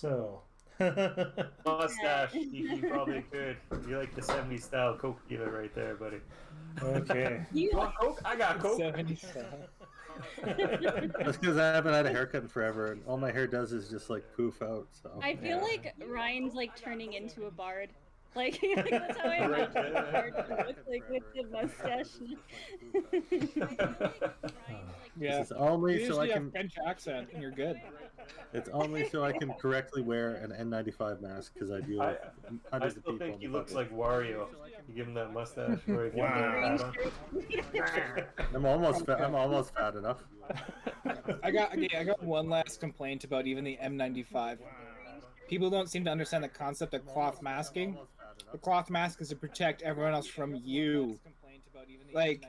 So. Mustache, you probably could. You like the 70s style Coke dealer right there, buddy. Okay. You want Coke? I got Coke. 70s style. That's because I haven't had a haircut in forever, and all my hair does is just like poof out. So I feel like Ryan's like turning into a bard. Like that's how I imagine a bard looks like with the mustache. Yeah, it's only so I can have French accent, and you're good. It's only so I can correctly wear an N95 mask because I deal with hundreds of people. I still think he looks like Wario. You give him that mustache. Wow. I'm almost fat enough. I got one last complaint about even the M95. People don't seem to understand the concept of cloth masking. The cloth mask is to protect everyone else from you. Like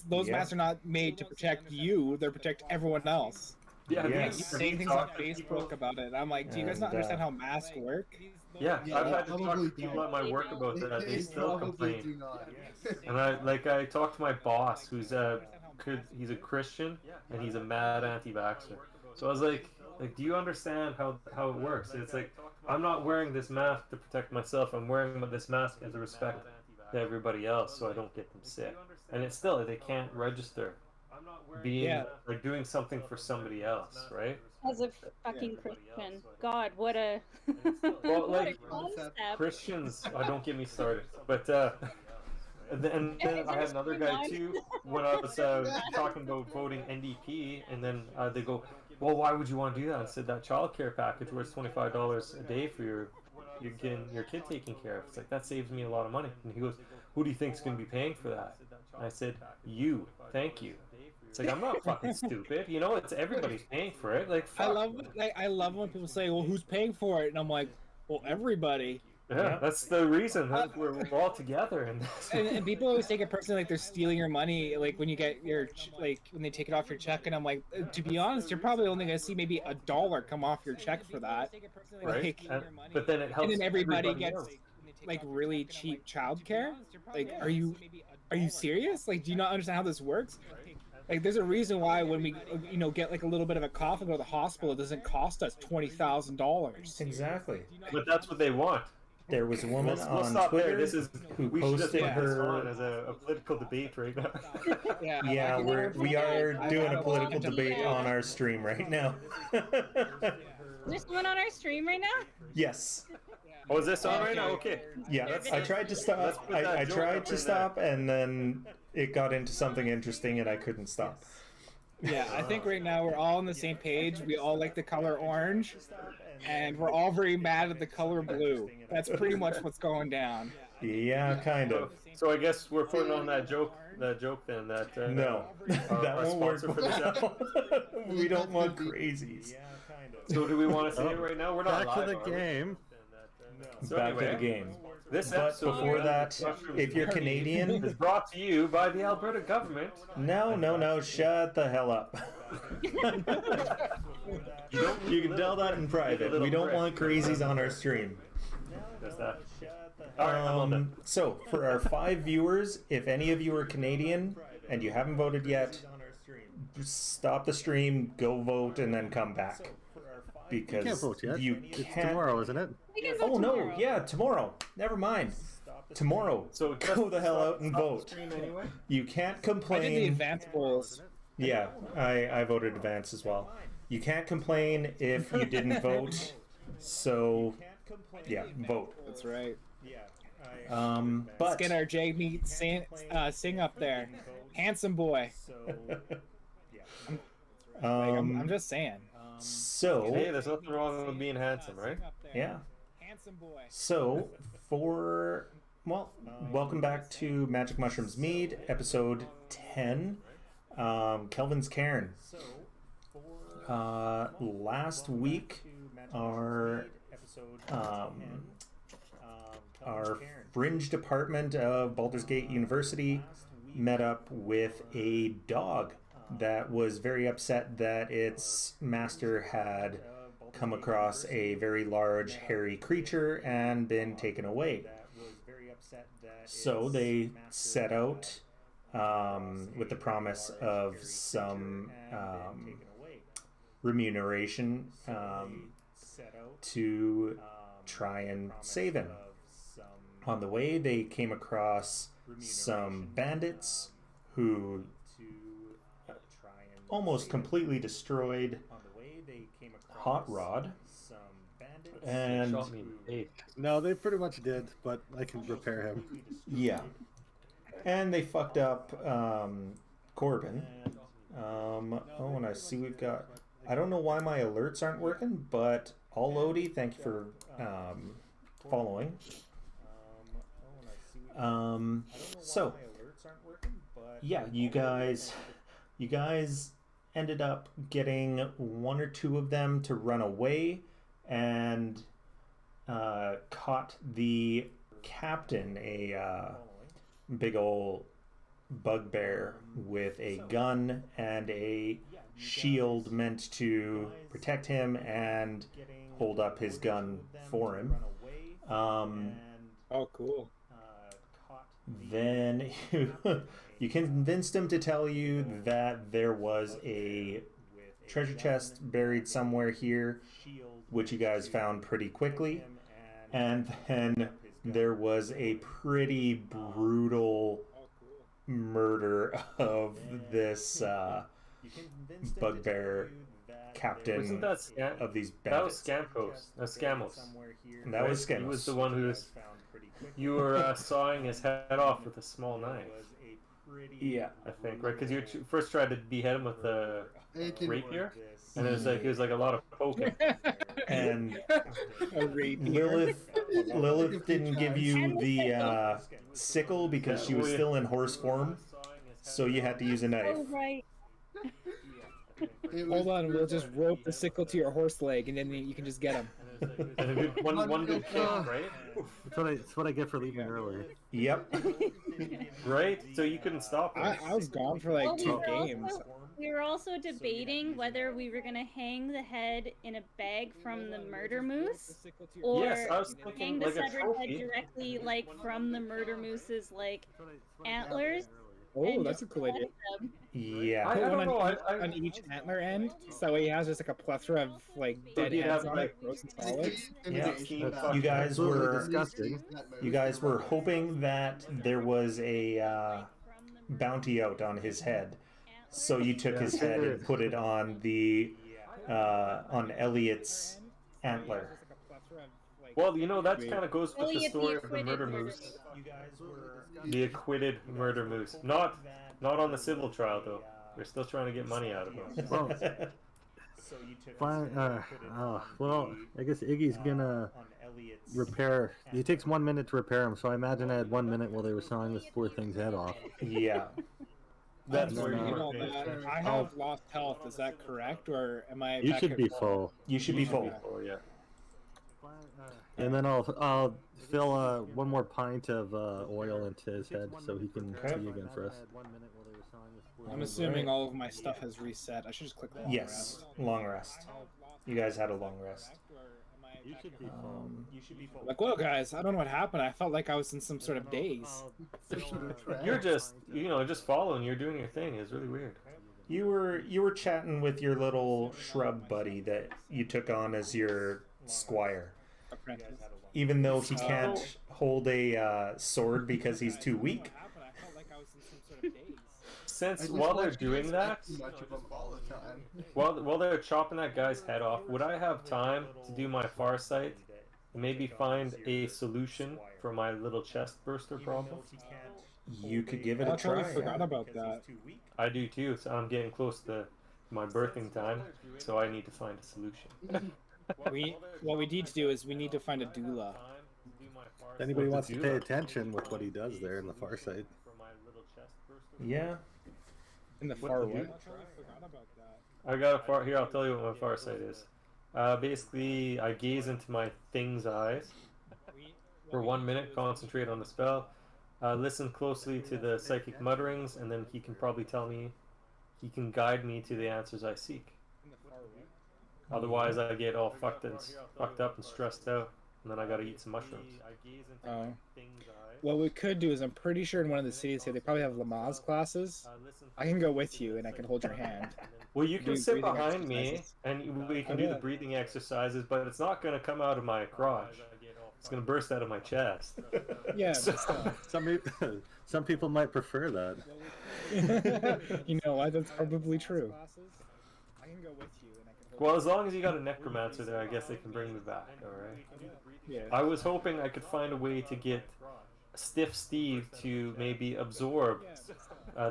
those masks are not made to protect you; they're to protect everyone else. Yeah, saying things on Facebook about it. I'm like, do you guys not understand how masks work? Yeah, I've had to talk to people at my work about that. They still complain. And I talked to my boss, he's a Christian and he's a mad anti-vaxxer. So I was like, do you understand how it works? It's like, I'm not wearing this mask to protect myself. I'm wearing this mask as a respect to everybody else, so I don't get them sick. And it's still, they can't register being doing something for somebody else, right? As a fucking Christian. God, what a well, what a concept. Christians, don't get me started. But and then I had another guy too when I was talking about voting NDP, and then they go, well, why would you want to do that? I said that childcare package where it's $25 a day for you're getting your kid taken care of. It's like, that saves me a lot of money. And he goes, who do you think's going to be paying for that? And I said, you. Thank you. It's like, I'm not fucking stupid. You know, it's everybody's paying for it. Like, fuck. I love when people say, well, who's paying for it? And I'm like, well, everybody. Yeah, that's the reason. We're all together in this. And people always take it personally, like they're stealing your money, like when you get your, when they take it off your check. And I'm like, to be honest, you're probably only going to see maybe $1 come off your check for that. Right? But then it helps. And then everybody gets really cheap childcare. Like, are you serious? Like, do you not understand how this works? Like, there's a reason why when we, get like a little bit of a cough and go to the hospital, it doesn't cost us $20,000. Exactly. But that's what they want. There was a woman we'll on stop Twitter there. who we posted should just her on as a political debate right now. Yeah, we are doing a political debate on our stream right now. There's one on our stream right now? Yes. Oh, is this on right now? Okay. Yeah, I tried to stop. I tried to stop, and then it got into something interesting, and I couldn't stop. Yeah, I think right now we're all on the same page. We all like the color orange, and we're all very mad at the color blue. That's pretty much what's going down. Yeah, kind of. So I guess we're putting on that joke then. That no, that won't work for this episode. We don't want crazies. So do we want to say it right now? We're not back live, to the game. So back anyway, to the game. This but episode, before that, if you're Canadian, is brought to you by the Alberta government. No, shut the hell up. You can tell that in private. We don't want crazies on our stream. So, for our 5 viewers, if any of you are Canadian and you haven't voted yet, stop the stream, go vote, and then come back. Because you can't vote yet. It's tomorrow, isn't it? Oh no, yeah, tomorrow. Never mind. Tomorrow. So go the hell out and vote. Anyway. You can't complain. I did the advance polls. Yeah, I voted advance as well. You can't complain if you didn't vote. So, yeah, vote. That's right. But let's get our J Mead sing up there. Handsome boy. I'm just saying. So hey, there's nothing wrong with being handsome, right? Yeah. Handsome boy. So welcome back to Magic Mushrooms Mead, episode 10. Kelvin's Cairn. Last week, our Fringe department of Baldur's Gate University met up with a dog that was very upset that its master had come across a very large hairy creature and been taken away. So they set out with the promise of some remuneration to try and save him. On the way, they came across some bandits who almost completely destroyed Hot Rod. And no, they pretty much did, but I can repair him. Yeah. And they fucked up Corbin. And I see we've got... I don't know why my alerts aren't working, but all Lodi, thank you for following. So, yeah, you guys ended up getting one or two of them to run away and caught the captain, a big old bugbear with a gun and a shield meant to protect him and hold up his gun for him. Oh, cool. Then you convinced him to tell you that there was a treasure chest buried somewhere here, which you guys found pretty quickly. And then there was a pretty brutal murder of this bugbear captain of these bandits. That was Scamos. That was Scamos. He was the one who was... You were sawing his head off with a small knife. Yeah, I think, right? Because you first tried to behead him with a rapier, and it was like a lot of poking. And Lilith didn't give you the sickle because she was still in horse form, so you had to use a knife. Oh, right. Hold on, we'll just rope the sickle to your horse leg, and then you can just get him. One good kick, right? That's what I get for leaving early. Yep. Right? So you couldn't stop us. I was gone for like 2 games. We were also debating whether we were going to hang the head in a bag from the murder moose, or Yes, I was thinking hang the like a severed head trophy. directly, like from the murder moose's like antlers. Oh, and that's a just cool let idea. them. Yeah. I Put don't one know. on each antler end, so that way he has just like a plethora of like dead he'd ends have, on like, it, frozen solids. Yeah. Fucking You guys Absolutely were disgusting. hoping that there was a bounty out on his head, so you took his head and put it on the on Elliot's antler. Well, you know, that kind of goes with the Elliot, story the of the murder acquitted moose. The acquitted murder moose. Not on the civil trial, though. We're still trying to get money out of him. Well, fine. Well, I guess Iggy's gonna repair. It takes 1 minute to repair him, so I imagine I had 1 minute while they were sawing this poor thing's head off. Yeah. That's I'm where sorry, you know want that. I have lost health. Is that correct, or am I? You back should at be full. You should be full. Oh, yeah. And then I'll fill 1 more pint of oil into his head so he can see again for us. I'm assuming all of my stuff has reset. I should just click long Yes, rest. long rest. You guys had a long rest. You should be full. Like, well, guys, I don't know what happened. I felt like I was in some sort of daze. You're just, just following. You're doing your thing. It's really weird. You were chatting with your little shrub buddy that you took on as your squire. Apprentice. Even though he can't hold a sword because he's too weak. Since while they're doing that, while they're chopping that guy's head off, would I have time to do my far sight and maybe find a solution for my little chest burster problem? You could give it a I totally try. forgot about that. I do too, so I'm getting close to my birthing time, so I need to find a solution. What we need to do is we need to find a doula. If anybody wants to pay attention with what he does there in the far side. Yeah. In the far way. I got a far here. I'll tell you what my far sight is. Basically, I gaze into my thing's eyes for 1 minute, concentrate on the spell, listen closely to the psychic mutterings, and then he can probably tell me, he can guide me to the answers I seek. Otherwise, I get all fucked up and stressed out. and then I gotta eat some mushrooms. Oh. What we could do is, I'm pretty sure in one of the cities here, they probably have Lamaze classes. I can go with you, and I can hold your hand. Well, you can Do sit breathing behind me, exercises. and we can do the breathing exercises, but it's not gonna come out of my crotch. It's gonna burst out of my chest. Yeah, So- but still. Some people might prefer that. You know what? That's probably true. I can go with you, and I can hold Well, as long as you got a necromancer there, I guess they can bring me back. All right. Yeah. I was hoping I could find a way to get Stiff Steve to maybe absorb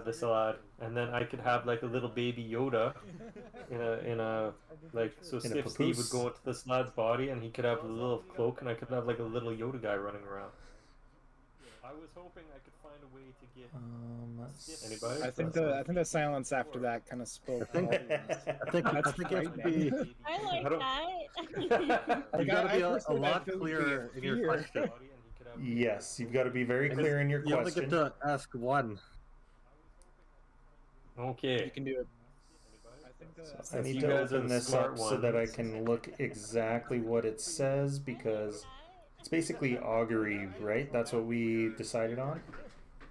this lad, and then I could have like a little baby Yoda in a like so In a Stiff Steve would papoose. go into this lad's body, and he could have a little cloak, and I could have like a little Yoda guy running around. I was hoping I could find a way to get anybody. I think the silence after that kind of spoke. I think you have to be. I like don't- that. You got to be a personally, lot I feel clearer in your fear. question. Yes, you've got to be very clear in your You only question. get to ask one. Okay. You can do it. I Since need you to guys are open the this smart up so that I ones. can look exactly what it says, because it's basically augury, right? That's what we decided on.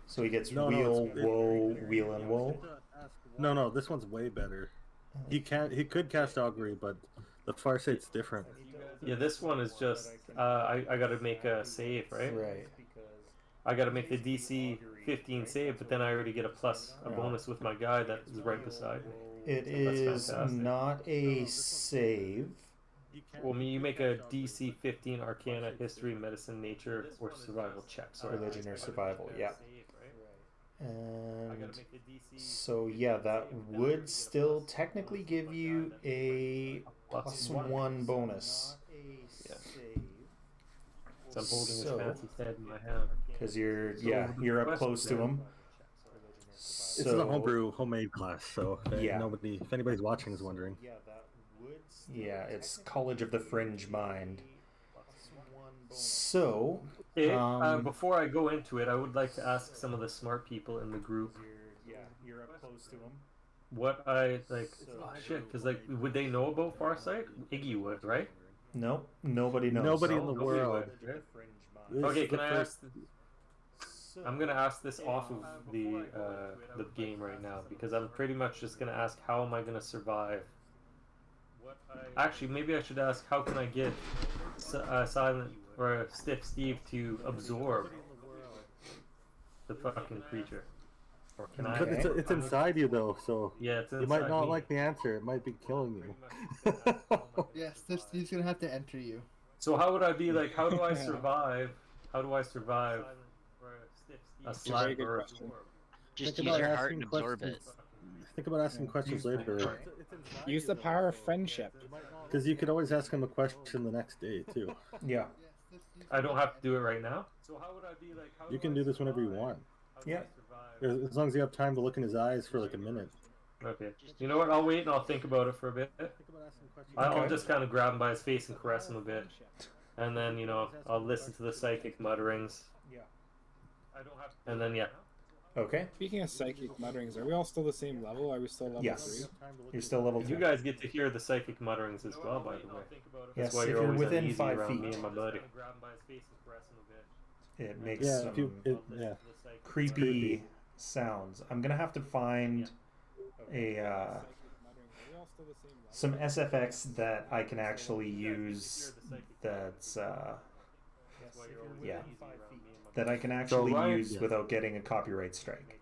So he gets No, wheel, it's- woe, wheel, and woe. No, this one's way better. He could cast augury, but the Farsight's different. Yeah, this one is just I gotta make a save, right? Right. I gotta make the DC 15 save, but then I already get a bonus with my guy that is right beside me. It That's is fantastic. not a save. Well, you make a DC 15 Arcana, History, Medicine, Nature, or Survival check. Sorry. Religion or survival, yeah. And so yeah, that would still technically give you a +1 bonus. Yeah. So I'm holding So- his fancy head in my hand. Because you're up close to him. This is a homemade class, so Yeah. if anybody's watching is wondering. Yeah, it's College of the Fringe Mind. So, Okay, before I go into it, I would like to ask some of the smart people in the group you're up close to him. what I like. Oh shit, because like, would they know about Farsight? Iggy would, right? Nope, nobody knows. Nobody in the Nobody world. would, right? This Okay, is can the I first- ask? I'm gonna ask this off of the game right now because I'm pretty much just gonna ask how am I gonna survive. Actually, maybe I should ask how can I get Silent or Stiff Steve to absorb the fucking creature, or can I? But it's inside you though, so Yeah, it's you might inside not me. like the answer. It might be killing you. Yes, Steve's gonna have to enter you. So how would I be like? How do I survive? How do I survive a That's a very slap good or question. Just Think use about your heart asking and absorb it. questions. Think about asking questions later, Use the power of friendship. because you could always ask him a question the next day too. Yeah, I don't have to do it right now. So how would I be like? How You can do this whenever you want, yeah. as long as you have time to look in his eyes for like a minute. Okay. You know what? I'll wait and I'll think about it for a bit. I'll Okay. just kind of grab him by his face and caress him a bit, and then I'll listen to the psychic mutterings. And then Okay, Speaking of psychic mutterings, are we all still the same level? Are we still level yes. 3? You're still level you 3. guys get to hear the psychic mutterings as well, by the way. Yes, That's why if you're you're always within uneasy 5 around me feet, and my buddy. it makes Yeah, some yeah. creepy sounds. I'm gonna have to find a some SFX that I can actually use. That's that I can actually Ryan- use without getting a copyright strike.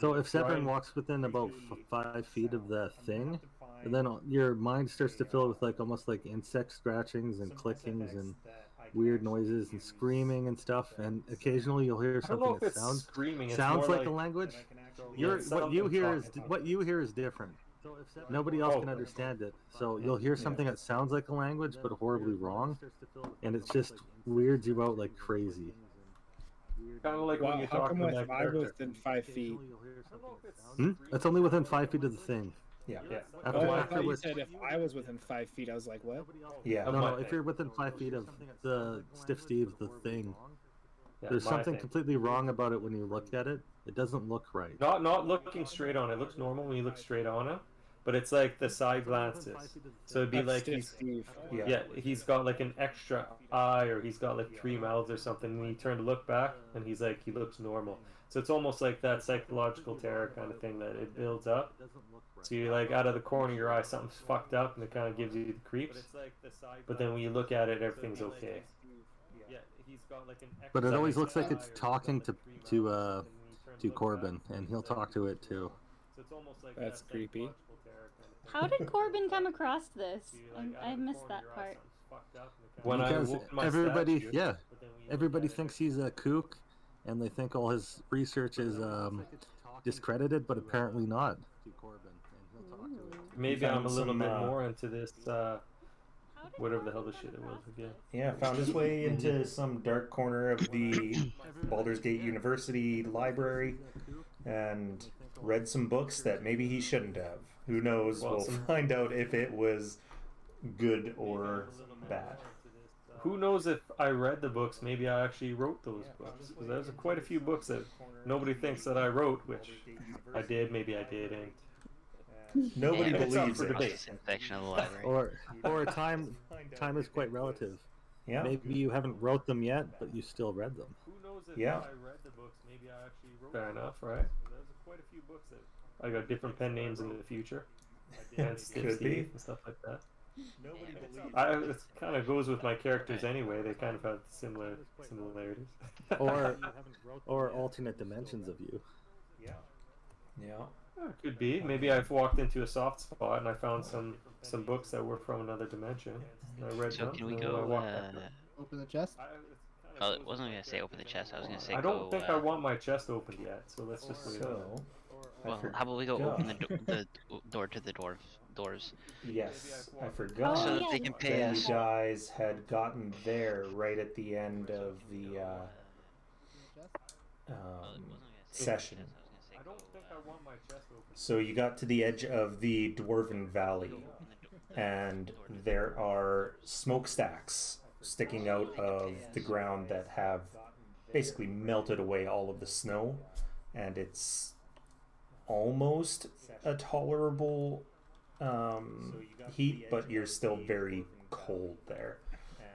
So if Severin Ryan- walks within about 5 feet of the thing, and then your mind starts to fill with like almost like insect scratchings and clickings and weird noises and screaming and stuff, and occasionally you'll hear I don't know something if that it's sounds screaming. It's sounds more like a language. Yeah, Your it what sounds you like hear is talking. what you hear is different. Nobody else can Oh. understand it. So you'll hear something that sounds like a language but horribly wrong, and it just weirds you out like crazy. Kind of like when Well, you how talk come to with that I character. was within 5 feet? It's only within 5 feet of the thing. Yeah, Yeah. After, Oh, I after thought you which, said if I was within 5 feet. I was like, what? yeah. no, my if thing. you're within 5 feet of the Stiff Steve, the thing, Yeah, there's my something thing. completely wrong about it when you look at it. It doesn't look right. Not looking straight on. It looks normal when you look straight on it, but it's like the side glances. So it'd be That's like stiff he's Steve. yeah, he's got like an extra eye, or he's got like 3 mouths or something, and he turned to look back, and he's like, he looks normal. So it's almost like that psychological terror kind of thing that it builds up. So you're like, out of the corner of your eye, something's fucked up, and it kind of gives you the creeps. But then when you look at it, everything's okay. But it always looks like it's talking to Corbin, and he'll talk to it too. That's creepy. How did Corbin come across this? I missed that part. When Because I my everybody, statue, yeah, everybody thinks he's a kook, and they think all his research is discredited, but apparently not. maybe I'm a little some, bit more into this, whatever the hell the shit it was again. Yeah, found his way into some dark corner of the Baldur's Gate University library and read some books that maybe he shouldn't have. Who knows? Well, We'll find out if it was good or bad. Who knows if I read the books, maybe I actually wrote those books. Because there's quite a few books that nobody thinks that I wrote, which I did, maybe I didn't. Nobody It's up believes for it. debate. Section of the library. Or time is quite relative. Yeah. Maybe you haven't wrote them yet, but you still read them. Who knows if Yeah. I read the books, maybe I actually wrote. Fair enough, right? There's quite a few books that I got different pen names in the future. And Could be. Steve and stuff like that. It kind of goes with my characters anyway. They kind of have similarities. or alternate dimensions of you. Yeah. Could be. Maybe I've walked into a soft spot and I found some books that were from another dimension. And I read So them. can we and then I go? walked back up. Open the chest. Oh, I wasn't gonna say open the chest. I was gonna say I don't go. think I want my chest opened yet, so let's just leave it. So, Well, how about we go open the door to the doors? yes, I forgot So Oh, that yeah. they can pay that us. you guys had gotten there right at the end of the session. I don't think I want my chest opened. So you got to the edge of the Dwarven Valley, and there are smokestacks sticking out of the ground that have basically melted away all of the snow, and it's almost a tolerable heat, but you're still very cold there.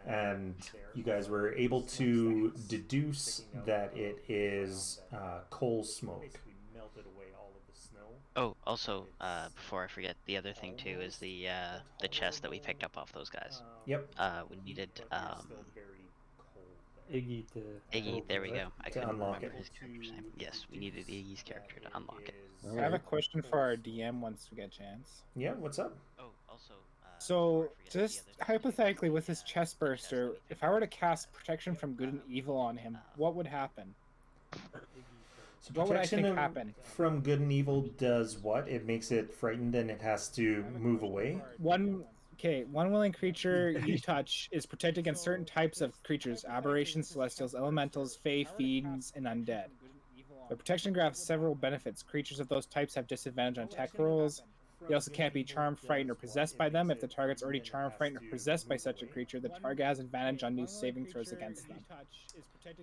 And you guys were able to deduce that it is coal smoke. Oh, also, before I forget, the other thing too is the chest that we picked up off those guys. Yep. We needed Iggy to. Iggy. There we go. I To couldn't unlock remember it. his character's name. Yes, we needed Iggy's character to unlock it. I have a question for our DM once we get a chance. Yeah, what's up? Oh, also. So, just hypothetically, with this chest burster, if I were to cast protection from good and evil on him, what would happen? So What would I protection think happen? from good and evil does what? It makes it frightened and it has to move away? One willing creature you touch is protected against certain types of creatures: aberrations, celestials, elementals, fae, fiends, and undead. The protection graph has several benefits. Creatures of those types have disadvantage on attack rolls. They also can't be charmed, frightened, or possessed by them. If the target's already charmed, frightened, or possessed by such a creature, the target has advantage on new saving throws against them.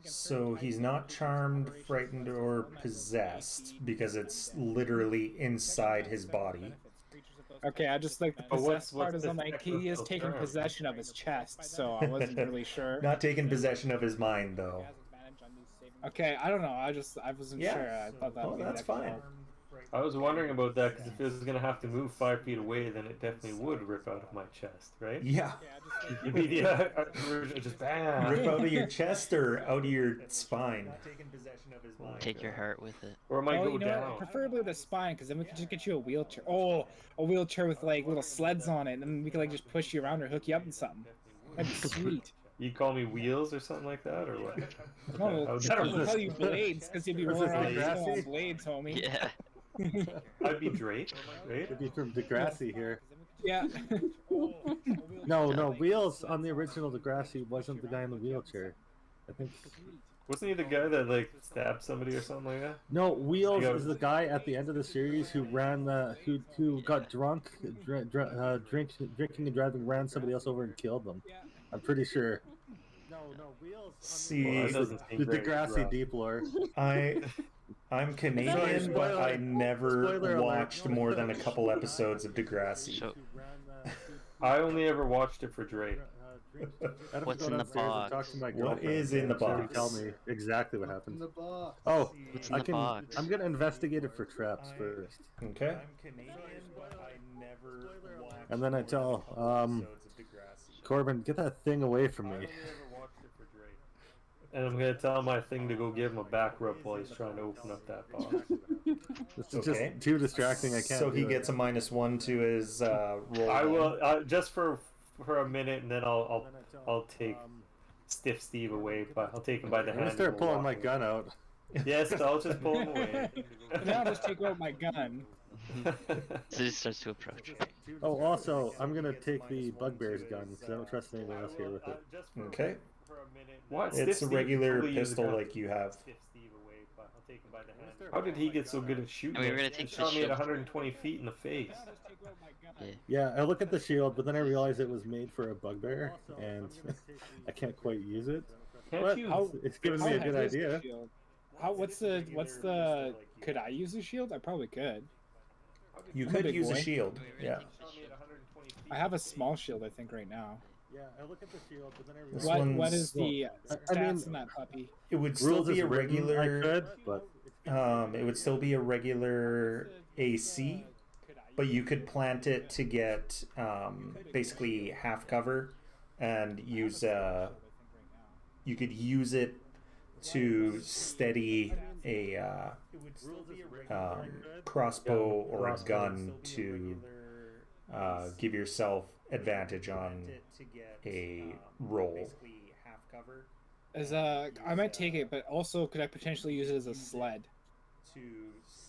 So he's not charmed, frightened, or possessed because it's literally inside his body. Okay, I just like the But what's possessed part is the I'm like, effect he of is those taking terms? possession of his chest, so I wasn't really sure. Not taking possession of his mind, though. Okay, I don't know. I wasn't Yeah. sure. I thought that Oh, would be that's that cool. fine. I was wondering about that because if it was gonna have to move 5 feet away, then it definitely would rip out of my chest, right? Yeah. You'd be the version just bam. Rip out of your chest or out of your spine. Take your heart with it. Or it might Oh, go you know down. what? Preferably the spine, because then we could just get you a wheelchair. Oh, a wheelchair with like little sleds on it, and then we could like just push you around or hook you up in something. That'd be sweet. You call me wheels or something like that, or what? No, How'd we'll that work? call you blades, because you'd be Was rolling this around Degrassi? on blades, homie. Yeah. I'd be Drake, right? Could be from Degrassi here. Yeah. No, Wheels on the original Degrassi wasn't the guy in the wheelchair. I think. Wasn't he the guy that like stabbed somebody or something like that? No, Wheels Yeah. is the guy at the end of the series who ran who got drunk, drinking and driving, ran somebody else over and killed them. I'm pretty sure. No, Wheels. See, Well, that doesn't seem The very Degrassi rough. deep lore. I I'm Canadian, but I never Spoiler alert. watched more than a couple episodes of Degrassi. So, I only ever watched it for Drake. What's in the box? What is in the box? Tell me exactly what In happens. the box. Oh, What's in the box? I'm gonna investigate it for traps first, Okay. and then I tell Corbin, get that thing away from me. And I'm gonna tell my thing to go give him a back rub while he's trying to open up that box. This is Okay. just too distracting. I can't. So he do it. gets a -1 to his roll. I will just for a minute, and then I'll take Stiff Steve away, but I'll take him by the I'm hand. gonna start and we'll pulling my walk gun out. away. Yes, I'll just pull him away. Now I'll just take out my gun. So he starts to approach. Oh, also, I'm gonna take the bugbear's gun because I don't trust anyone else here with it. Okay. What? It's a Steve regular totally used pistol the gun. like you have. How did he get so good at shooting? And we were gonna He take the shot me at shield. 120 feet in the face. Yeah, I look at the shield, but then I realize it was made for a bugbear, and I can't quite use it. Can't But you? it's giving me a good heavy is the idea. shield? What's the? Could I use a shield? I probably could. You I'm a could big use a boy. shield. Yeah. I have a small shield, I think, right now. Yeah, I look at the shield, but then I This realize What one's- is the I stats mean- in that puppy? It would still rules be is a written, regular. I could, but It would still be a regular AC, but you could plant it to get basically half cover, and use you could use it to steady a crossbow or a gun to give yourself advantage on a roll. I might take it, but also could I potentially use it as a sled?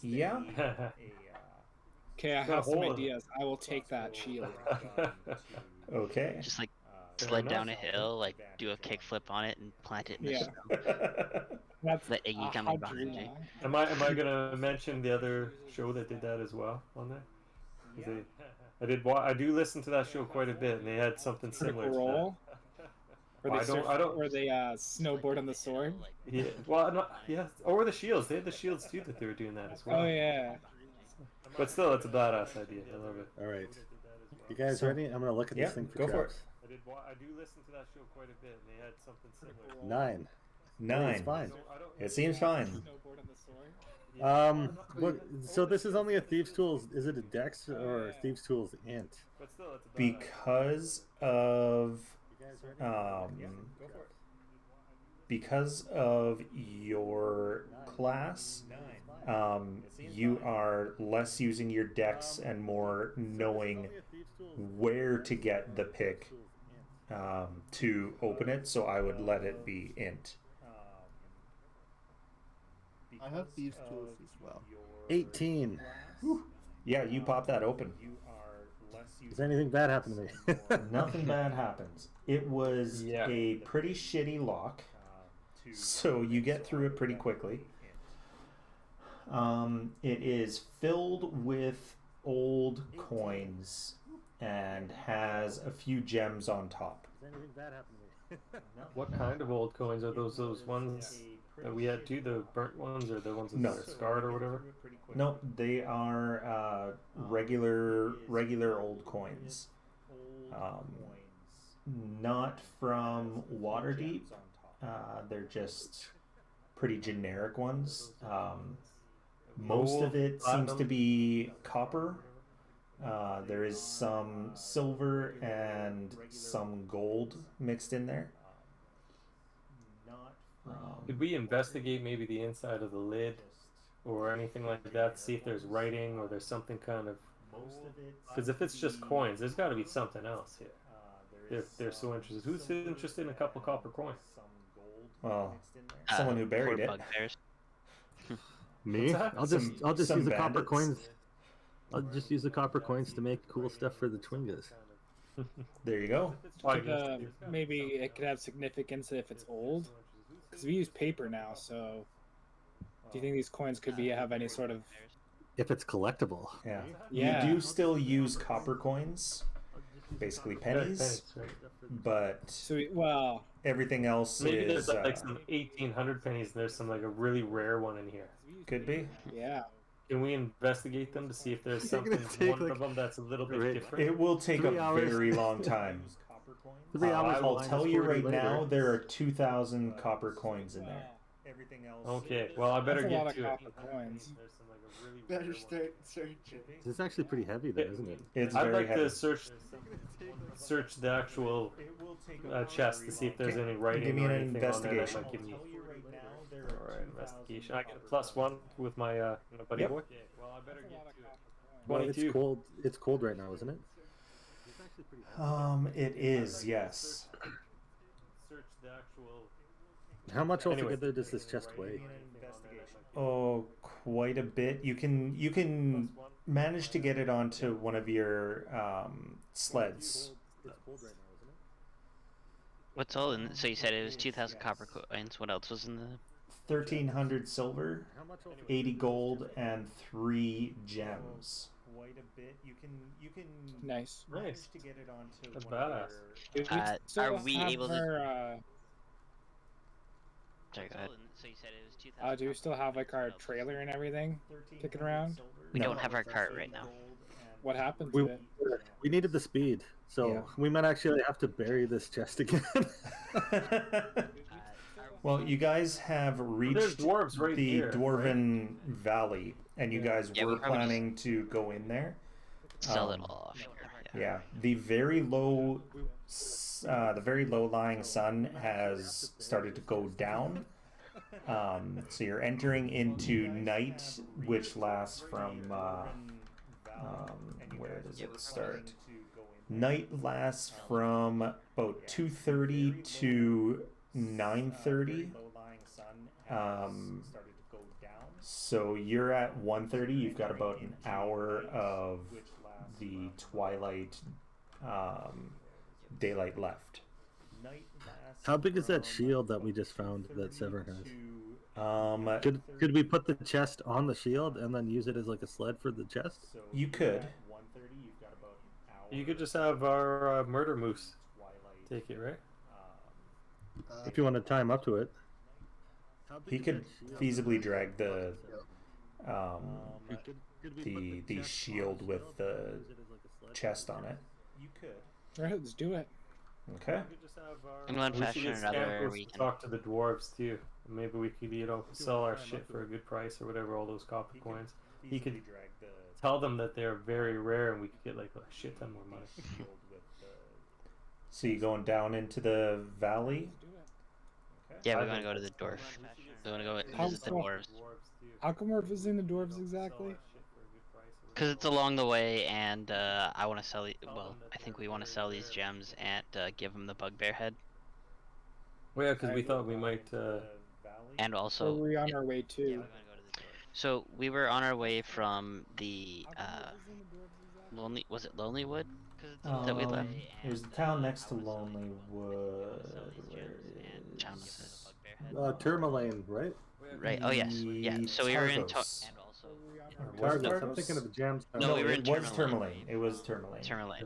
Yeah. Okay, I Got a have some hole in it. ideas. I will take that shield. Okay. Just like Fair sled enough. down a hill, like do a kickflip on it and plant it in the Yeah. snow. That's Let Iggy come how in behind you. Am I gonna mention the other show that did that as well on there? 'Cause I do listen to that show quite a bit, and they had something similar Critical to that. Role. Where they I don't- where they snowboard on the sword. Yeah, well, yeah, or the shields. They had the shields too that they were doing that as well. Oh yeah. But still, it's a badass idea. I love it. all right. You guys So- ready? I'm gonna look at Yeah, this thing for go for traps. I do listen to that show quite a bit, and they had something similar. 9. Nine. It's fine. It seems fine. Snowboard on the sword. What? So this is only a thieves' tools. Is it a dex or a thieves' tools int? But still, it's a badass. Because of because of your class, you are less using your dex and more knowing where to get the pick to open it. So I would let it be int. I have these tools as well. 18. Yeah, you pop that open. Does anything bad happen to me? Nothing bad happens. It was Yeah. a pretty shitty lock, so you get through it pretty quickly. It is filled with old coins and has a few gems on top. Does anything bad happen to me? What kind of old coins are those? Those ones that we had too, the burnt ones, or the ones that No. are scarred or whatever? No, they are regular old coins. Not from Waterdeep. They're just pretty generic ones. Most of it seems to be copper. There is some silver and some gold mixed in there. Did we investigate maybe the inside of the lid or anything like that? See if there's writing or there's something kind of. Because if it's just coins, there's got to be something else here. If they're so interested, who's interested in a couple copper coins? Well, someone who buried poor it. bugbears. Me? What's that? I'll just Some use the copper bandits. coins. I'll just use the copper coins to make cool stuff for the Twingas. There you go. Maybe it could have significance if it's old, because we use paper now. So, do you think these coins could have any sort of? If it's collectible. Yeah. Yeah. You do still use copper coins, basically Yeah, pennies, right. but So well, everything else Maybe is there's like some 1800 pennies. And there's some like a really rare one in here. could be. yeah. Can we investigate them to see if there's You're gonna something take, one like, of them that's a little bit right. different? It will take 3 a hours. very long time. 3 hours. I'll minus tell you 40 right later. now, there are 2,000 copper coins in there. Everything else. Okay, well I better That's a lot get of to it. copper coins. There's some, like, a really Better rare one. start searching. It's actually pretty heavy, though, isn't it? It's I'd very like heavy. to search the actual chest to see if there's any writing Give me or an anything on there that investigation. might give me. Alright, investigation. I get a +1 with my buddy Yep. boy. Well, I better That's a lot get of to it. copper coins. Well, 22. it's cold. It's cold right now, isn't it? It is, yes. Search the actual. How much Anyway. altogether does this chest weigh? Oh, quite a bit. You can manage to get it onto one of your sleds. It's cold right now, isn't it? What's all in? So you said it was 2,000 copper coins. What else was in the? 1,300 silver, How much altogether? 80 gold, and 3 gems. Quite a bit. You can Nice. Nice. to get it onto That's one of badass. Do we Are still we have able to- our, Sorry, go ahead. So you said it was 2,000. do we still have like our trailer and everything kicking around? We No. don't have our cart right now. What happened We, to it? we needed the speed, so Yeah. we might actually have to bury this chest again. Well, you guys have There's reached dwarves right the here, Dwarven Valley, and you guys Yeah, we were probably just- planning to go in there. Sell it Um, all off. Yeah, the very low lying sun has started to go down. So you're entering into night, which lasts from where does it start? Night lasts from about 2:30 to 9:30. So you're at 1:30. You've got about an hour of the twilight daylight left. How big is that shield that we just found that Severn has? Um, Could we put the chest on the shield and then use it as like a sled for the chest? you could. You could just have our murder moose take it, right? If you want to tie him up to it. He could feasibly drag the the shield with the chest on it. You could. Alright, let's do it. Okay. In one We should fashion or get another, Scarecrows we to can. talk to the dwarves too. Maybe we could, sell our shit for a good price or whatever. All those copper coins. He could tell them that they're very rare, and we could get like a shit ton more money. So you going down into the valley? Let's do it. Yeah, we I want to think- go to the dwarf. We want to go How visit the far- dwarves. How come we're visiting the dwarves exactly? Because it's along the way, and I want to sell. Well, I think we want to sell these gems and give them the bugbear head, Well, yeah, because we thought we might. and Where also. were we on our way to? So we were on our way from the Lonely. Was it Lonelywood? That we left. It was the town next to Lonelywood. Town was Tourmaline, right? it? Right. Oh yes. Yeah. So we were in. Targos. And also. Was it Targos. I'm Targos? thinking of the gems. No, we were it in was Tourmaline. Tourmaline. It was Tourmaline. Tourmaline.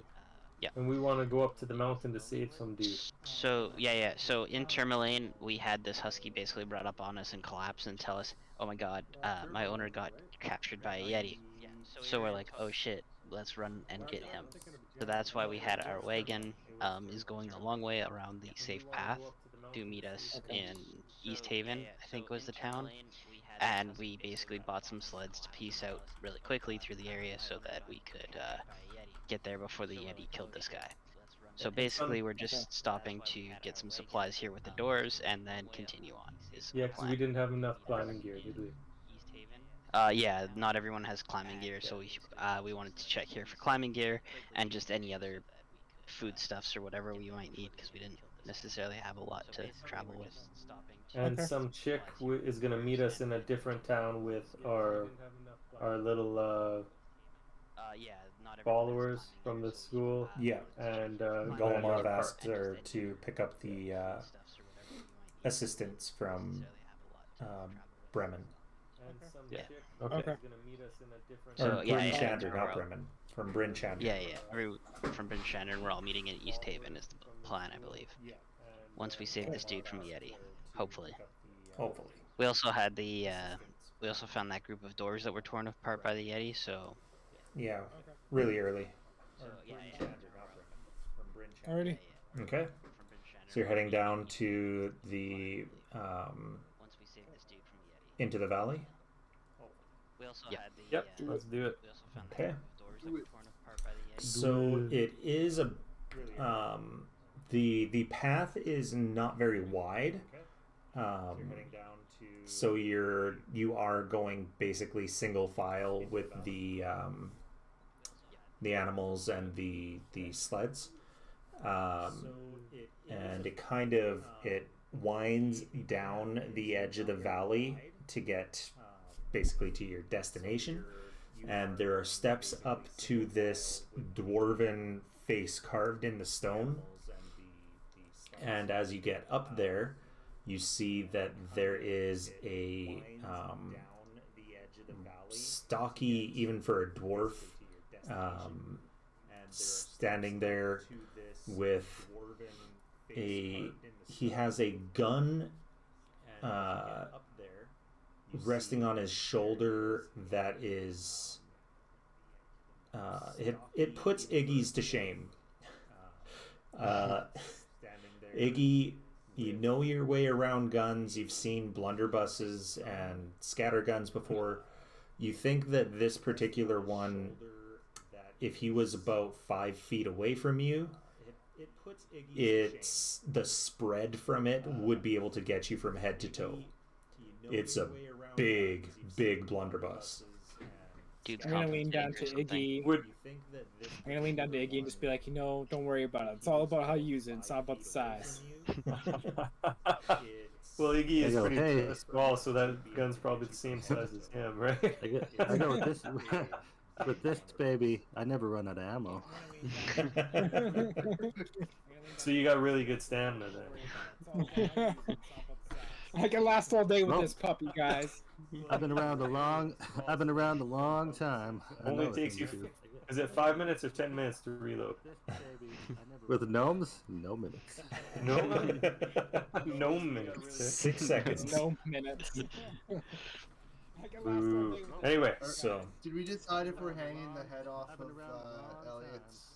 And we want to go up to the mountain to save some dude. So yeah. So in Tourmaline, we had this husky basically brought up on us and collapse and tell us, "Oh my God, my owner got captured by a Yeti." So we're like, "Oh shit, let's run and get him." So that's why we had our wagon is going a long way around the safe path to meet us in East Haven, I think was the town. And we basically bought some sleds to piece out really quickly through the area so that we could get there before the Yeti killed this guy. So basically, we're just stopping to get some supplies here with the doors and then continue on. Is Yeah, our because we plan. didn't have enough climbing gear, did we? Yeah, not everyone has climbing gear, so we wanted to check here for climbing gear and just any other foodstuffs or whatever we might need because we didn't necessarily have a lot to travel with. And Okay. some chick is gonna meet us in a different town with our little Yeah, not everyone has followers climbing from gear, the so school, Yeah. and Golemov our asked cart. her to pick up the assistance from Bremen. And some Yeah. chick Okay. is gonna meet us in a different So, Or yeah, Bremen yeah, Shander, yeah. not Bremen. from Bryn Chandler. Yeah. From Bryn Chandler, and we're all meeting in East Haven is the plan, I believe. Once we save this dude from the Yeti, hopefully. Hopefully. We also had the we also found that group of doors that were torn apart by the Yeti. So Yeah, really early. Already. Okay. So you're heading down to the once we save this dude from the Yeti. into the valley. We also Yep. had the Yep. Let's do it. we also found that Okay. group of doors that were torn apart by the Yeti. So it is a the path is not very wide. So you are going basically single file with the animals and the sleds, and it winds down the edge of the valley to get basically to your destination, and there are steps up to this dwarven face carved in the stone, and as you get up there you see that there is a stocky, even for a dwarf, standing there with he has a gun resting on his shoulder that is it puts Iggy's to shame. Iggy, you know your way around guns. You've seen blunderbusses and scatterguns before. You think that this particular one, if he was about 5 feet away from you, it's the spread from it would be able to get you from head to toe. It's a big blunderbuss. Dude's I'm gonna lean compensating down or to something. Iggy. I'm gonna lean down to Iggy and just be like, don't worry about it. It's all about how you use it. It's not about the size. Well, Iggy is go, pretty "Hey." small, so that gun's probably the same size as him, right? I know with this baby, I never run out of ammo. So you got really good stamina then. I can last all day with this puppy, guys. I've been around a long time. I Only know takes you. things do. Is it 5 minutes or 10 minutes to reload? With the gnomes, no minutes. No minutes. 6 seconds. No minutes. Ooh. Anyway, So Did we decide if we're hanging the head off of Elliot's?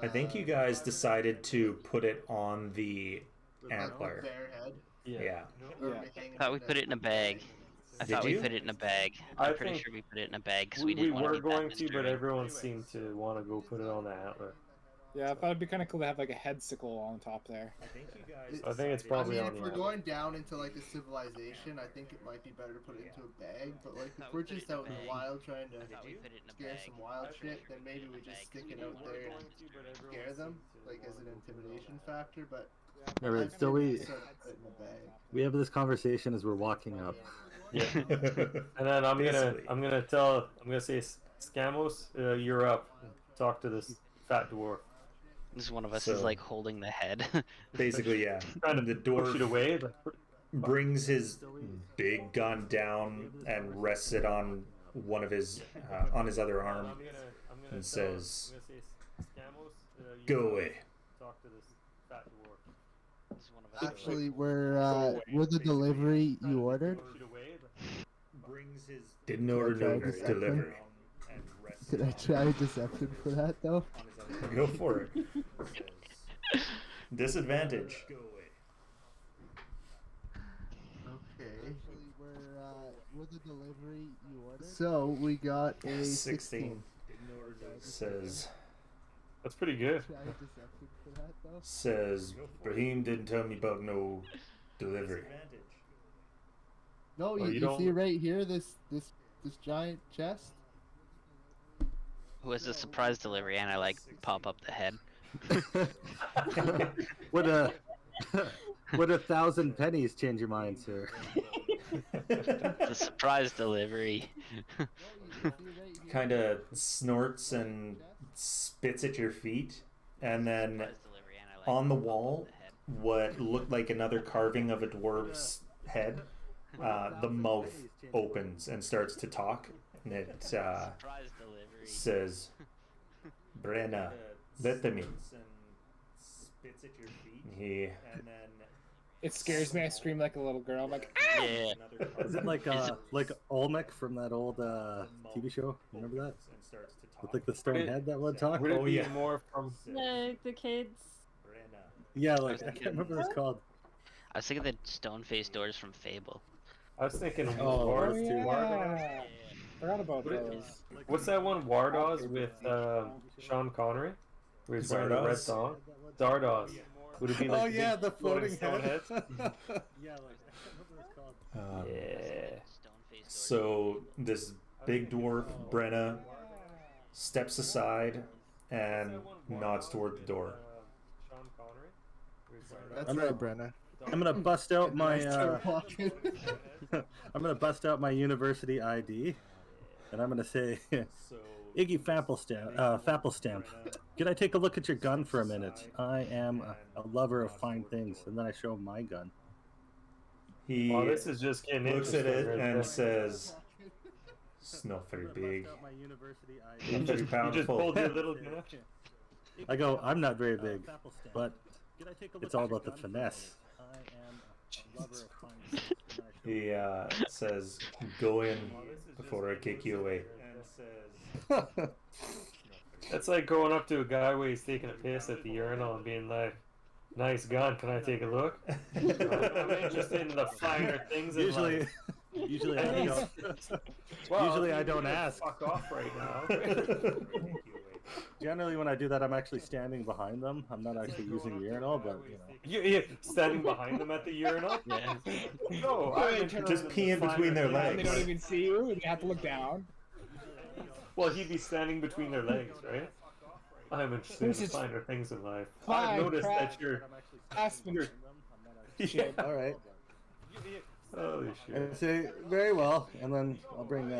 I think you guys decided to put it on the antler. Bare head? Yeah. Or are Yeah. we hanging I thought we the- put it in a bag. I Did thought we you? put it in a bag. I I'm pretty think sure we put it in a bag because we we didn't want to were leave that going to, but mystery. everyone seemed to want to go put it on the antler. Yeah, I thought it'd be kind of cool to have like a head sickle on top there. I think it's probably I mean, on if the we're antler. going down into like a civilization, I think it might be better to put it into a bag. But like, if we're just out in the wild trying to I thought we put it in a scare bag. some wild shit, then maybe we just stick it out there and scare them, like as an intimidation factor. But All right, I'd so say sort of put it in a bag. we have this conversation as we're walking up. Yeah. And then I'm gonna say, Scamos, you're up. Talk to this fat dwarf. This one of us So- is like holding the head. Basically, yeah. Trying to The push it dwarf away. Like, brings his big gun down and rests it on one of his on his other arm and says, "Go away." Talk to this fat dwarf. This one of us is Actually, we're the delivery you ordered. Push it away. Didn't order no Try to delivery. Did I try deception for that though? Go for it. Disadvantage. Okay. We're the delivery you ordered. So we got a 16. Says That's pretty good. Try deception for that though. says Brahim didn't tell me about no delivery. No, Well, you you don't- see right here this giant chest. who has a surprise delivery, and I like pop up the head. Would a would 1,000 pennies change your mind, sir? The surprise delivery. Kind of snorts and spits at your feet, and then Surprise delivery, and I like on the pop up wall, the head. what looked like another carving of a dwarf's head, the mouth opens and starts to talk, and it Surprise delivery. says, Brenna, let them in. He It scares me. I scream like a little girl. I'm like, ah! Yeah. Is it like Olmec from that old TV show? Remember that? With like the stone head that would talk? Would it be more from The kids. Yeah, like I can't remember what it's called. I was thinking the stone-faced doors from Fable. I was thinking Wars too. Yeah. Forgot about those. What's that one? Wardoz with Sean Connery? Where he's wearing the red thong? Zardoz. Would it be like the floating stone head. heads? Yeah, like I can't remember what it's called. Yeah. So this big dwarf, Brenna, steps aside and nods toward the door. That's right, Brenna. I'm gonna bust out my I'm gonna bust out my university ID, and I'm gonna say, Iggy Fappelstamp, could I take a look at your gun for a minute? I am a lover of fine things, and then I show him my gun. He This is just getting looks at it right and there. says, "It's not very big. You Not very just powerful." pulled your little gun. I go, I'm not very big, but it's all about the finesse. He says, "Go in before I kick you away." That's like going up to a guy where he's taking a piss at the urinal and being like, "Nice gun, can I take a look?" I'm interested in the finer things in life. Usually I don't. Well, Usually I you don't can ask. Fuck off right now. Generally, when I do that, I'm actually standing behind them. I'm not actually using the urinal, but You're standing behind them at the urinal? Yeah. No, I'm Just pee in between their And they don't legs. even see you, and you have to look down. Well, he'd be standing between their legs, right? I'm interested This in is finer things in life. fine, I've noticed crap. that you're... Aspen. Yeah. all right. Holy shit. I say very well, and then I'll bring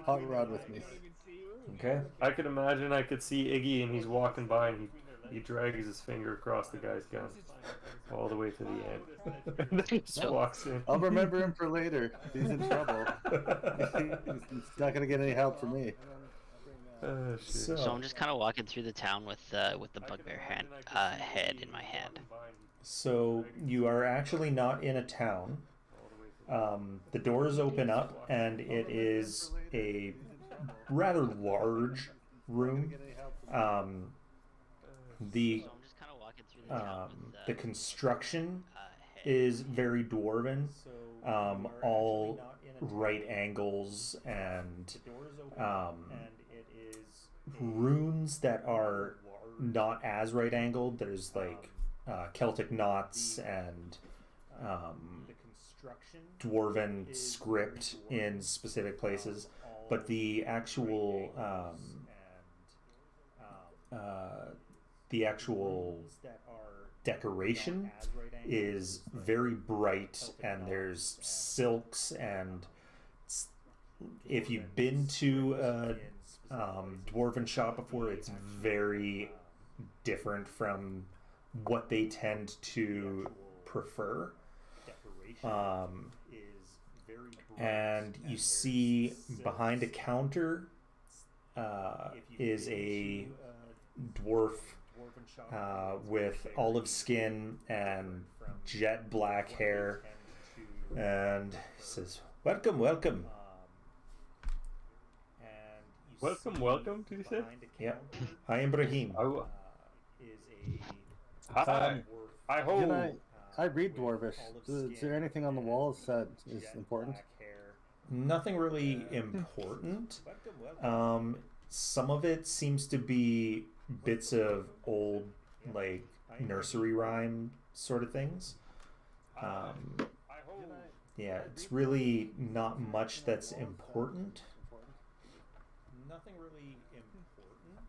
Hot Rod with me. Okay. I could imagine I could see Iggy and he's walking by and he drags his finger across the guy's gun all the way to the end. And then he just walks in. I'll remember him for later. If he's in trouble. He's not gonna get any help from me. Oh, shit. So, So I'm just kind of walking through the town with the bugbear head in my hand. so you are actually not in a town. The doors open up, and it is a rather large room. The So I'm just kind of walking through the town with the construction is very dwarven, all right angles and runes that are not as right angled. There's like Celtic knots and dwarven script in specific places, but the actual decoration is very bright, and there's silks, and if you've been to a dwarven shop before, it's very different from what they tend to prefer. And you see behind a counter is a dwarf with olive skin and jet black hair, and he says, "Welcome, welcome." Welcome, did you say? Yep. I am Brahim. Hi. I hope. I read Dwarvish. Is there anything on the walls that is important? Nothing really important. Some of it seems to be bits of old, like, nursery rhyme sort of things. Yeah, it's really not much that's important. Nothing really important.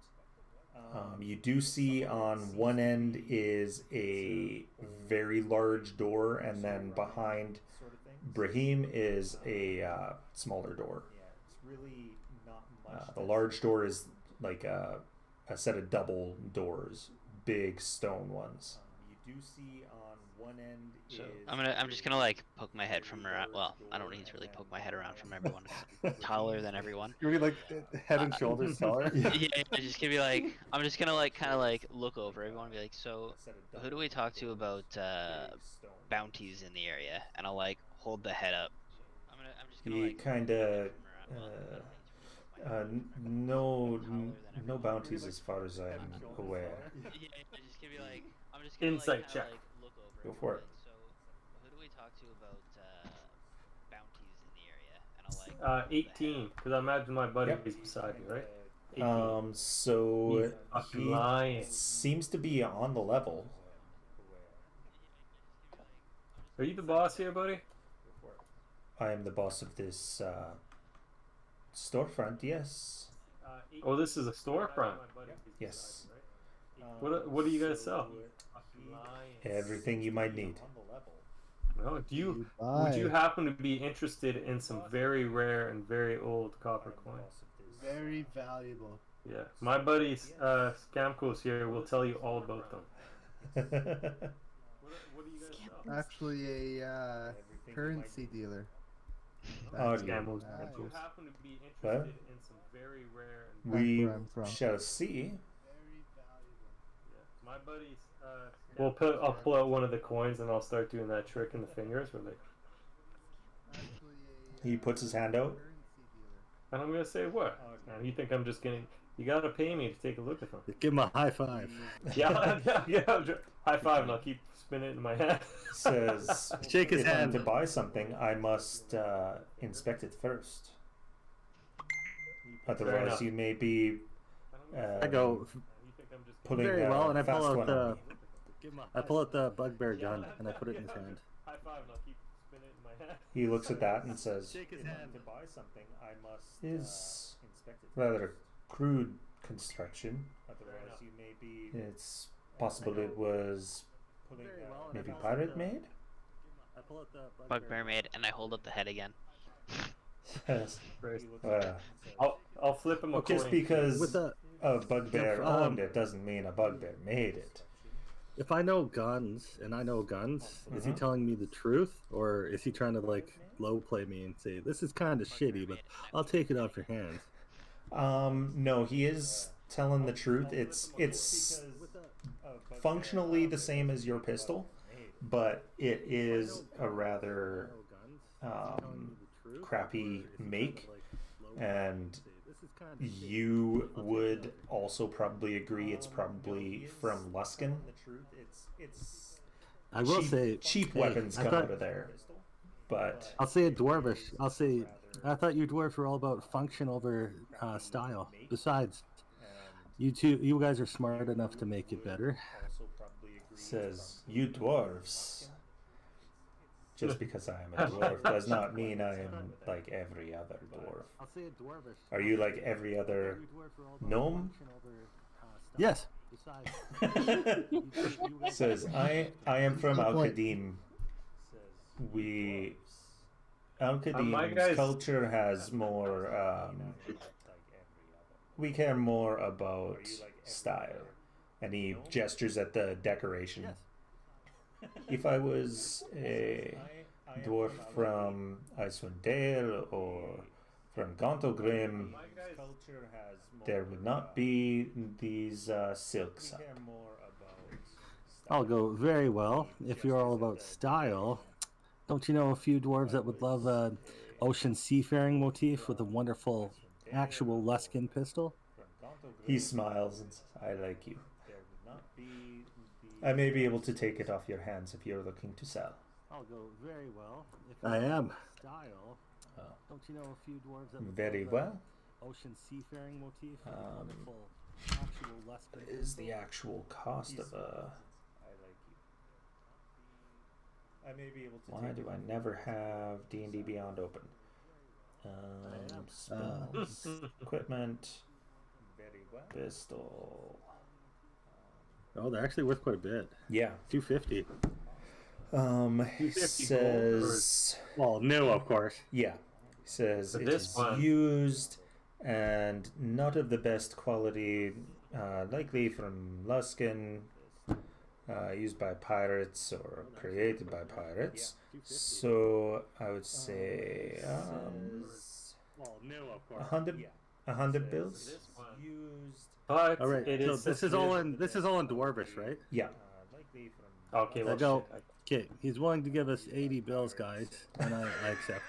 You do see on one end is a very large door, and then behind Brahim is a smaller door. The large door is like a set of double doors, big stone ones. do see on one end So is I'm just gonna like poke my head from around. Well, I don't need to really poke my head around from everyone. 'Cause I'm taller than everyone. You're like head and shoulders taller. Yeah, just gonna be like, I'm just gonna like kind of like look over everyone and be like, so who do we talk to about bounties in the area? And I'll like hold the head up. I'm just gonna he like kind of no no bounties as far as I'm aware. Yeah, just gonna be like, I'm just Insight like, kinda, check. like look over. Go for it. So who do we talk to about bounties in the area? And I'll like 18, because I imagine my buddy is beside you, right? 18. So He's fucking he lying. seems to be on the level. Are you the boss here, buddy? I am the boss of this storefront. Yes. Oh, this is a storefront. Yes. What do you guys sell? Everything you might need. No, would you happen to be interested in some very rare and very old copper coins? Very valuable. Yeah, my buddy Scamco's here will tell you all about them. What do you guys sell? Actually, a currency dealer. Oh, Scamco's. Nice. Would you happen to be Well, interested in some very rare and we where I'm from. shall see. Very valuable. my buddy's. I'll pull out one of the coins and I'll start doing that trick in the fingers where like, Actually, He puts his hand out. currency dealer. and I'm gonna say what? And you think I'm just gonna? You gotta pay me to take a look at them. Give him a high five. Yeah. High five, and I'll keep spinning it in my hand. Says, Shake his if I'm hand. to buy something, I must inspect it first. Otherwise, enough. you may be I go You think I'm just pulling very a well, and I fast pull out one on the me. I pull out the bugbear gun and I put it in his hand. high five, and I'll keep spinning it in my hand. He looks at that and says, Shake his if hand. I'm to buy something, I must inspect it. Rather crude construction. Otherwise, you may be. It's possible it was Very well, and I maybe pull out pirate the- made. I pull out the bugbear made, and I hold up the head again. Yes. Christ. Well, I'll flip him a just coin. because with the a bugbear If, owned it doesn't mean a bugbear made it. If I know guns and I know guns, is he telling me the truth, or is he trying to like low play me and say this is kind of shitty, but I'll take it off your hands? No, he is telling the truth. It's functionally the same as your pistol, but it is a rather crappy make, and you would also probably agree it's probably from Luskin. I will cheap, say cheap hey, weapons I come thought- out of there, but I'll say it dwarvish. I'll say I thought you dwarves were all about function over style. Besides, you guys are smart enough to make it better. says you dwarves. Just because I am a dwarf does not mean I am like every other dwarf. I'll say it dwarvish. Are you like every other gnome? Yes. Says I am from Al-Qadim. My Al-Qadim's guys- culture has more we care more about style. And he gestures at the decoration. If I was a dwarf from Icewind Dale or from Gauntlegrim, there would not be these silks up. I'll go very well. If you're all about style, don't you know a few dwarves that would love a ocean seafaring motif with a wonderful actual Luskin pistol? He smiles and says, I like you. I may be able to take it off your hands if you're looking to sell. I'll go very well. If I am. Style, Oh. don't you know a few dwarves that would Very love well. a ocean seafaring motif with a Um, wonderful actual Luskin What is the actual cost of a... Why do I never have D&D Beyond open? Spells, equipment, pistol. Oh, they're actually worth quite a bit. Yeah. 250. 250 Says... Well, new, of course. Yeah. Says But it this is one- used and not of the best quality, likely from Luskin. used by pirates or created by pirates. So I would say 100 bills. But All right. it So is this is all in Dwarvish, right? Yeah. Okay, I well, go. shit. Okay, he's willing to give us 80 bills, guys, and I accept.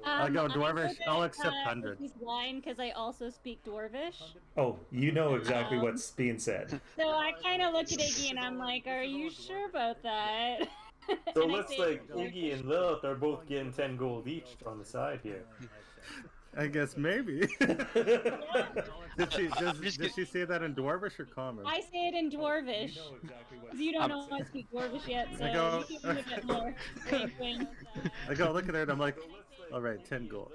I go Dwarvish. I'll accept 100. He's lying because I also speak Dwarvish. Oh, you know exactly what's being said. So I kind of look at Iggy and I'm like, "Are you sure about that?" So it And I looks say like Dwarvish. Iggy and Lilith are both getting 10 gold each on the side here. I guess maybe. Did she say that in Dwarvish or Common? I say it in Dwarvish. 'Cause you don't know I speak Dwarvish yet, so I go- you can give me a bit more. Wink, wink. I go look at her and I'm like, all right, 10 gold.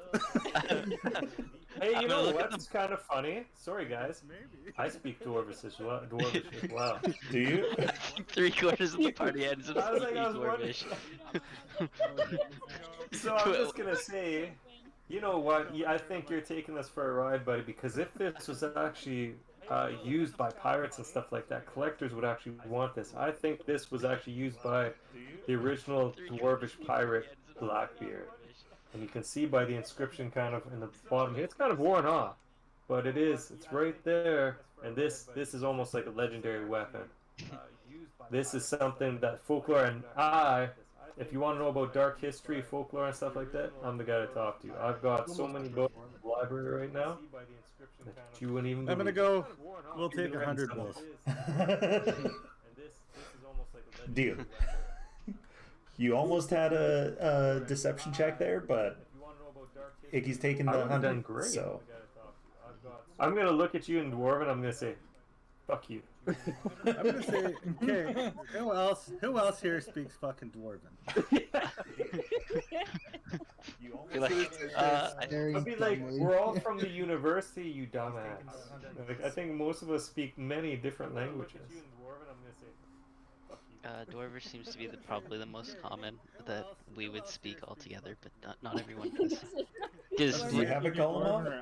Hey, you know what's kind of funny? Sorry, guys. I speak Dwarvish as well. Do you? 3/4 of the party ends up I was like, speaking I was wondering. Dwarvish. So I'm just gonna say, you know what? I think you're taking this for a ride, buddy. Because if this was actually used by pirates and stuff like that, collectors would actually want this. I think this was actually used by the original Dwarvish pirate Blackbeard. And you can see by the inscription kind of in the bottom here, it's kind of worn off. But it's right there. And this is almost like a legendary weapon. This is something that folklore and if you want to know about dark history, folklore and stuff like that, I'm the guy to talk to. I've got so many books in the library right now that you wouldn't even I'm gonna go. We'll take 100 bills. Deal. You almost had a deception check there, but Iggy's taking the 100. Great. So I'm gonna look at you in Dwarven. I'm gonna say, "Fuck you." I'm gonna say, okay. Who else here speaks fucking Dwarven? Be like, I'd be like, we're all from the university, you dumbass. Like, I think most of us speak many different languages. Dwarvish seems to be probably the most common that we would speak all together, but not everyone does. do you have a golem?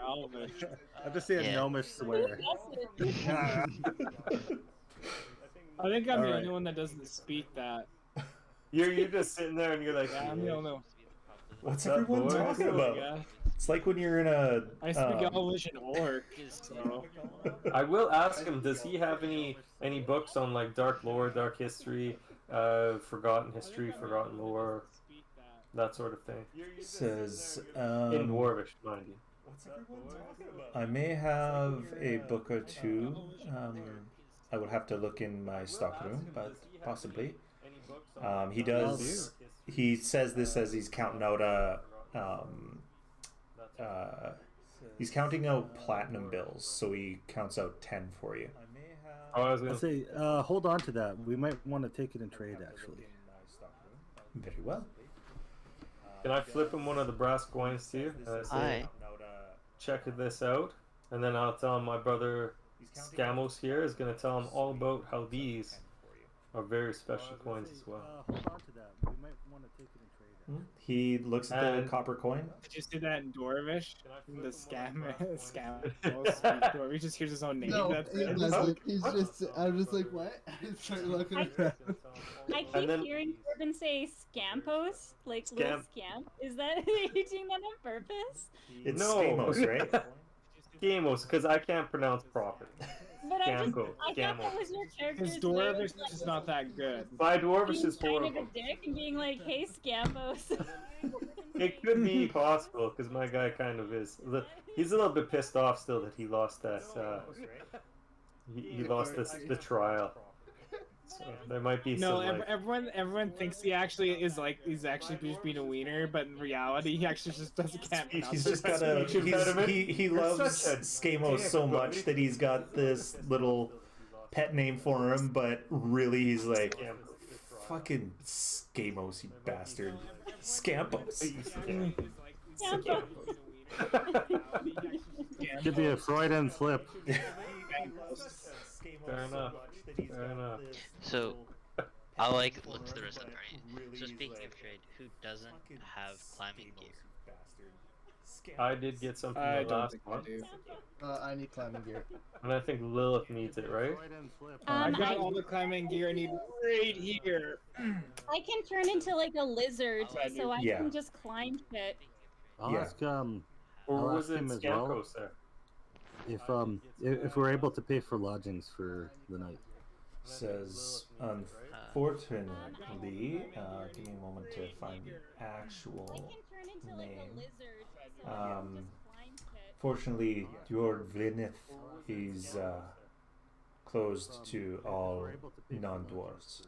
I'm just saying Yeah. Gnomish swear. I think I'm the Alright. only one that doesn't speak that. You're just sitting there and you're like, Yeah, I'm the only one. What's That everyone boy? talking about? Yeah. It's like when you're in a. I speak Elvish and Orc, so. I will ask him, does he have any books on like dark lore, dark history, forgotten history, forgotten lore, that sort of thing? Says. In Dwarvish, mind you. I may have a book or two. I would have to look in my stockroom, but possibly. He does. He says this as he's counting out he's counting out platinum bills, so he counts out 10 for you. Oh, I was I'll gonna say, hold on to that. We might want to take it in trade, actually. Very well. Can I flip him one of the brass coins to you? Aye. Check this out, and then I'll tell him my brother Scamos here is gonna tell him all about how these are very special coins as well. Hold on to that. We might want to take it in trade. He looks at the And- copper coin. Did you see that in Dwarvish? The scam Dwarvish just hears his own name. No, That's he it. doesn't. He's just. I'm just like, what? I start looking around. I keep And then- hearing Corbin say scampos, like little scamp. Is that are you doing that on purpose? It's No. Stamos, right? Gamos, because I can't pronounce properly. But I thought Scampo. that was your character's His way of, Dwarvish like, is not that good. My Dwarvish being is kind of horrible. a dick and being like, "Hey, scampos." It could be possible because my guy kind of is. He's a little bit pissed off still that he lost that. He lost the trial. So there might be No, some. Like, everyone thinks he's actually just being a wiener, but in reality, he actually just can't. He's just got a. He loves such a Skamos dick, so but much that he's got this little pet name for him, but really he's like, fucking Skamos, you bastard. Scampos. Could be a Freudian slip. Fair enough. Fair enough. So, I'll look to the rest of the party. So speaking of trade, who doesn't have climbing gear? I did get some from I the don't last think I one. do. I need climbing gear. And I think Lilith needs it, right? I got all the climbing gear I need right here. I can turn into like a lizard, so I Yeah. can just climb shit. I'll Yeah. ask Or I'll was ask it him as well Scarecrow's there? if we're able to pay for lodgings for the night. Says, unfortunately, give me a moment to find the I actual can turn into like a name. lizard, so I can Um, just climb shit. Fortunately, your Vlinith is closed to all non-dwarves.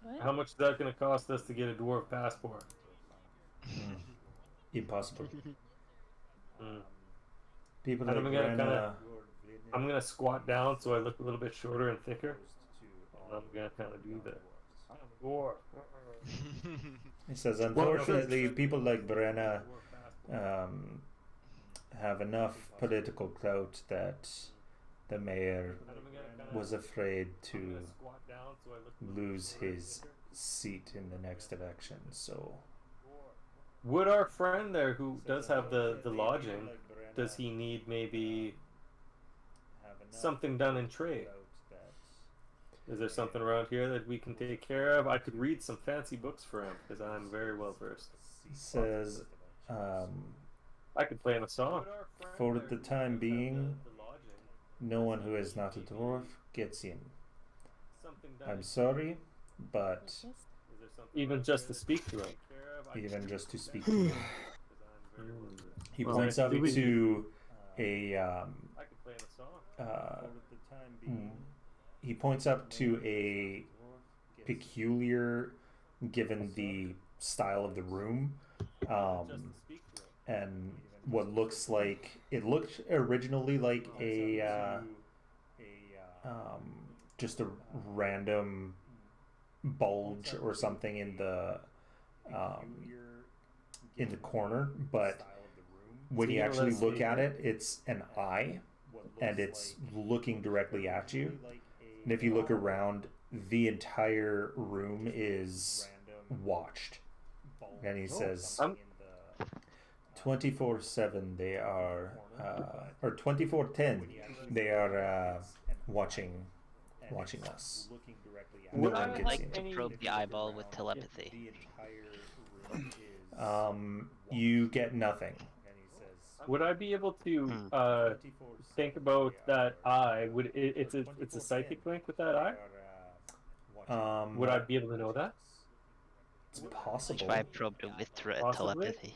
What? How much is that going to cost us to get a dwarf passport? Impossible. Mm. People And like I'm gonna squat down so I look a little bit shorter and thicker. And I'm gonna kind of do the dwarf. It says, unfortunately, people like Brenna have enough political clout that the mayor was afraid to lose his seat in the next election. So, Would our friend there, who does have the lodging, does he need maybe something done in trade? Is there something around here that we can take care of? I could read some fancy books for him because I'm very well versed. says, I could play him a song. for the time being, no one who is not a dwarf gets in. I'm sorry, but Even just to speak to him. even just to speak to him. He Well, points up do we- to a I could play him a song. he points up to a peculiar, given the style of the room, and what looks like it looked originally like a just a random bulge or something in the corner, but when you actually look at it, it's an eye, and it's looking directly at you. And if you look around, the entire room is watched. And he says, 24/7 they are, or 24/10 they are watching us. No I one would gets like in. to probe the eyeball with telepathy. You get nothing. Would I be able to think about that eye? Would it's a psychic link with that eye? Would I be able to know that? It's possible. If I probed it with Possibly. telepathy.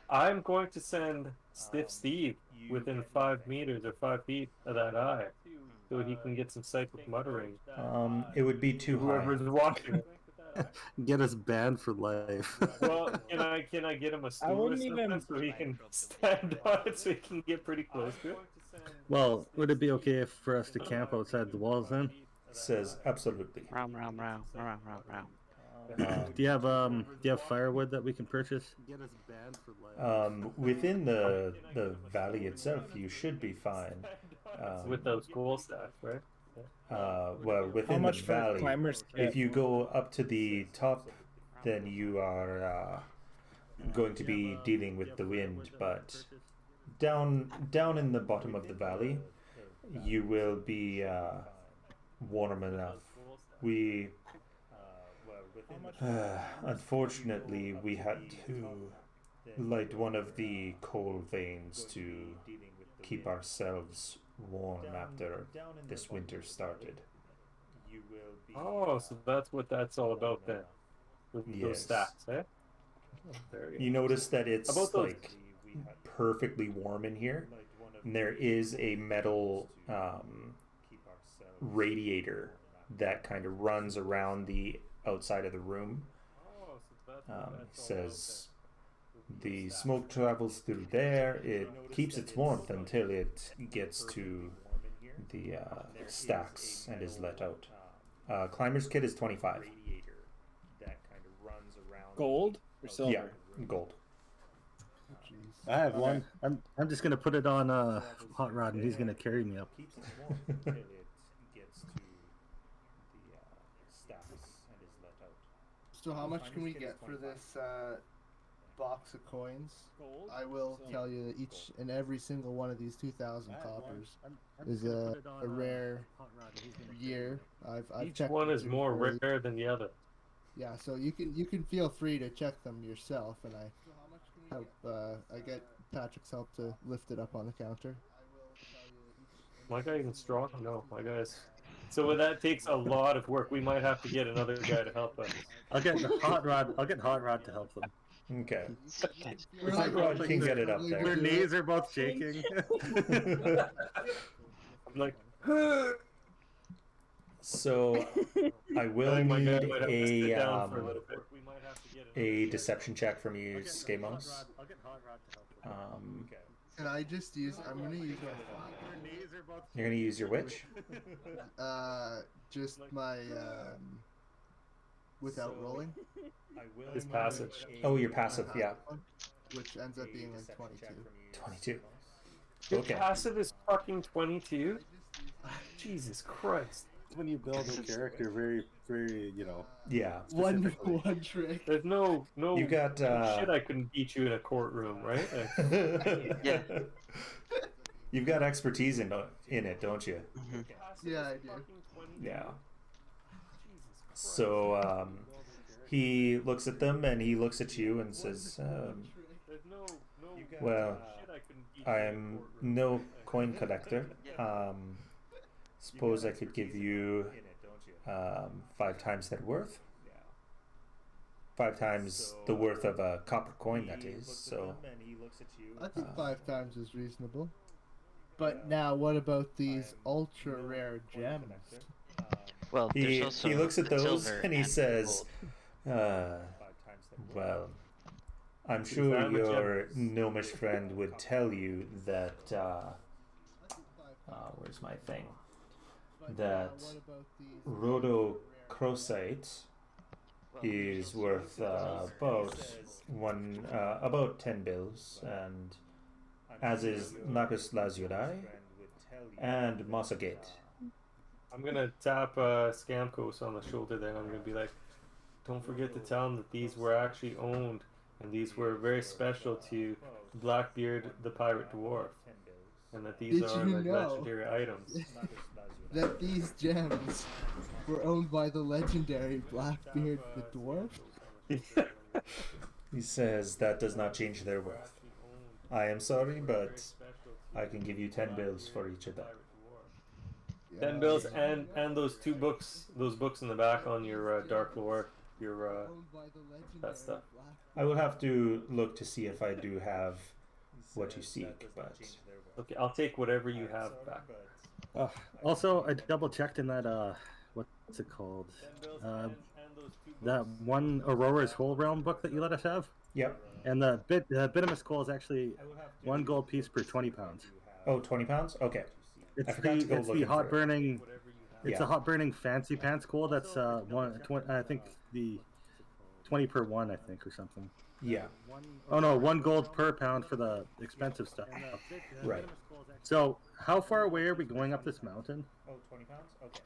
I'm going to send Stiff Steve within 5 meters or 5 feet of that eye, so he can get some psychic muttering. It would be too high. Whoever's watching. Get us banned for life. Well, can I get him a stool or wouldn't something even- so he can stand on it so he can get pretty close to it? Well, would it be okay for us to camp outside the walls then? Says absolutely. Round, round, round, round, round, round. Do you have firewood that we can purchase? Get us banned for life. Within the valley itself, you should be fine. With those cool stuff, right? Well, How within the much for a valley, climber's if kit? you go up to the top, then you are going to be dealing with the wind. But down in the bottom of the valley, you will be warm enough. We unfortunately we had to light one of the coal veins to keep ourselves warm after this winter started. Oh, so that's what that's all about then. With those Yes. stats, eh? Oh, very You notice that it's About those- like perfectly warm in here, and there is a metal radiator that kind of runs around the outside of the room. Says the smoke travels through there. It keeps its warmth until it gets to the stacks and is let out. Climber's kit is 25. Gold or silver? Yeah, gold. I have one. I'm just gonna put it on Hot Rod, and he's gonna carry me up. So how much can we get for this box of coins, I will tell you that each and every single one of these 2,000 coppers is a rare year. I've Each checked one them is through more before. rare than the other. Yeah, so you can feel free to check them yourself, and I get Patrick's help to lift it up on the counter. My guy even strong? No, my guy's. So that takes a lot of work. We might have to get another guy to help us. I'll get Hot Rod to help them. Okay. We're Hot Rod can get it up Their there. knees are both shaking. I'm like, So I will I think my guy need might have to sit down for a little bit. We might have to get a deception check from you, Skamos. Can I just use? I'm gonna use You're gonna use your witch. just my without rolling, His passage. Oh, your passive, yeah. which ends up being like 22. 22. Your Okay. passive is fucking 22? Jesus Christ. When you build a character, very, very, Yeah. One trick. There's no You got shit I couldn't beat you in a courtroom, right? Yeah. You've got expertise in it, don't you? Yeah, I do. Yeah. So he looks at them and he looks at you and says, well, I am no coin collector. Suppose I could give you 5 times that worth. 5 times the worth of a copper coin, that is. So I think 5 times is reasonable. But now, what about these ultra rare gems? Well, there's he also looks at those silver and he says, well, I'm sure your gnomish friend would tell you that, where's my thing? That Rhodochrosite is worth about 10 bills, and as is lapis lazuli and mossagate. I'm gonna tap Scamcos on the shoulder there, and I'm gonna be like, don't forget to tell him that these were actually owned, and these were very special to Blackbeard the Pirate Dwarf, and that these Did are you like know legendary items. That these gems were owned by the legendary Blackbeard the Dwarf? He says that does not change their worth. I am sorry, but I can give you 10 bills for each of them. 10 bills and those 2 books, those books in the back on your Dark Lore, your that stuff. I will have to look to see if I do have what you seek, but Okay, I'll take whatever you have back. Also, I double checked in that what's it called? That one Aurora's Whole Realm book that you let us have. Yep. And the Bituminous Coal is actually 1 gold piece per 20 pounds. Oh, 20 pounds? Okay. It's the hot burning. It's Yeah. a hot burning fancy pants coal. That's I think the 20 per 1, I think, or something. Yeah. Oh no, 1 gold per pound for the expensive stuff. Right. So, how far away are we going up this mountain? Oh, 20 pounds? Okay.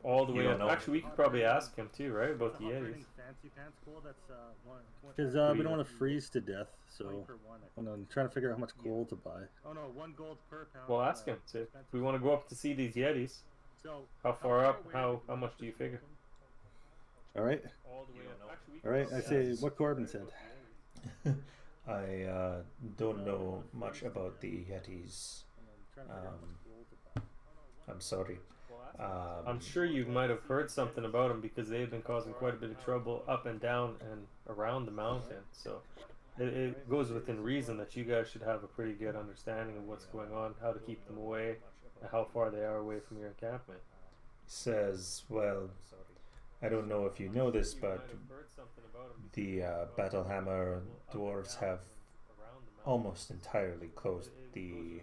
All the You way don't up. know. Actually, we could probably ask him too, right? About the Yetis. Because we don't want to freeze to death, so I'm trying to figure out how much gold to buy. Oh no, 1 gold per pound. We'll ask him too. If we want to go up to see these Yetis, how far up? How much do you figure? All right. All right. I say what Corbin said. I don't know much about the Yetis. I'm sorry. I'm sure you might have heard something about them because they've been causing quite a bit of trouble up and down and around the mountain. So it goes within reason that you guys should have a pretty good understanding of what's going on, how to keep them away, and how far they are away from your encampment. He says, well, I don't know if you know this, but the Battlehammer dwarves have almost entirely closed the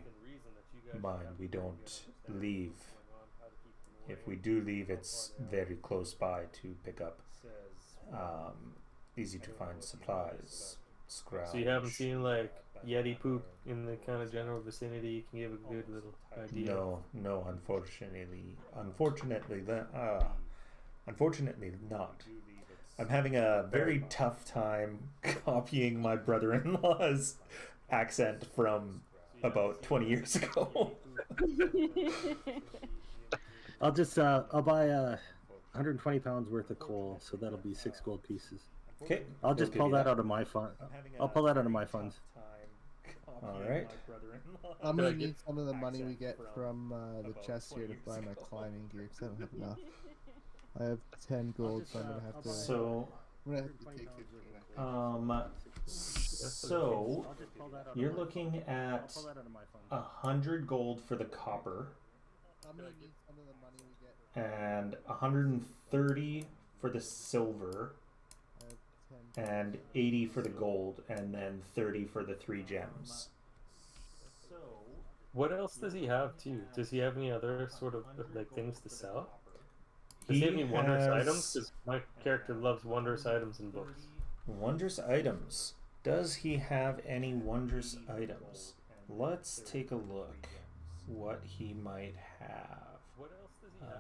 mine. We don't leave. If we do leave, it's very close by to pick up easy to find supplies, scrap. So you haven't seen like Yeti poop in the kind of general vicinity? You can give a good little idea. No, unfortunately not. I'm having a very tough time copying my brother-in-law's accent from about 20 years ago. I'll buy 120 pounds worth of coal, so that'll be 6 gold pieces. Okay. I'll just pull that out of my fund. I'll pull that out of my funds. All right. I'm gonna need some of the money we get from the chest here to buy my climbing gear because I don't have enough. I have 10 gold, so I'm gonna have to. So, I'm gonna have to take 15. So you're looking at 100 gold for the copper, I'm gonna need some of the money we get. and 130 for the silver, I have 10. and 80 for the gold, and then 30 for the 3 gems. What else does he have too? Does he have any other sort of like things to sell? Does he have any wondrous items? Because my character loves wondrous items in books. Wondrous items. Does he have any wondrous items? Let's take a look what he might have. What else does he have?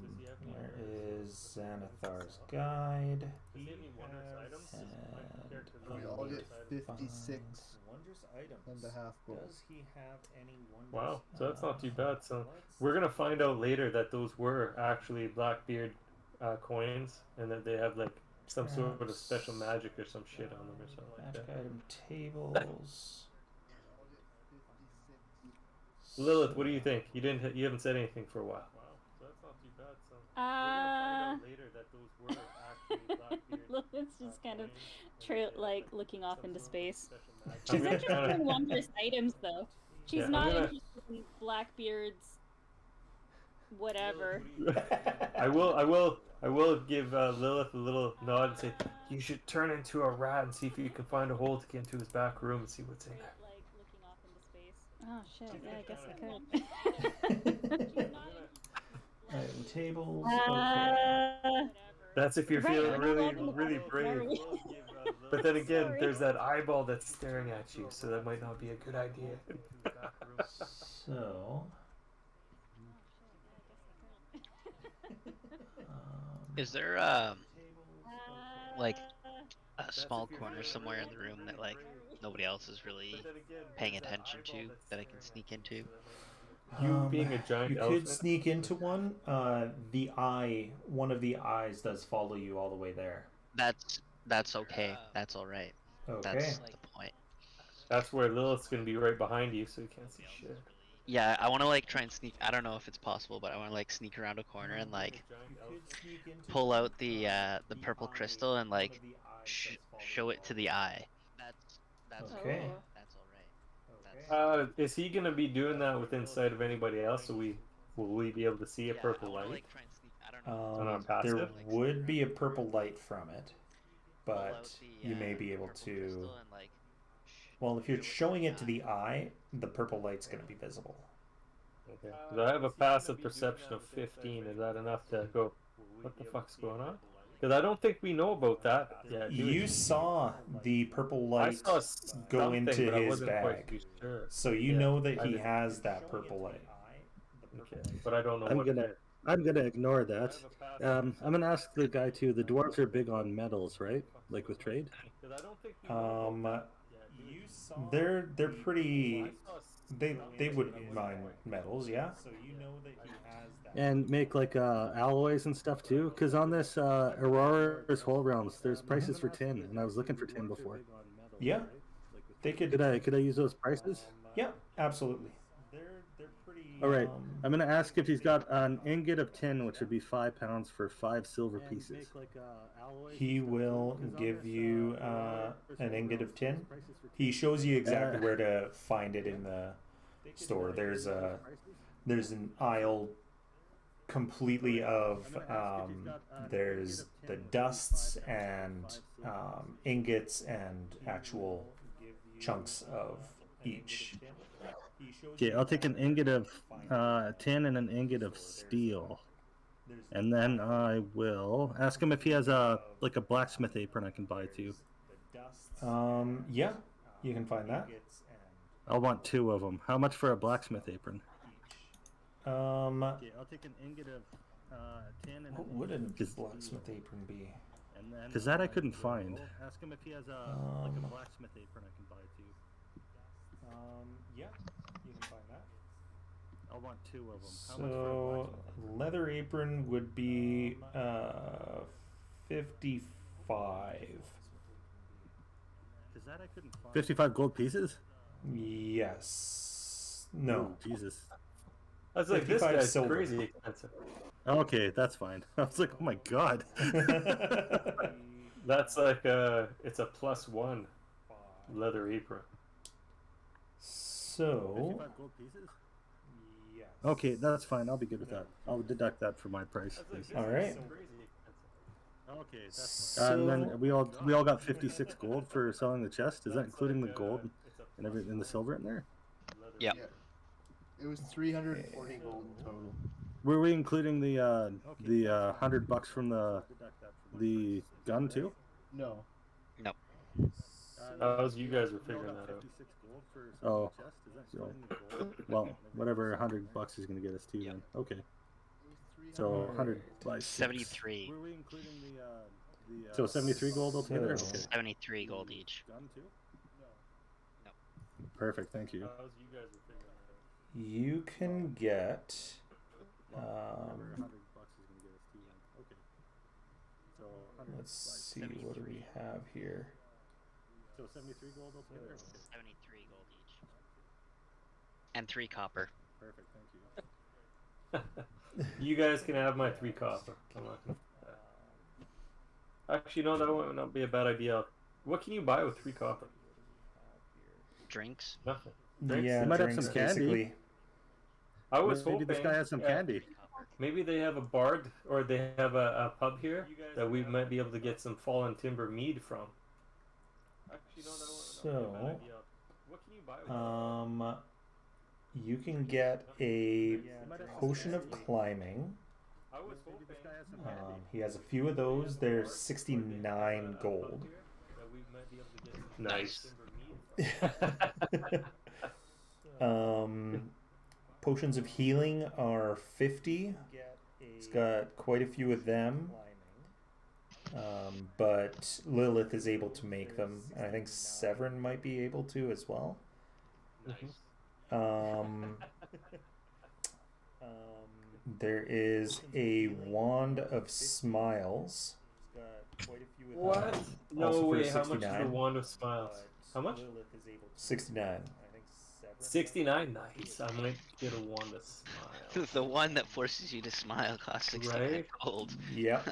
Does he have any Where is Xanathar's guide? Does he have any wondrous items? 'Cause my character We loves all wondrous get items. 56 Wondrous items. and a half gold. Does he have any wondrous Wow, so that's not too bad. So we're gonna find out later that those were actually Blackbeard coins, and that they have like some sort of special magic or some shit on them or something like Magic that. item tables. Lilith, what do you think? You haven't said anything for a while. Wow, so that's not too bad. So we're gonna find out later that those were actually Blackbeard. Lilith's just kind of like looking off into space. I'm She's gonna interested kinda- in wondrous items, though. She's Yeah, I'm not gonna- interested in Blackbeard's whatever. I will give Lilith a little nod and say, you should turn into a rat and see if you can find a hole to get into his back room and see what's in there. Like looking off into space. Oh shit! Yeah, I guess I could. Item tables. Okay. That's if you're Right, feeling we're not really, walking really about it, brave. are we? But then again, Sorry. there's that eyeball that's staring at you, so that might not be a good idea. So. Is there like a small corner somewhere in the room that like nobody else is really paying attention to that I can sneak into? You being a giant you elephant? could sneak into one. One of the eyes does follow you all the way there. That's okay. That's all right. Okay. That's the point. That's where Lilith's gonna be right behind you, so you can't see shit. Yeah, I want to like try and sneak. I don't know if it's possible, but I want to like sneak around a corner and like pull out the purple crystal and like show it to the eye. That's Okay. Oh. That's all right. Is he gonna be doing that within sight of anybody else? So will we be able to see a purple I wanna, light? like, try and sneak. I don't know. On our passive? There would be a purple light from it, Pull but out the, you may be able purple to. crystal and, like, Well, if you're showing it to the eye, the purple light's going to be visible. Okay. 'Cause I have a passive perception of 15. Is that enough to go? What the fuck's going on? Because I don't think we know about that yet. do we? You saw the purple I light saw go something, into but I his wasn't quite bag, too sure. so you Yeah, know that I he didn't- has that purple light. Okay, but I don't know I'm what. gonna ignore that. I'm gonna ask the guy too. The dwarves are big on metals, right? Like with trade. They're pretty. They would mine metals, yeah. And make like alloys and stuff too. Because on this Aurora's Whole Realms, there's prices for tin, and I was looking for tin before. Yeah, they could. Could I use those prices? Yeah, absolutely. All right. I'm gonna ask if he's got an ingot of tin, which would be 5 pounds for 5 silver pieces. He will give you an ingot of tin. He shows you exactly where to find it in the store. There's an aisle completely of there's the dusts and ingots and actual chunks of each. Okay, I'll take an ingot of tin and an ingot of steel, and then I will ask him if he has a blacksmith apron I can buy too. Yeah, you can find that. I'll want 2 of them. How much for a blacksmith apron? Okay, I'll take an ingot of tin and what would a blacksmith apron be? Because that I couldn't find. Ask him if he has like a blacksmith apron I can buy too. Yeah, you can find that. I'll want 2 of them. How much for a So blacksmith? leather apron would be 55. Because that I couldn't find. 55 gold pieces? Yes. No. Ooh, Jesus. I was like, this 55 guy's silver. crazy expensive. Okay, that's fine. I was like, oh my god. That's like it's a +1 leather apron. So 55 gold pieces? yes. Okay, that's fine. I'll be good with that. I'll deduct that from my price. Please. All right. Okay, that's fine. And then we all got 56 gold for selling the chest. Is that including the gold and everything, and the silver in there? Yep. Yeah. It was 340 gold in total. Were we including the $100 from the gun too? No. No. How's you guys were figuring that out? Oh, so, well, whatever $100 is gonna get us to then. Okay. So 100 by 6. 73. Were we including the so 73 gold altogether? Okay. 73 gold each. Gun too? No. Perfect, thank you. How's you guys were figuring that out? You can get Whatever $100 is gonna get us to then. Okay. So 100 let's see, by what do we have here? So 73 gold altogether? Okay. 73 gold each. And 3 copper. Perfect, thank you. You guys can have my 3 copper. I'm not gonna... Actually, no, that would not be a bad idea. What can you buy with 3 copper? Drinks. Nothing. Drinks? Yeah, You might have drinks, some candy. basically. I was Maybe hoping this guy has some candy. Maybe they have a bard or they have a pub here that we might be able to get some fallen timber mead from. Actually, no, that would not be a bad idea. What can you buy with You can get a potion of climbing. I was hoping this guy has some candy. He has a few of those. They're 69 gold. That we might be able to get some Nice. timber mead from. Potions of healing are 50. He's got quite a few of them. But Lilith is able to make them. And I think Severin might be able to as well. There is a wand of smiles. What? No Also for way. How much is 69. the wand of smiles? How much? 69. 69. Nice. I might get a wand of smiles. The one that forces you to smile costs 69 Right? gold. Yep.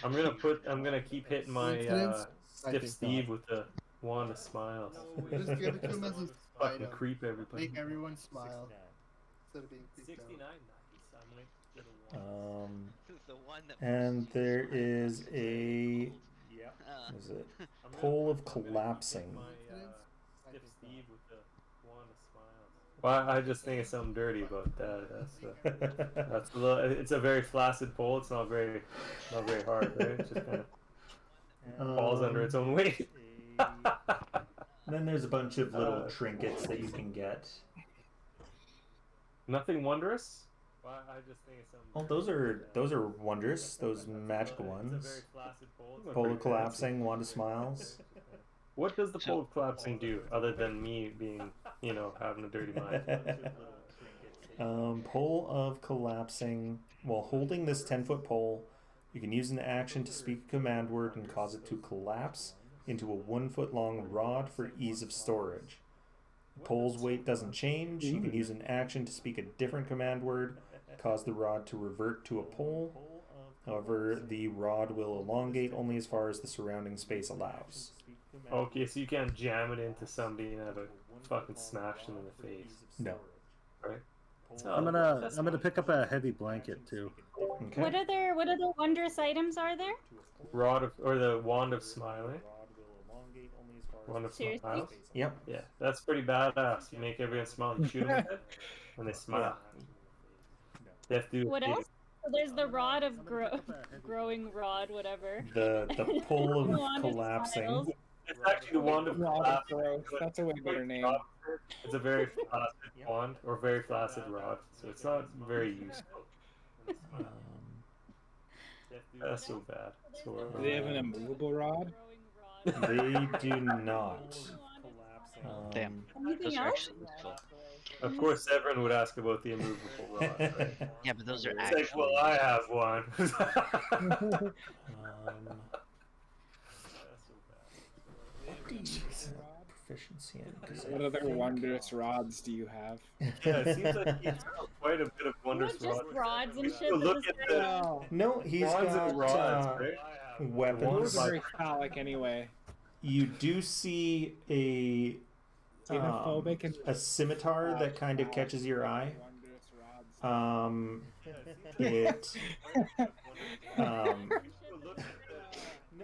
I'm gonna keep hitting my Coincidence? I stiff think Steve not. with the wand of smiles. Just give it to him as a Fucking item. creep everybody. Make everyone smile. Instead of being creeped 69. out. Nice. I might get a wand. The one that And forces you there to smile is costs a 69 gold. what is it? I'm Pole of I'm gonna keep collapsing. hitting my, Coincidence? I stiff think Steve with the wand of smiles. Well, I just think it's something dirty about that. That's a little. It's a very flaccid pole. It's not very hard, right? It just kind of falls under its own weight. Then there's a bunch of little trinkets that you can get. Nothing wondrous. Well, I just think it's something. Oh, those are wondrous. Those magic ones. It's a very flaccid pole. It's Pole pretty of collapsing, wand of smiles. What does the pole of collapsing do, other than me being, having a dirty mind? Pole of collapsing. While holding this 10-foot pole, you can use an action to speak a command word and cause it to collapse into a 1-foot long rod for ease of storage. The pole's weight doesn't change. You can use an action to speak a different command word, cause the rod to revert to a pole. However, the rod will elongate only as far as the surrounding space allows. Okay, so you can't jam it into somebody and have it fucking smash them in the face, No. right? I'm gonna pick up a heavy blanket too. Okay. What other wondrous items are there? The wand of smiling. Wand of Seriously? smiles. Yep. Yeah, that's pretty badass. You make everyone smile. You shoot them with it, and they smile. They have to do What else? So there's the rod of growing rod, whatever. The pole of Wand of collapsing. smiles. It's actually the wand of Rod of collapsing. growth. That's a way better name. It's a very flaccid wand, or very flaccid rod, so it's not very useful. That's so bad. So, Do they have an immovable rod? They do not. Damn. Anything Those are else? actually useful. of course, everyone would ask about the immovable rod. Right? Yeah, but those are It's actually. like, well, I have one. Proficiency in. What other wondrous rods do you have? Yeah, it seems like he's got quite a bit of wondrous Not just rods. rods and shit. So but look this at guy- the No, he's wands got and rods, right? weapons. Those are very phallic anyway. You do see a Xenophobic and a scimitar that kind of catches your eye. It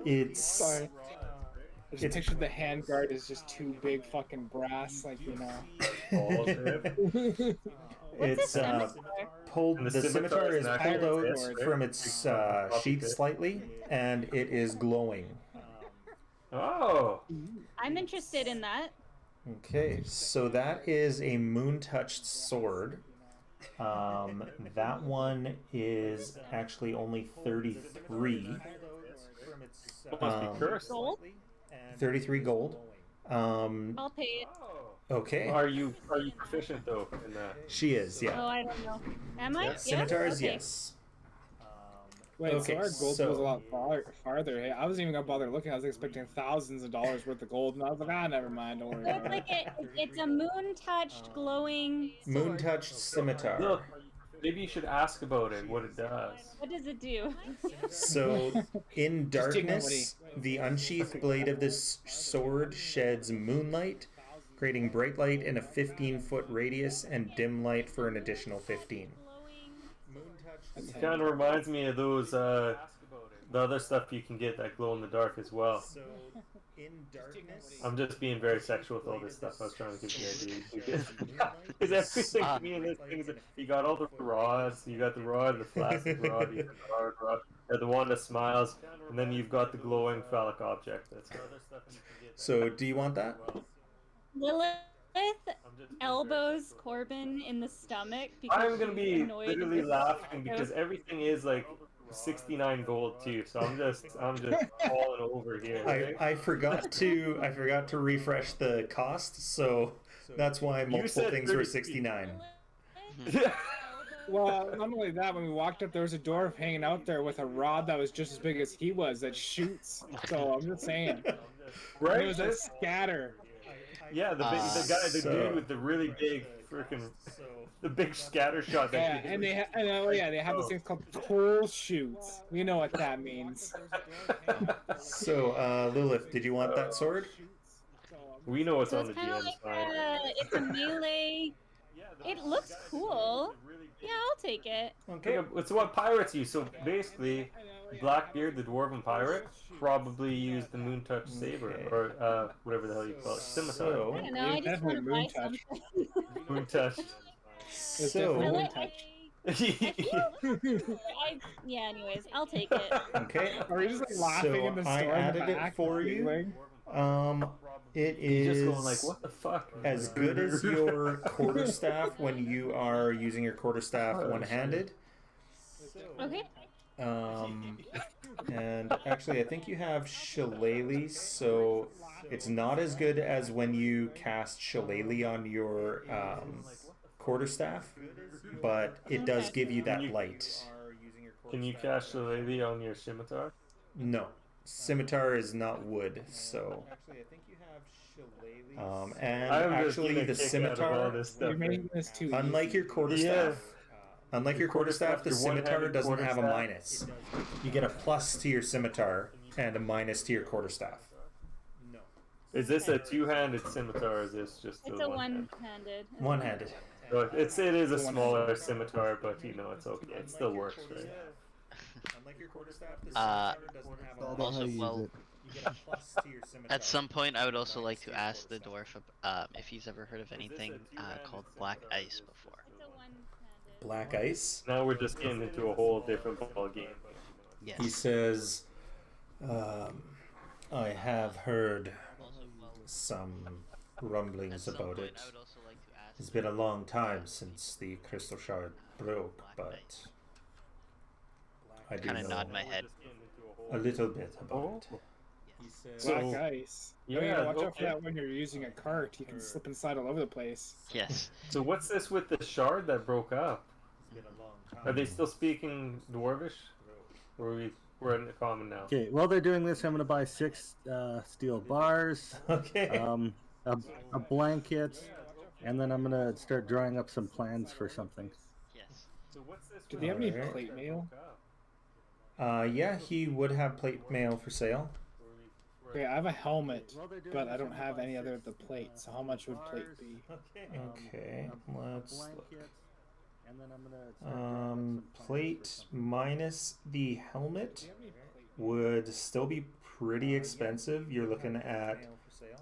it's Sorry. I just pictured the handguard as just two big fucking brass, like, you know. it's pulled. And The scimitar is pulled actual out fist, from right? its sheath slightly, and it is glowing. Oh, I'm interested in that. Okay, so that is a moon-touched sword. That one is actually only 33. must be cursed. Gold? 33 gold. I'll pay it. Okay. Are you proficient though in that? She is, Oh, yeah. I don't know. Am I? Yes? Scimitars, Okay. yes. Wait, Okay, so our gold so- goes a lot farther. Hey, I wasn't even gonna bother looking. I was expecting thousands of dollars worth of gold, and I was like, never mind. Don't worry So about it's it. like it's a moon-touched, glowing sword. Moon-touched scimitar. Look, maybe you should ask about it. What it does. What does it do? So, in Just take my darkness, the unsheathed blade of this sword sheds moonlight, creating bright light in a 15-foot radius and dim light for an additional 15. That's It kind of reminds me of those the other stuff you can get that glow in the dark as well. So, in darkness, I'm just being very sexual with all this stuff. I was trying to give you ideas. Because everything to me in this thing is you got all the rods, you got the rod, the flaccid rod, you got the hard rod, you got the one that smiles, and then you've got the glowing phallic object. That's So, do you want that? Lilith elbows Corbin in the stomach because I'm gonna she's be annoyed literally with laughing because everything is like 69 gold too. So I'm just falling over here. Right? I forgot to refresh the cost, so that's why multiple said things were 30. 69. Well, not only that, when we walked up, there was a dwarf hanging out there with a rod that was just as big as he was that shoots. So I'm just saying. Right? It was a scatter. Yeah, the dude with the really big freaking the big scatter shot. That Yeah, and they have these things called toll shoots. You know what that means. So, Lilith, did you want that sword? We know what's So on it's the kind of GM like side. it's a melee. It looks cool. Yeah, I'll take it. Okay. It's what pirates use. So basically, Blackbeard, the dwarven pirate, probably used the moon touch saber or whatever the hell you call it, scimitar. I don't know. I just want to buy something. Moon touched. It's So, definitely I touch. yeah. Anyways, I'll take it. okay. Are we just like laughing So in the I store in the added it back, for you. giggling? It He's is just going like, what the fuck? as good as your quarterstaff when you are using your quarterstaff one-handed. Okay. And actually, I think you have Shillelagh, so it's not as good as when you cast Shillelagh on your quarterstaff, but it does give you that light. Can you cast Shillelagh on your scimitar? No, scimitar is not wood, so. And I'm just actually, getting a the kick out of all scimitar, this stuff. You're making this too unlike easy. your quarterstaff, unlike your quarterstaff, the your scimitar one-handed doesn't have a quarterstaff. minus. You get a plus to your scimitar and a minus to your quarterstaff. Is this a two-handed scimitar or is this just It's a a one-handed? one-handed. One-handed. So it is a smaller scimitar, but you know it's okay. It still works, right? Unlike your quarterstaff, the Uh, scimitar doesn't have All a about how Also, you use well, it. You get a plus to your scimitar. At some point, I would also like to ask the dwarf if he's ever heard of anything called black ice before. It's a one-handed. Black ice. Now we're just getting into a whole different ball game. Yes. He says, I have heard some rumblings about it. It's been a long time since the crystal shard broke, but I do kind of know nod my head. a little bit about it. Black ice. Yeah, you gotta watch out for okay. that when you're using a cart. You can slip and slide all over the place. Yes. So what's this with the shard that broke up? Are they still speaking Dwarvish? Or we're in common now? Okay, while they're doing this, I'm gonna buy 6 steel bars, Okay. a blanket, and then I'm gonna start drawing up some plans for something. Yes. So what's this Do they have any Alright. plate mail? Yeah, he would have plate mail for sale. Okay, I have a helmet, but I don't have any other of the plates. So how much would plate be? Okay, let's look. And then I'm gonna start drawing up some plans Plate for something. minus the helmet would still be pretty expensive. You're looking at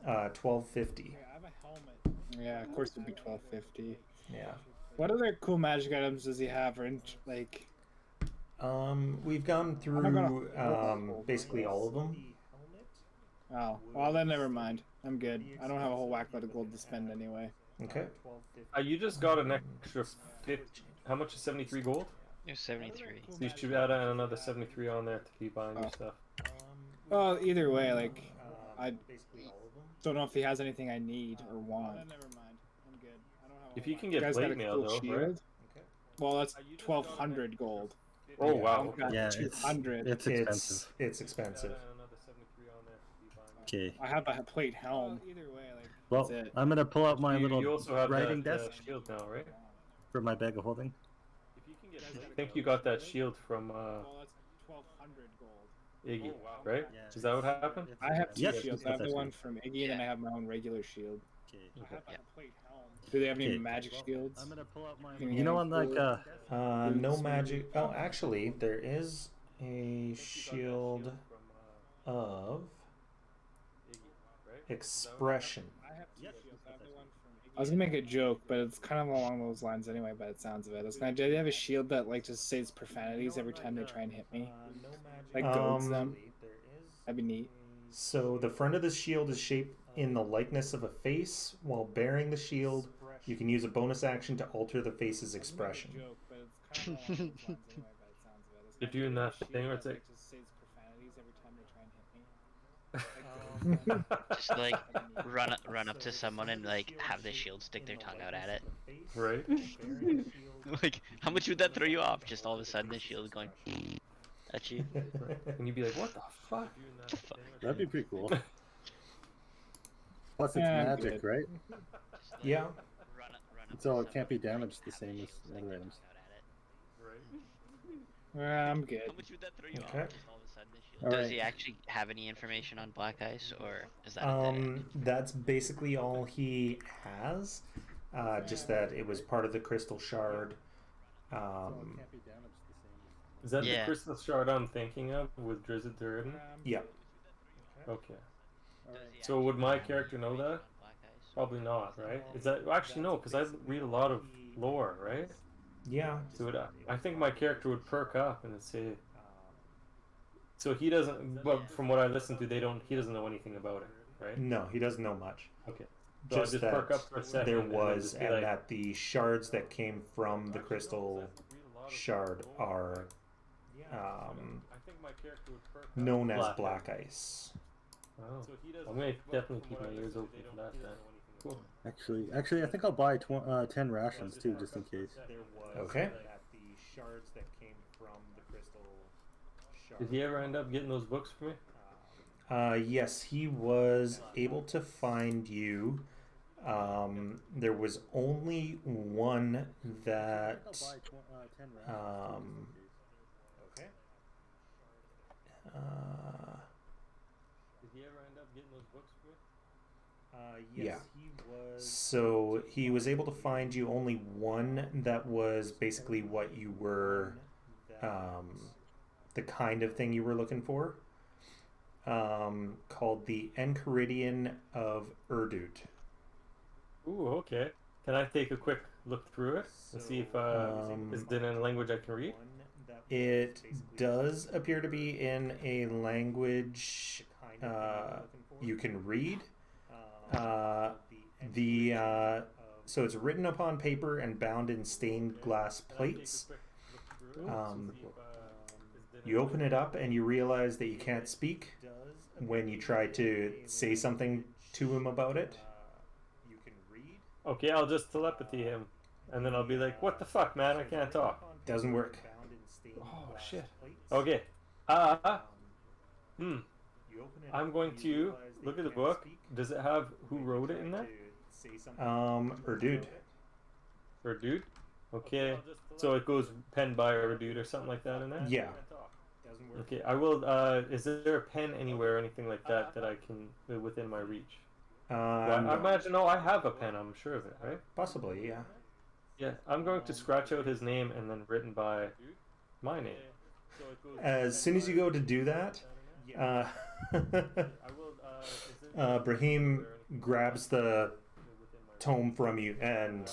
$12.50. I have a helmet. Yeah, of course it'd be $12.50. Yeah. What other cool magic items does he have? Or like, We've gone through basically all of them. oh, well then never mind. I'm good. I don't have a whole whack load of gold to spend anyway. Okay. You just got an extra 50. How much is 73 gold? You're 73. So you should add another 73 on there to keep buying your stuff. Well, either way, like, I don't know if he has anything I need or want. Never mind. I'm good. I don't have. If you can get guys got plate a mail cool though, shield? right? Well, that's 1,200 gold. Oh wow. I've got Yeah, 200. it's expensive. It's expensive. Okay. I have a plate helm. Either way, like, Well, that's it. I'm gonna pull out my You little also have writing that desk shield now, right? for my bag of holding. I think you got that shield from Well, that's 1,200 gold. Iggy, right? Is that what happened? I have 2 Yes, shields. I have the that's one right. from Iggy, and then I have my own regular shield. Okay. I have a plate helm. Do they have any Okay. magic shields? I'm gonna pull out my. Can You know, on like No magic. Oh, actually, there is a shield of expression. I have 2 shields. I have the one from Iggy. I was gonna make a joke, but it's kind of along those lines anyway. By the sounds of it, I was gonna. Do they have a shield that like just says profanities every time they try and hit me? Like goads them. That'd be neat. So the front of the shield is shaped in the likeness of a face. While bearing the shield, you can use a bonus action to alter the face's expression. Joke, but it's kind of along those lines anyway. By the sounds of it, it's You're kind doing of that a shield thing where it's that, like- just says profanities every time they try and hit me. Just like run up to someone and like have the shield stick their tongue out at it. Right? Like, how much would that throw you off? Just all of a sudden the shield going at you. And you'd be like, what the fuck? That'd be pretty cool. Plus, it's Yeah, magic, good. right? Yeah. So it can't be damaged the same as other items. I'm good. How much would that throw you Okay. off? Just all of a sudden the shield. All Does right. he actually have any information on Black Ice, or is that a dead end? That's basically all he has. Just that it was part of the crystal shard. Is that Yeah. the crystal shard I'm thinking of with Drizzt Do'Urden? Yeah. Okay. So would my character know that? Probably not, right? Is that actually no? Because I read a lot of lore, right? Yeah. So I think my character would perk up and say. So he doesn't. Well, from what I listened to, he doesn't know anything about it, right? No, he doesn't know much. Okay. So Just just that perk up for a second. there and then was, just be and like, that the shards that came from the crystal shard are I think my character would perk up. known as black ice. Oh. I'm gonna definitely keep my ears open for that then. Cool. Actually, I think I'll buy 10 rations too, just in case. Okay. Did he ever end up getting those books for me? Yes, he was able to find you. There was only one that. Did he ever end up getting those books for me? Yeah. So he was able to find you only one that was basically what you were, the kind of thing you were looking for, called the Enchiridion of Erdut. Ooh, okay. Can I take a quick look through it and see if is it in a language I can read? It does appear to be in a language you can read. So it's written upon paper and bound in stained glass plates. You open it up and you realize that you can't speak when you try to say something to him about it. Okay, I'll just telepathy him, and then I'll be like, "What the fuck, man? I can't talk." Doesn't work. Oh shit. Okay. I'm going to look at the book. Does it have who wrote it in there? Dude. Or dude? Okay. So it goes pen by or dude or something like that in there? Yeah. Okay, I will, is there a pen anywhere or anything like that that I can, within my reach? I imagine, I have a pen, I'm sure of it, right? Possibly, yeah. Yeah, I'm going to scratch out his name and then written by my name. As soon as you go to do that, Brahim grabs the tome from you and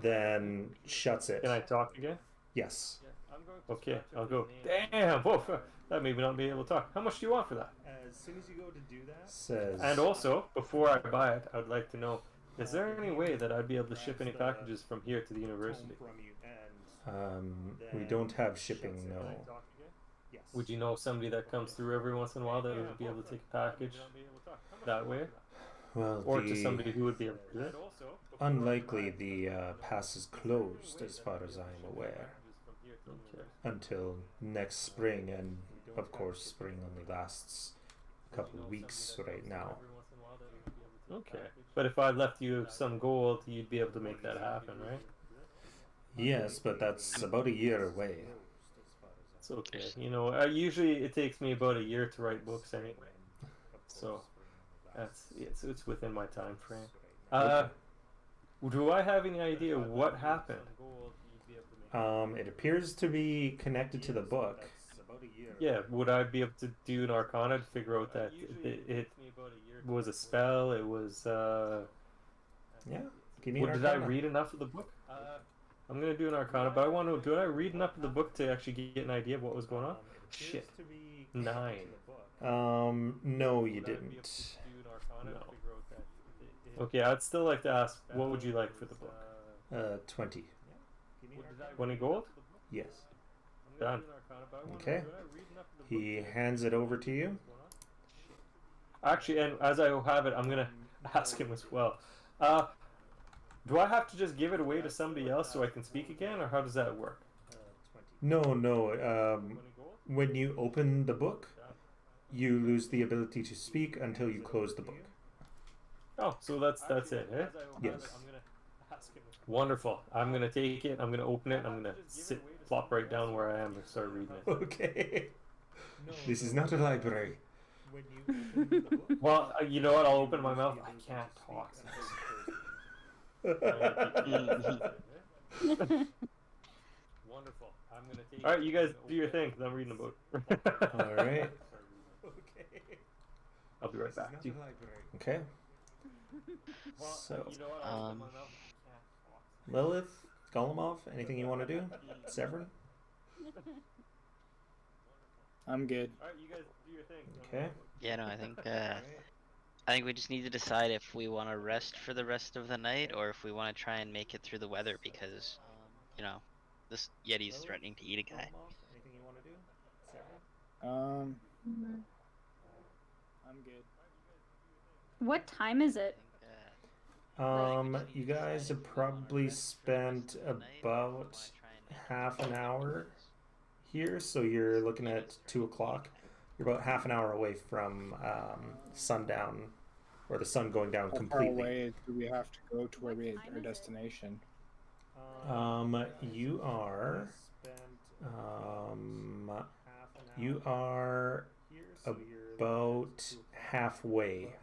then shuts it. Can I talk again? Yes. Okay, I'll go. Damn! Whoa, that made me not be able to talk. How much do you want for that? As soon as you go to do that, says. And also, before I buy it, I'd like to know: is there any way that I'd be able to ship any packages from here to the university? We don't have shipping, no. Would you know somebody that comes through every once in a while that would be able to take a package that way? Well, or to somebody who would be able to do it? Unlikely. The pass is closed, as far as I'm aware. Okay. Until next spring, and of course, spring only lasts a couple of weeks right now. Okay. But if I left you some gold, you'd be able to make that happen, right? Yes, but that's about a year away. It's okay. You know, usually it takes me about a year to write books anyway. So it's within my time frame. Do I have any idea what happened? It appears to be connected to the book. Yeah, would I be able to do an Arcana to figure out that it was a spell? It was. Yeah. Give me an Did Arcana. I read enough of the book? I'm gonna do an Arcana, but I want to. Did I read enough of the book to actually get an idea of what was going on? Shit. 9. No, you didn't. No. Okay, I'd still like to ask, what would you like for the book? 20. 20 gold? Yes. Done. Okay. He hands it over to you. Actually, and as I have it, I'm gonna ask him as well. Do I have to just give it away to somebody else so I can speak again, or how does that work? No. When you open the book, you lose the ability to speak until you close the book. Oh, so that's it, eh? Yes. Wonderful. I'm gonna take it. I'm gonna open it. I'm gonna plop right down where I am and start reading it. Okay. This is not a library. Well, you know what? I'll open my mouth. I can't talk. Wonderful. I'm gonna take. All right, you guys do your thing, 'cause I'm reading a book. All right. Okay. I'll be right back. Okay. So, Lilith, Golemov, anything you want to do? Severin? I'm good. All right, you guys do your thing. Okay. Yeah, no, I think we just need to decide if we want to rest for the rest of the night or if we want to try and make it through the weather because, you know, this Yeti's threatening to eat a guy. Anything you want to do? I'm good. What time is it? You guys have probably spent about half an hour here, so you're looking at 2 o'clock. You're about half an hour away from sundown, or the sun going down completely. How far away do we have to go to our destination? You are about halfway,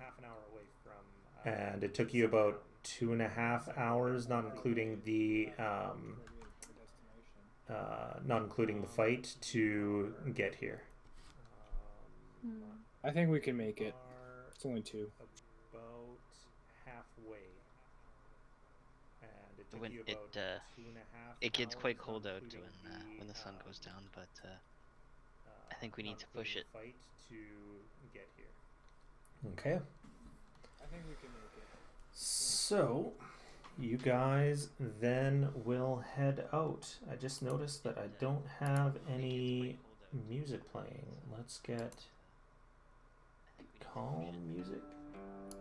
and it took you about 2.5 hours, not including the fight, to get here. I think we can make it. It's only 2. About halfway, and it took When you about 2.5 it gets hours, quite cold not out including when the sun goes down, but I think we need to push it. Fight to get here. Okay. I think we can make it. So, you guys then will head out. I just noticed that I don't have any music playing. Let's get calm music.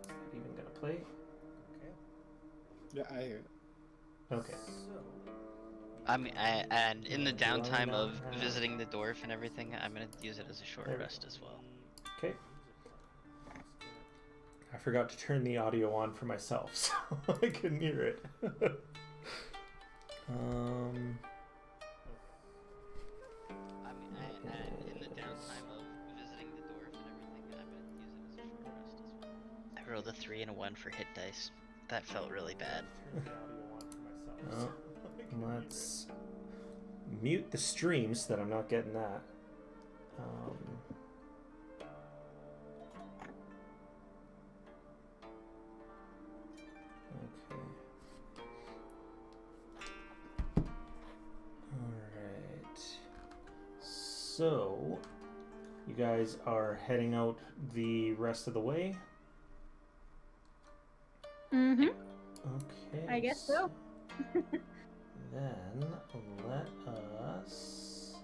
Is that even gonna play? Yeah, I hear it. Okay. And in the downtime Well, of visiting the dwarf and everything, I'm gonna use it as a short rest as well. Okay. I forgot to turn the audio on for myself, so I couldn't hear it. And in the downtime of visiting the dwarf and everything, I'm gonna use it as a short rest as well. I rolled a 3 and a 1 for hit dice. That felt really bad. Oh, let's mute the stream so that I'm not getting that. Okay. Alright. So, you guys are heading out the rest of the way? Mm-hmm. Okay. I guess so. Then let us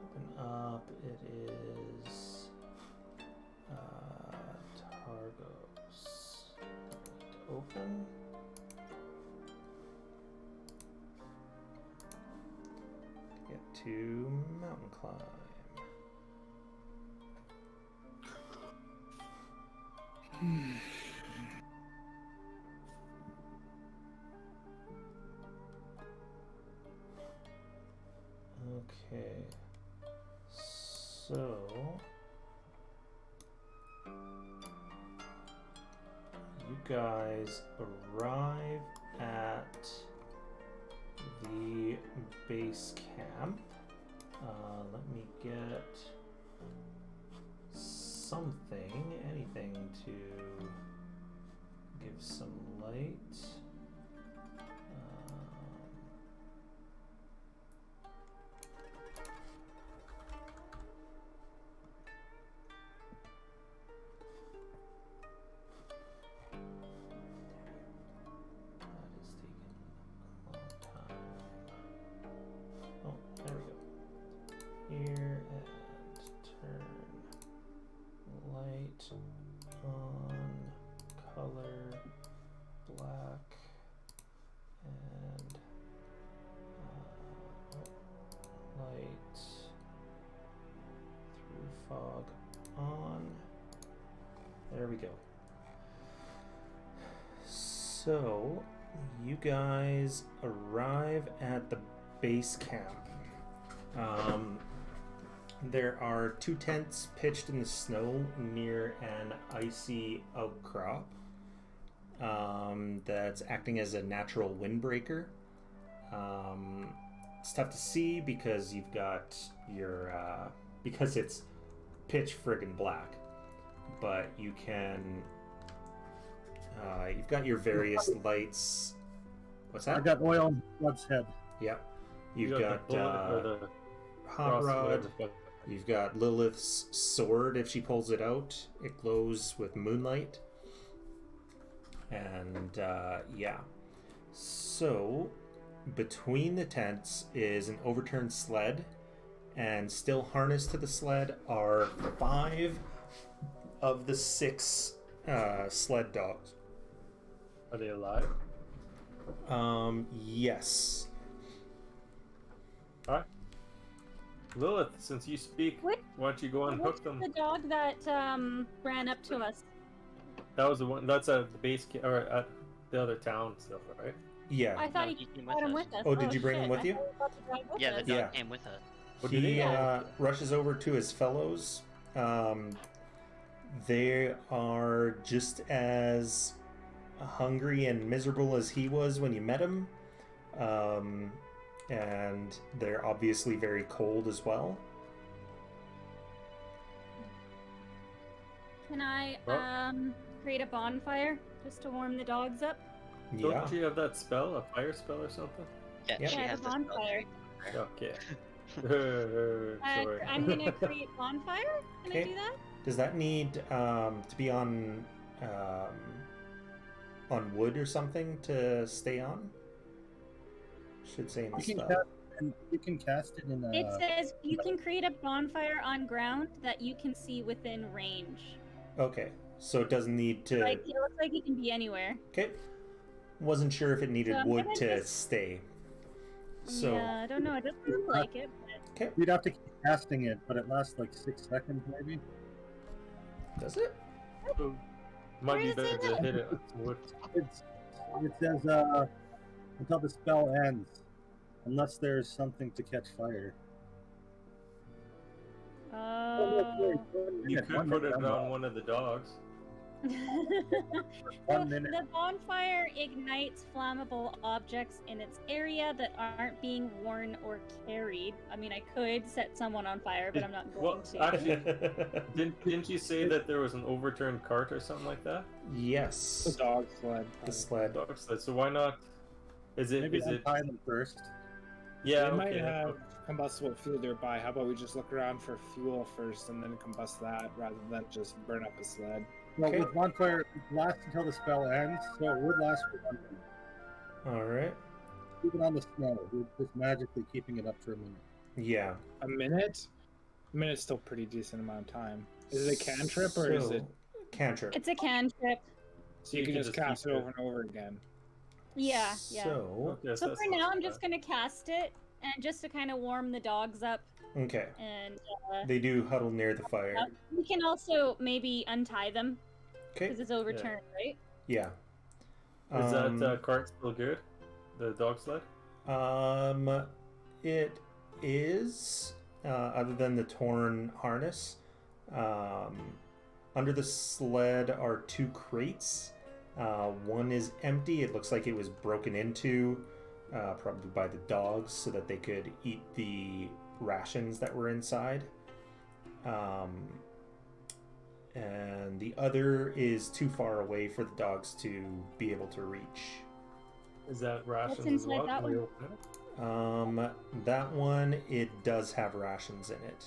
open up. It is Targos. Open. Get to mountain climb. Okay, so you guys arrive at the base camp. Let me get something, anything to give some light. Here and turn light on, color black, and light through fog on. There we go. So you guys arrive at the base camp. There are 2 tents pitched in the snow near an icy outcrop that's acting as a natural windbreaker. It's tough to see because you've got your because it's pitch friggin' black, but you can you've got your various lights. What's that? I got oil on Blood's head. Yep. You've got the hot rod. You've got Lilith's sword. If she pulls it out, it glows with moonlight. And yeah. So between the tents is an overturned sled, and still harnessed to the sled are 5 of the 6 sled dogs. Are they alive? Yes. Alright. Lilith, since you speak, why don't you go and hook them? The dog that ran up to us. That was the one. That's at the base or at the other town still, right? Yeah. I thought he brought him with us. Oh, did you bring him with you? Yeah, the dog came with us. He rushes over to his fellows. They are just as hungry and miserable as he was when you met him. And they're obviously very cold as well. Can I create a bonfire just to warm the dogs up? Don't you have that spell, a fire spell or something? Yeah, she has a bonfire. Okay. Sorry. I'm gonna create bonfire. Can I do that? Does that need to be on wood or something to stay on? Should say in the spell. You can cast it in. It says you can create a bonfire on ground that you can see within range. Okay, so it doesn't need to. Like, it looks like it can be anywhere. Okay. Wasn't sure if it needed So I'm wood gonna to just- stay. So. Yeah, I don't know. It doesn't look like it. But... Okay. You'd have to keep casting it, but it lasts like 6 seconds maybe. Does it? Might be Where does better it to hit it with wood. It says until the spell ends, unless there's something to catch fire. Oh. You could put it on one of the dogs. The bonfire ignites flammable objects in its area that aren't being worn or carried. I mean, I could set someone on fire, but I'm not going to. Actually, didn't you say that there was an overturned cart or something like that? Yes. The dog sled. The sled. Dog sled. So why not? Maybe Is it? untie them first. Yeah. They Okay. might have combustible fuel nearby. How about we just look around for fuel first and then combust that rather than just burn up a sled? Well, Okay. with bonfire, it lasts until the spell ends, so it would last for 1 minute. All right. Keep it on the snow. We're just magically keeping it up for a minute. Yeah. A minute? A minute's still a pretty decent amount of time. Is it a cantrip or is it? Cantrip. It's a cantrip. So you can just cast it over and over again. Yeah, yeah. So. Okay, So that's for not now, so I'm bad. just gonna cast it, and just to kind of warm the dogs up, Okay. and They do huddle near the fire. we can also maybe untie them Okay. because it's overturned, right? Yeah. Is that cart still good? The dog sled? It is, other than the torn harness. Under the sled are 2 crates. One is empty. It looks like it was broken into, probably by the dogs, so that they could eat the rations that were inside. And the other is too far away for the dogs to be able to reach. Is that rations What's as inside well? that Can we one? open it? That one, it does have rations in it.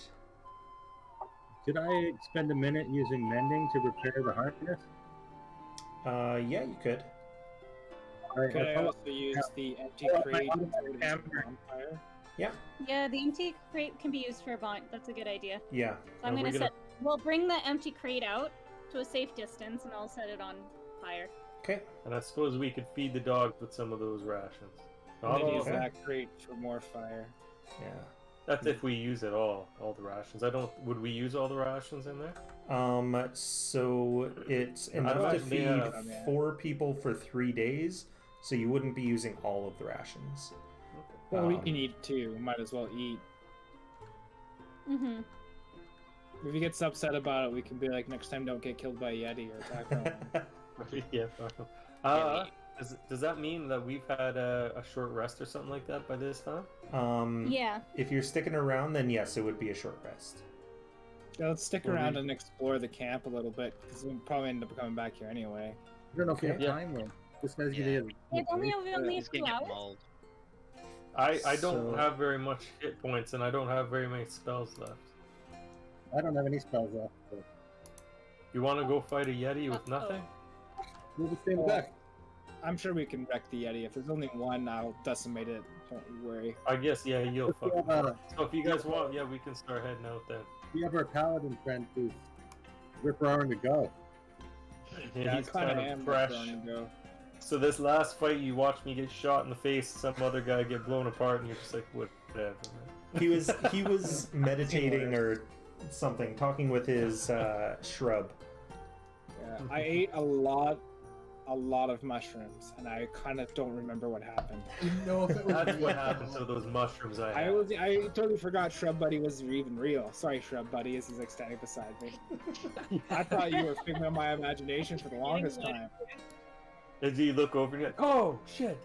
Could I spend a minute using mending to repair the harness? Yeah, you could. Alright, Could I I'll- also use the empty Oh, crate my to throw it into the hammer. bonfire? Yeah, Yeah, the empty crate can be used for a bond. That's a good idea. yeah. So I'm Are we gonna gonna- set. We'll bring the empty crate out to a safe distance, and I'll set it on fire. Okay. And I suppose we could feed the dogs with some of those rations. And then use okay. that crate for more fire. Yeah. That's if we use it all the rations. Would we use all the rations in there? So it's enough to might- feed yeah. 4 people for 3 days, so you wouldn't be using all of the rations. Well, we Um, can eat too. Might as well eat. Mm-hmm. If he gets upset about it, we can be like, next time don't get killed by a Yeti or attack by one. Yeah. Fuck 'em. Does that mean that we've had a short rest or something like that by this time? Yeah. If you're sticking around, then yes, it would be a short rest. Yeah, let's stick Well, around we- and explore the camp a little bit, because we'll probably end up coming back here anyway. I don't know if we have Yeah. time though. This guy's Yeah. gonna get. It's only a He's few gonna get hours. mauled. I don't So- have very much hit points and I don't have very many spells left. I don't have any spells left. So You want to go fight a Yeti with nothing? we'll just stay in the back. I'm sure we can wreck the Yeti. If there's only one, I'll decimate it. Don't you worry. I guess, yeah, you'll Let's fuck. go, So if you guys want, yeah, we can start heading out then. We have our paladin friend who's rip-roaring to go. Yeah, He's I kind of kind am of fresh. going to go. So this last fight, you watched me get shot in the face, some other guy get blown apart, and you're just like, whatever. He was meditating or something, talking with his shrub. Yeah, I ate a lot of mushrooms, and I kind of don't remember what happened. You know if it was That's real. what happened to those mushrooms I had. I totally forgot Shrub Buddy was even real. Sorry, Shrub Buddy, as he's like standing beside me. I thought you were figuring out my imagination for the longest time. And you look over and you're like, oh, shit.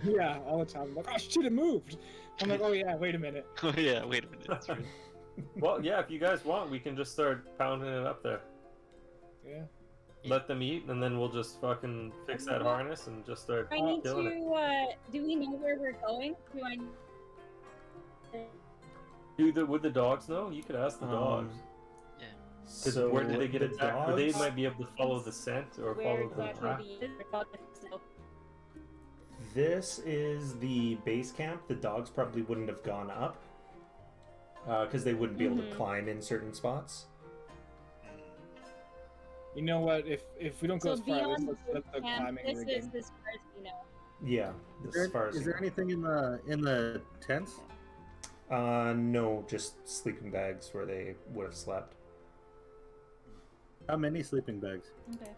Yeah, all the time. I'm like, oh shit, it moved. I'm like, oh yeah, wait a minute. Oh yeah, wait a minute. That's right. Well, yeah, if you guys want, we can just start pounding it up there. Yeah. Let them eat, and then we'll just fucking fix that harness and just start I need killing it. to. Do we know where we're going? Do I? Would the dogs know? You could ask the dogs. Because So where did they get the attacked? Or they dogs- might be able to follow the scent or Where follow the exactly track. the dogs go? this is the base camp. The dogs probably wouldn't have gone up because they wouldn't be able to climb in certain spots. You know what? If we don't go as far, let's set the climbing this rigging. is as far as we know. Yeah, as far as Is there anything in the tents? No, just sleeping bags where they would have slept. How many sleeping bags? Okay.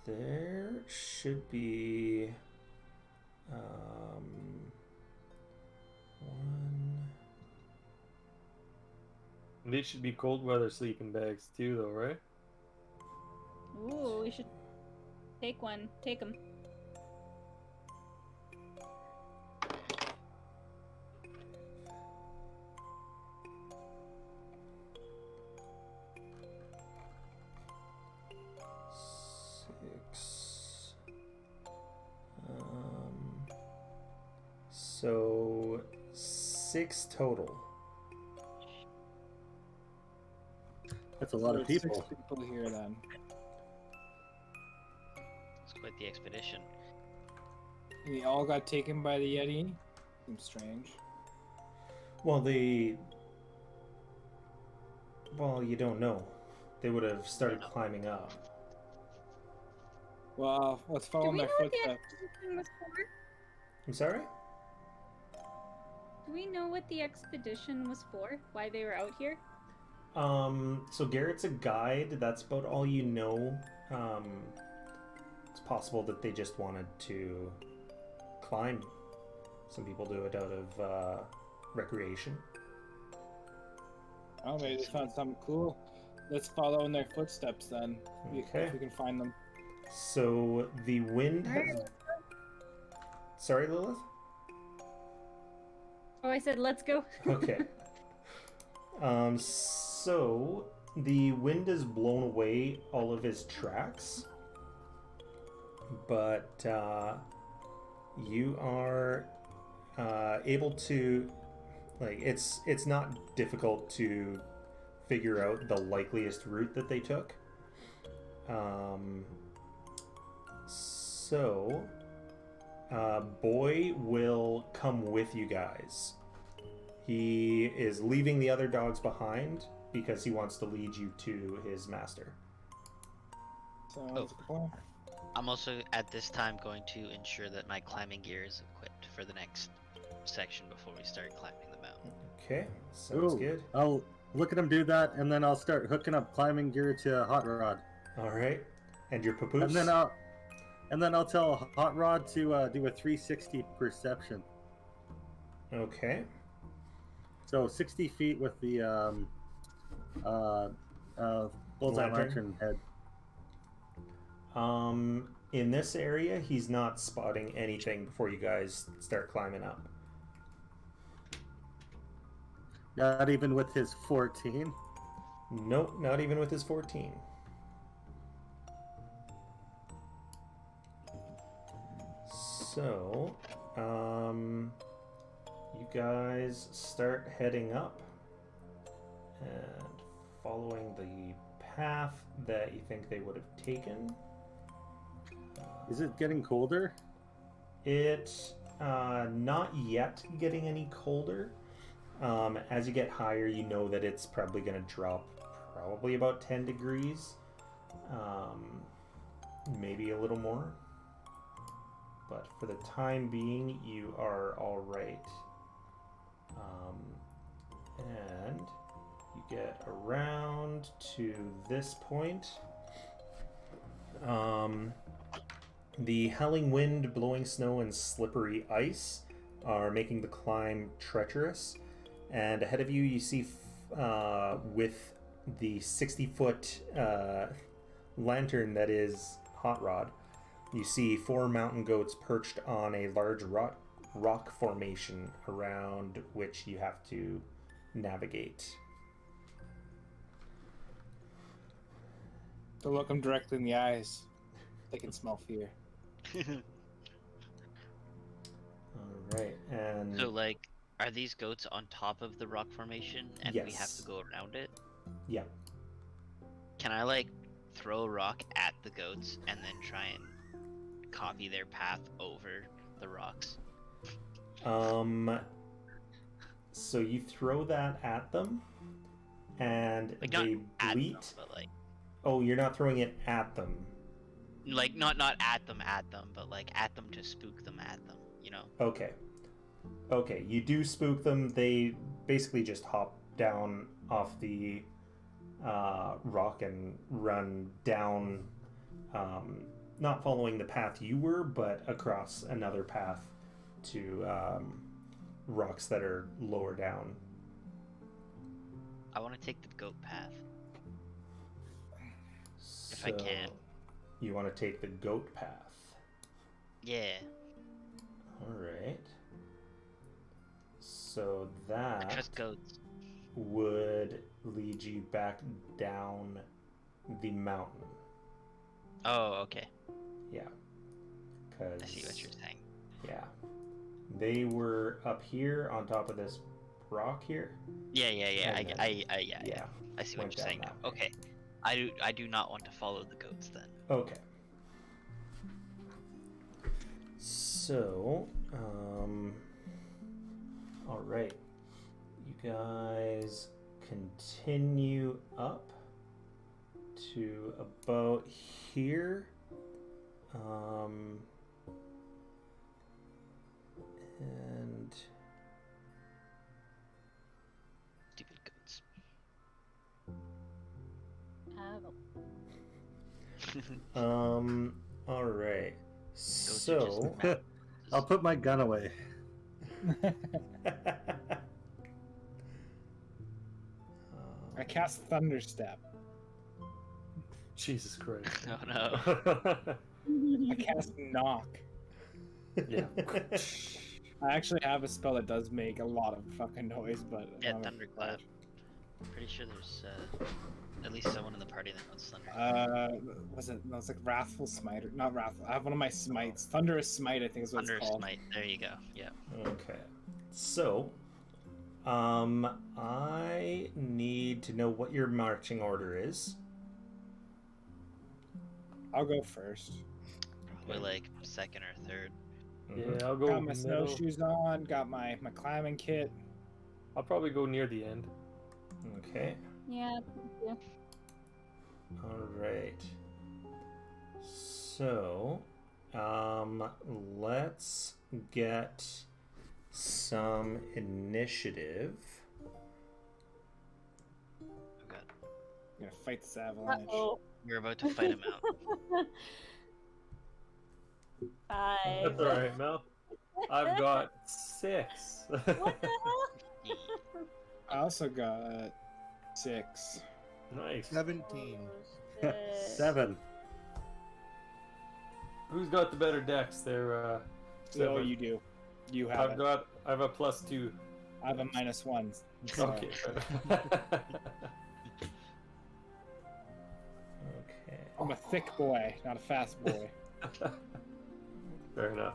There should be one. These should be cold weather sleeping bags too, though, right? Ooh, we should take one. Take them. So 6 total. That's a lot of people. 6 people here then. It's quite the expedition. And they all got taken by the Yeti. Seems strange. Well, you don't know. They would have started climbing up. Well, let's follow Do in we their know what the footsteps. expedition was for? I'm sorry? Do we know what the expedition was for? Why they were out here? So Garrett's a guide. That's about all you know. It's possible that they just wanted to climb. Some people do it out of recreation. Oh, maybe they found something cool. Let's follow in their footsteps then. Okay. If we can find them. So the wind has... Sorry, Lilith? Oh, I said let's go. Okay. So the wind has blown away all of his tracks, but you are able to, like, it's not difficult to figure out the likeliest route that they took. So Boy will come with you guys. He is leaving the other dogs behind because he wants to lead you to his master. Sounds cool. I'm also at this time going to ensure that my climbing gear is equipped for the next section before we start climbing the mountain. Okay, sounds good. I'll look at him do that, and then I'll start hooking up climbing gear to Hot Rod. All right, and your papoose. And then I'll tell Hot Rod to do a 360 perception. Okay. So 60 feet with the bullseye lantern head. In this area, he's not spotting anything before you guys start climbing up. Not even with his 14? Nope, not even with his 14. So, you guys start heading up and following the path that you think they would have taken. Is it getting colder? It's not yet getting any colder. As you get higher, you know that it's probably going to drop probably about 10 degrees. Maybe a little more. But for the time being, you are all right. And you get around to this point. The howling wind, blowing snow, and slippery ice are making the climb treacherous. And ahead of you, you see with the 60-foot lantern that is Hot Rod, you see 4 mountain goats perched on a large rock formation around which you have to navigate. To look them directly in the eyes. They can smell fear. Alright, and... So, like, are these goats on top of the rock formation and we have to go around it? Yeah. Can I, like, throw a rock at the goats and then try and copy their path over the rocks. So you throw that at them, and Like, they not at bleat. them, but like, Oh, you're not throwing it at them. like not at them, but like at them to spook them at them. You know. Okay. Okay, you do spook them. They basically just hop down off the rock and run down, not following the path you were, but across another path to rocks that are lower down. I want to take the goat path. If So I can. You want to take the goat path. Yeah. Alright. So I that trust goats. would lead you back down the mountain. Oh, okay. Yeah. Cause, I see what you're saying. Yeah. They were up here on top of this rock here. Yeah. And Yeah. I see what went you're saying down now. that way. Okay. I do not want to follow the goats then. Okay. So, all right. You guys continue up to about here. And Stupid goats. all right. Goats are just So, I'll put my gun away. I cast Thunderstep. Jesus Christ. Oh no. I cast Knock. Yeah. I actually have a spell that does make a lot of fucking noise, but Yeah, thunderclap. Pretty sure there's at least someone in the party that knows thunder. Was it? No, it's like Wrathful Smite, or not Wrathful. I have one of my smites. Thunderous Smite, I think is what Thunder it's called. smite. There you go. Yeah. Okay. So, I need to know what your marching order is. I'll go first. Probably like second or third. Yeah, I'll go Got my middle. snowshoes on. Got my climbing kit. I'll probably go near the end. Okay. Yeah. All right. So, let's get some initiative. Oh god. I'm gonna fight this avalanche. Uh-oh. You're about to fight him out. 5. That's alright, Mel. I've got 6. What the hell? I also got 6. Nice. 17. 7. Who's got the better decks there? So Seven. you do. You have it. I have a +2. I have a -1. So. Okay. Okay. I'm a thick boy, not a fast boy. Fair enough.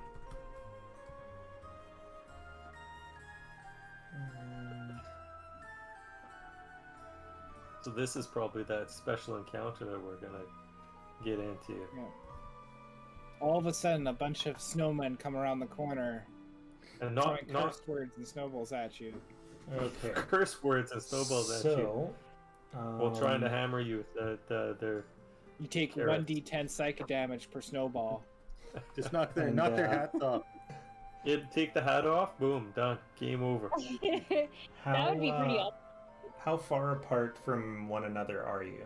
So this is probably that special encounter that we're gonna get into. Yeah. All of a sudden, a bunch of snowmen come around the corner, And throwing not cursed words and snowballs at you. Okay. curse words and snowballs at you So, while trying to hammer you with their You take Carrots. 1d10 psychic damage per snowball. Just knock their And, hats off. take the hat off, boom, done. Game over. That would be pretty uh, How far apart from one another are you?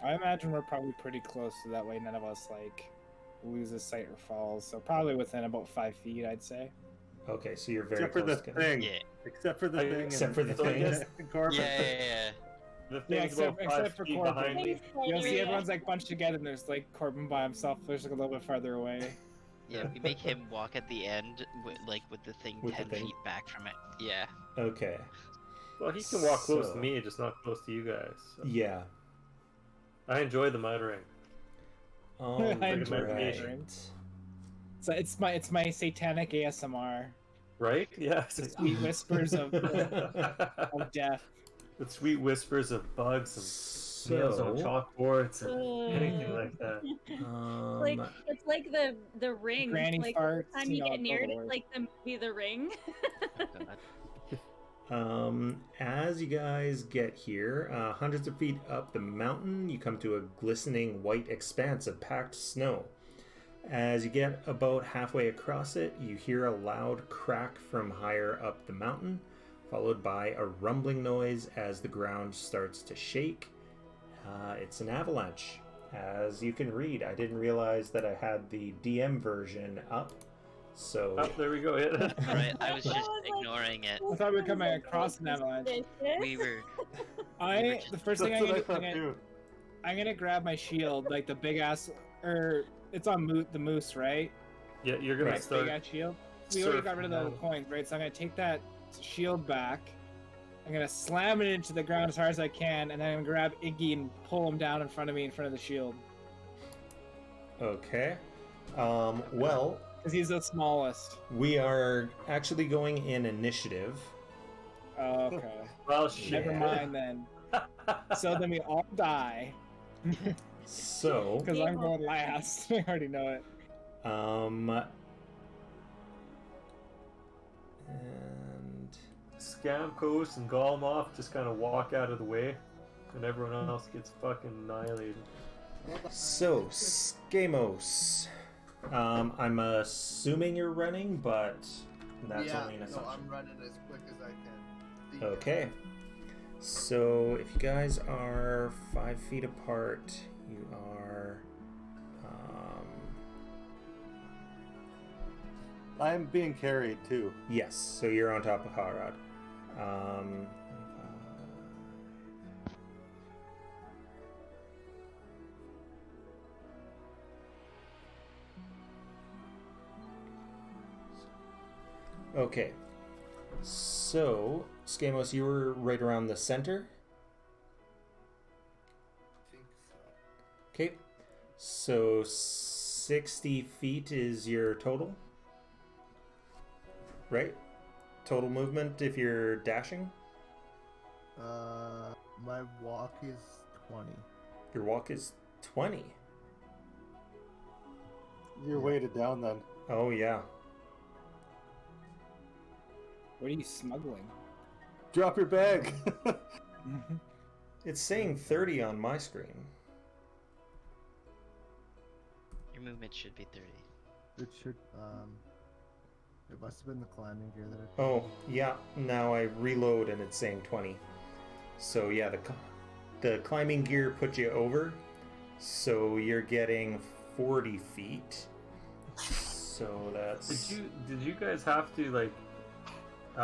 I imagine we're probably pretty close, so that way none of us like loses sight or falls. So probably within about 5 feet, I'd say. Okay, so you're very Except for close. the thing. Yeah. Except for the thing. Except for the So I thing. guess- Corbin. Yeah. The Yeah, thing's about except 5 for feet Corbin. behind me. You'll see everyone's like bunched together, and there's like Corbin by himself, there's like a little bit farther away. Yeah, we make him walk at the end, with the thing With the 10 thing. feet back from it. Yeah. Okay. Well, he can walk close So- to me, just not close to you guys. So. Yeah. I enjoy the muttering. All I right. enjoy meditation. So it's my satanic ASMR. Right? Yes. The sweet whispers of death. The sweet whispers of bugs and nails on chalkboards and anything like that. Like it's like the Ring. Granny like farts, every time you get near it, it's like the movie The Ring. As you guys get here, hundreds of feet up the mountain, you come to a glistening white expanse of packed snow. As you get about halfway across it, you hear a loud crack from higher up the mountain, followed by a rumbling noise as the ground starts to shake. It's an avalanche. As you can read, I didn't realize that I had the DM version up. So there we go. Yeah. Right, I was just ignoring it. I thought we were coming across an avalanche. We were. The first thing I'm gonna grab my shield, like the big ass, or it's on the moose, right? Yeah, you're gonna start. Big ass shield. We already got rid of the coins, right? So I'm gonna take that shield back. I'm gonna slam it into the ground as hard as I can, and then I'm gonna grab Iggy and pull him down in front of me, in front of the shield. Okay. Well. Because he's the smallest. We are actually going in initiative. Okay. Well, shit. Never mind then. So then we all die. So. Because I'm going last. I already know it. And Scam Coast and Golmoth just kind of walk out of the way, and everyone else gets fucking annihilated. So, Skamos. I'm assuming you're running, but that's only an assumption. No, I'm running as quick as I can. Okay. So, if you guys are 5 feet apart, you are... I'm being carried, too. Yes, so you're on top of Harad. Okay, so Skamos, you were right around the center. I think so. Okay, so 60 feet is your total, right? Total movement if you're dashing? My walk is 20. Your walk is 20. You're weighted down then. Oh, yeah. What are you smuggling? Drop your bag. It's saying 30 on my screen. Your movement should be 30. It should, it must have been the climbing gear that I Oh, yeah. Now I reload and it's saying 20. So, yeah, the climbing gear put you over. So you're getting 40 feet. So that's... Did you guys have to, like,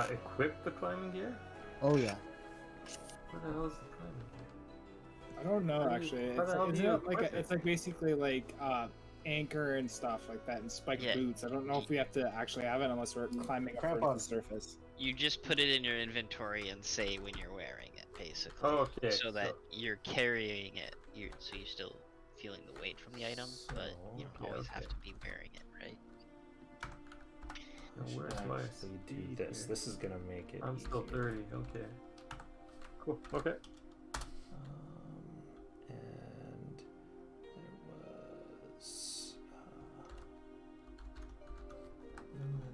equip the climbing gear? Oh, yeah. What the hell is the climbing gear? I don't know, actually. It's like basically like anchor and stuff like that, and spiked boots. I don't know if we have to actually have it unless we're climbing up the surface. You just put it in your inventory and say when you're wearing it, basically. Oh, okay. So that you're carrying it, so you're still feeling the weight from the item, but you don't always have to be wearing it, right? Now, where's my do this? This is gonna make it. I'm still 30. Okay. Cool. Okay. And there was Lilith 90.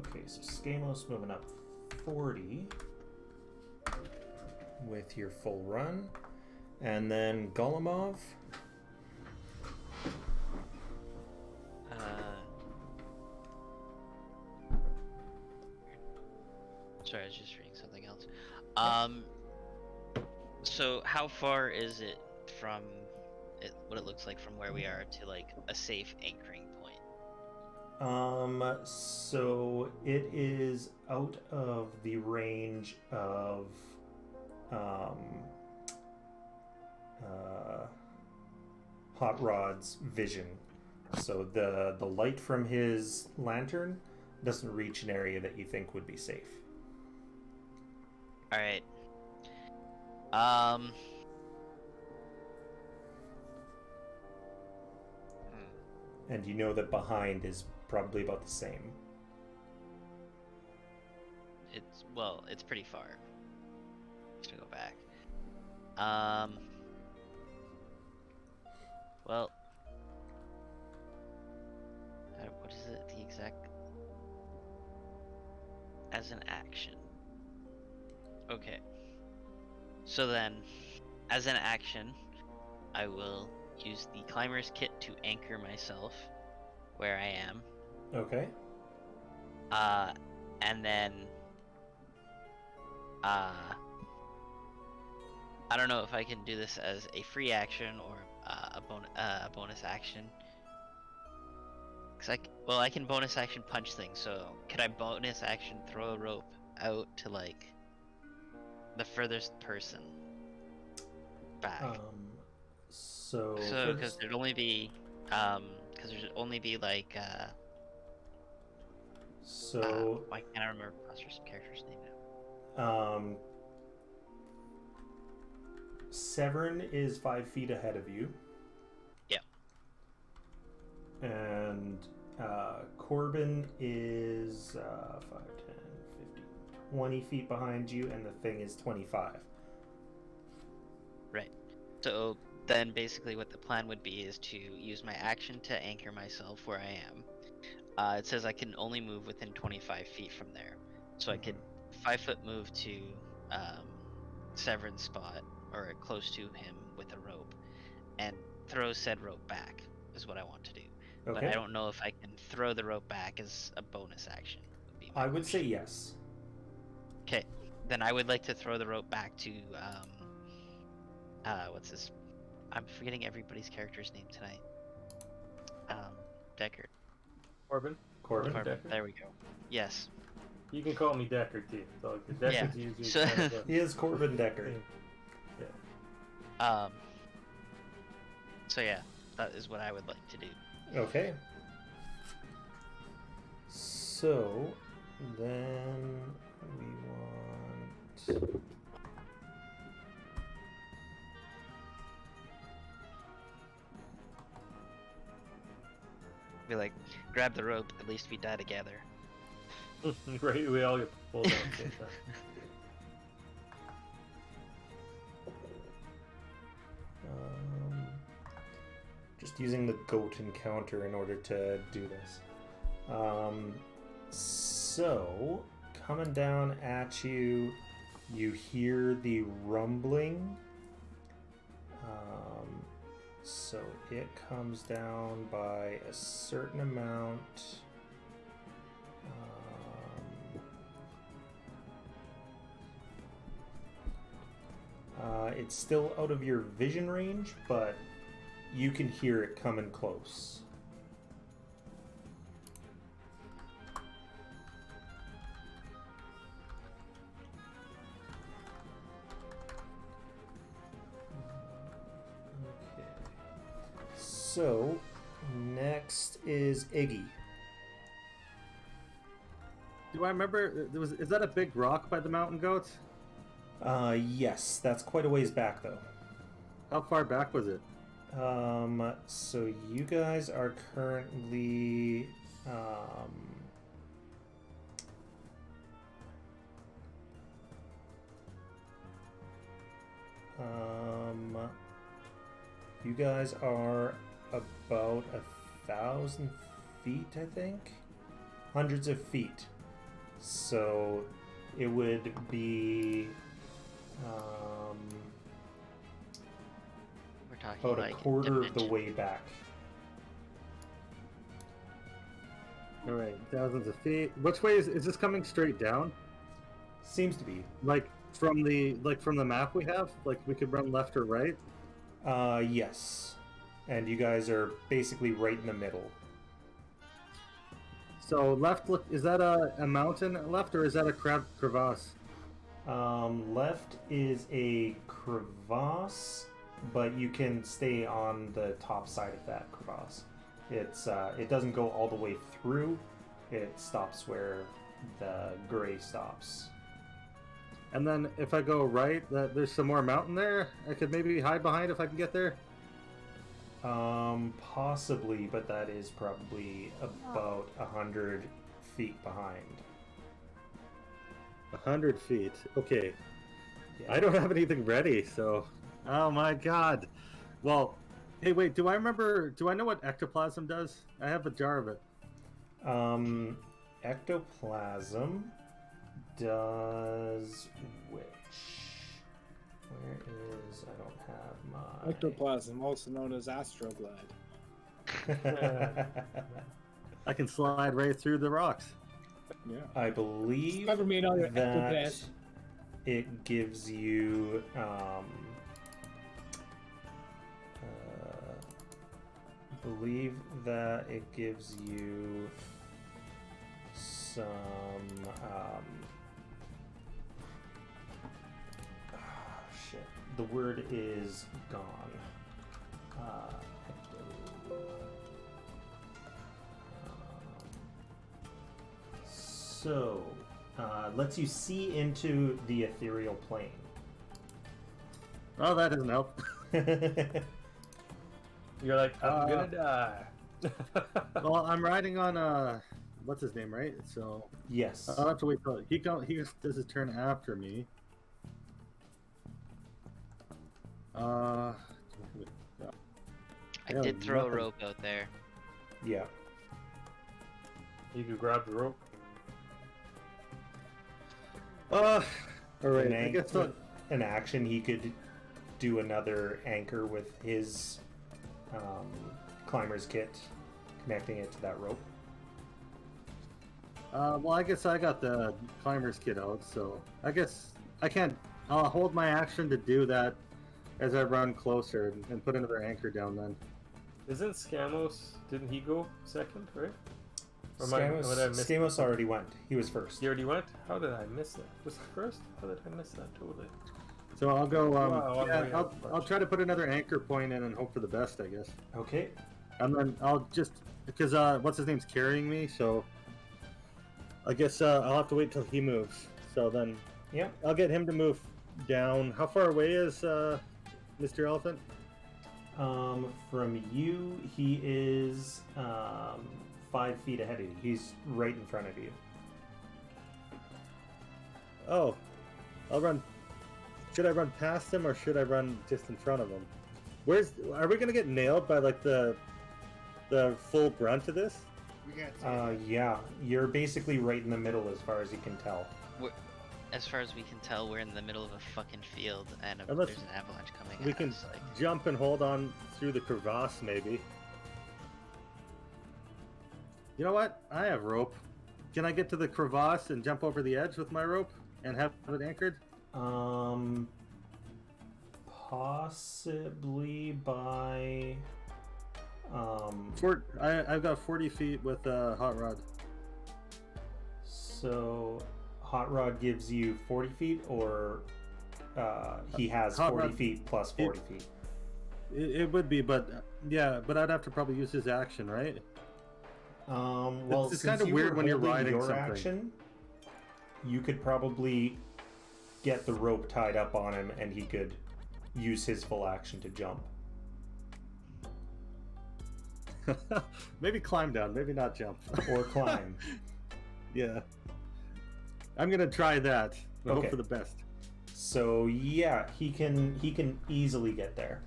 Okay, so Skamos moving up 40 with your full run. And then Golemov. Sorry, I was just reading something else. So how far is it from what it looks like from where we are to like a safe anchoring point? So it is out of the range of Hot Rod's vision. So the light from his lantern doesn't reach an area that you think would be safe. All right. And you know that behind is probably about the same. It's pretty far. Just to go back. Well, what is it? The exact as an action. Okay. So then, as an action, I will use the climber's kit to anchor myself where I am. Okay. And then, I don't know if I can do this as a free action or a bonus action. Cause I can bonus action punch things. So could I bonus action throw a rope out to like the furthest person back? So because there'd only be like why can't I remember Buster's character's name now? Severn is 5 feet ahead of you. Yeah. And Corbin is 5, 10, 15, 20 feet behind you, and the thing is 25. Right. So then basically what the plan would be is to use my action to anchor myself where I am. It says I can only move within 25 feet from there. So I could 5-foot move to Severn's spot, or close to him with a rope, and throw said rope back, is what I want to do. Okay. But I don't know if I can throw the rope back as a bonus action. I would say yes. Okay, then I would like to throw the rope back to, what's this? I'm forgetting everybody's character's name tonight. Deckard. Corbin. Deckard. There we go. Yes. You can call me Deckard too. So Deckard's usually So kind of a... He is Corbin Deckard. Yeah. So yeah, that is what I would like to do. Okay. So then we want Be like, grab the rope. At least we die together. Right, we all get pulled down at the same time. Just using the goat encounter in order to do this. So, coming down at you, you hear the rumbling. So it comes down by a certain amount. It's still out of your vision range, but you can hear it coming close. Okay. So, next is Iggy. Do I remember? Is that a big rock by the mountain goats? Yes, that's quite a ways back though. How far back was it? So you guys are currently, you guys are about 1,000 feet, I think? Hundreds of feet. So it would be, We're talking about like a quarter of the dimension. way back. All right, thousands of feet. Which way is this coming straight down? Seems to be. Like from the map we have? Like we could run left or right? Yes. And you guys are basically right in the middle. So left, look, is that a mountain left or is that a crevasse? Left is a crevasse, but you can stay on the top side of that crevasse. It doesn't go all the way through. It stops where the gray stops. And then if I go right, there's some more mountain there. I could maybe hide behind if I can get there. Possibly, but that is probably about 100 feet behind. 100 feet. Okay. Yeah. I don't have anything ready, so. Oh my god. Well, hey, wait. Do I know what ectoplasm does? I have a jar of it. Ectoplasm does which? Where is? I don't have my. Ectoplasm, also known as Astroglide. I can slide right through the rocks. Yeah. I believe Cover me in all your that ectoplasm. it gives you believe that it gives you some shit. The word is gone. So, lets you see into the ethereal plane. Oh, that doesn't help. You're like, I'm gonna die. Well, I'm riding on what's his name, right? So Yes. I'll have to wait till he does his turn after me. I Yeah, did throw a nothing. rope out there. Yeah. You could grab the rope. All right. An I anch- guess with an action, he could do another anchor with his climber's kit, connecting it to that rope. well, I guess I got the climber's kit out, so I guess I can't. I'll hold my action to do that as I run closer and put another anchor down. Then Isn't Scamos? Didn't he go second, right? Or did I miss? Scamos already went. He was first. He already went? How did I miss that? Was he first? How did I miss that totally? so I'll go. Wow, I'm Yeah, way out of I'll try to put another anchor point in and hope for the best, I guess. Okay. And then I'll just because what's his name's carrying me, so I guess I'll have to wait till he moves. So then Yeah. I'll get him to move down. How far away is Mr. Elephant? From you, he is 5 feet ahead of you. He's right in front of you. Oh, I'll run. Should I run past him or should I run just in front of him? Are we gonna get nailed by like the full brunt of this? We can't see. Yeah. You're basically right in the middle as far as you can tell. As far as we can tell, we're in the middle of a fucking field, and Unless there's an avalanche coming We at can us. Like, jump and hold on through the crevasse, maybe. You know what? I have rope. Can I get to the crevasse and jump over the edge with my rope and have it anchored? Possibly by I've got 40 feet with a hot rod. so Hot Rod gives you 40 feet, or he has Hot 40 Rod- feet plus 40 feet. It would be, but yeah, but I'd have to probably use his action, right? Well, It's since kinda you weird were when you're holding riding your something. action, you could probably get the rope tied up on him, and he could use his full action to jump. Maybe climb down, maybe not jump. Or climb. Yeah. I'm gonna try that. Hope Okay. for the best. So yeah, he can easily get there.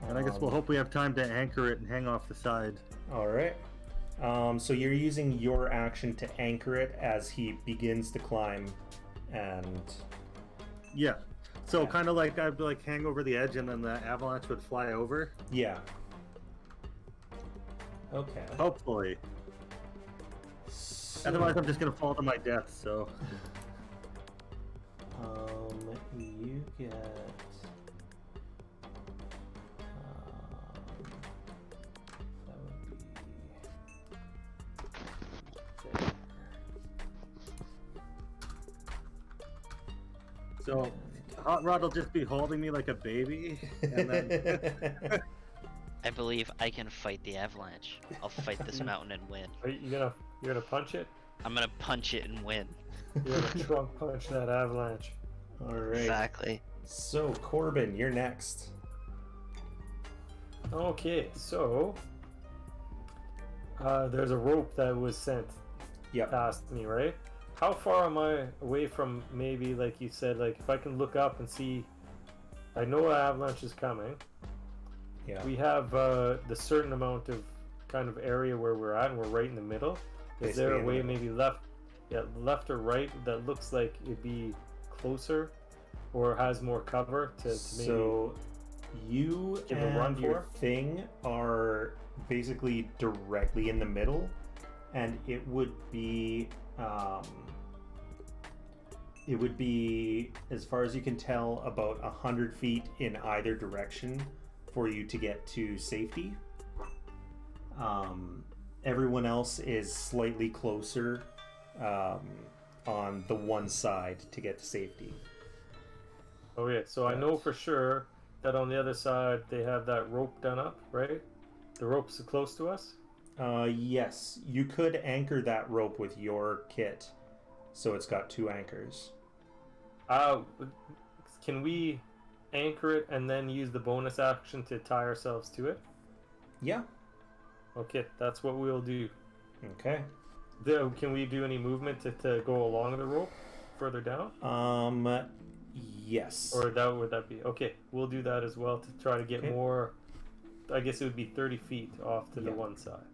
And I guess we'll hope we have time to anchor it and hang off the side. All right. So you're using your action to anchor it as he begins to climb, and Yeah. So Yeah. kind of like I'd like hang over the edge and then the avalanche would fly over. yeah. Okay. Hopefully. So, Otherwise I'm just gonna fall to my death, so. you get. That would be. There. So Hot Rod will just be holding me like a baby, and then I believe I can fight the avalanche. I'll fight this mountain and win. Are you gonna punch it? I'm gonna punch it and win. You're gonna trunk punch that avalanche. All right. Exactly. So Corbin, you're next. Okay, so there's a rope that was sent past me, right? How far am I away from, maybe like you said, like if I can look up and see, I know an avalanche is coming. Yeah. We have the certain amount of kind of area where we're at, and we're right in the middle. Is there a way maybe left or right that looks like it'd be closer or has more cover to maybe... So you give a run and to your your- thing are basically directly in the middle, and it would be as far as you can tell about 100 feet in either direction for you to get to safety. Everyone else is slightly closer on the one side to get to safety. Okay, so I know for sure that on the other side they have that rope done up, right? The rope's close to us? Yes, you could anchor that rope with your kit, so it's got 2 anchors. Can we anchor it and then use the bonus action to tie ourselves to it? Yeah. Okay, that's what we'll do. Okay. Can we do any movement to go along the rope further down? Yes. Or would that be okay? We'll do that as well to try to get more. I guess it would be 30 feet off to the one side.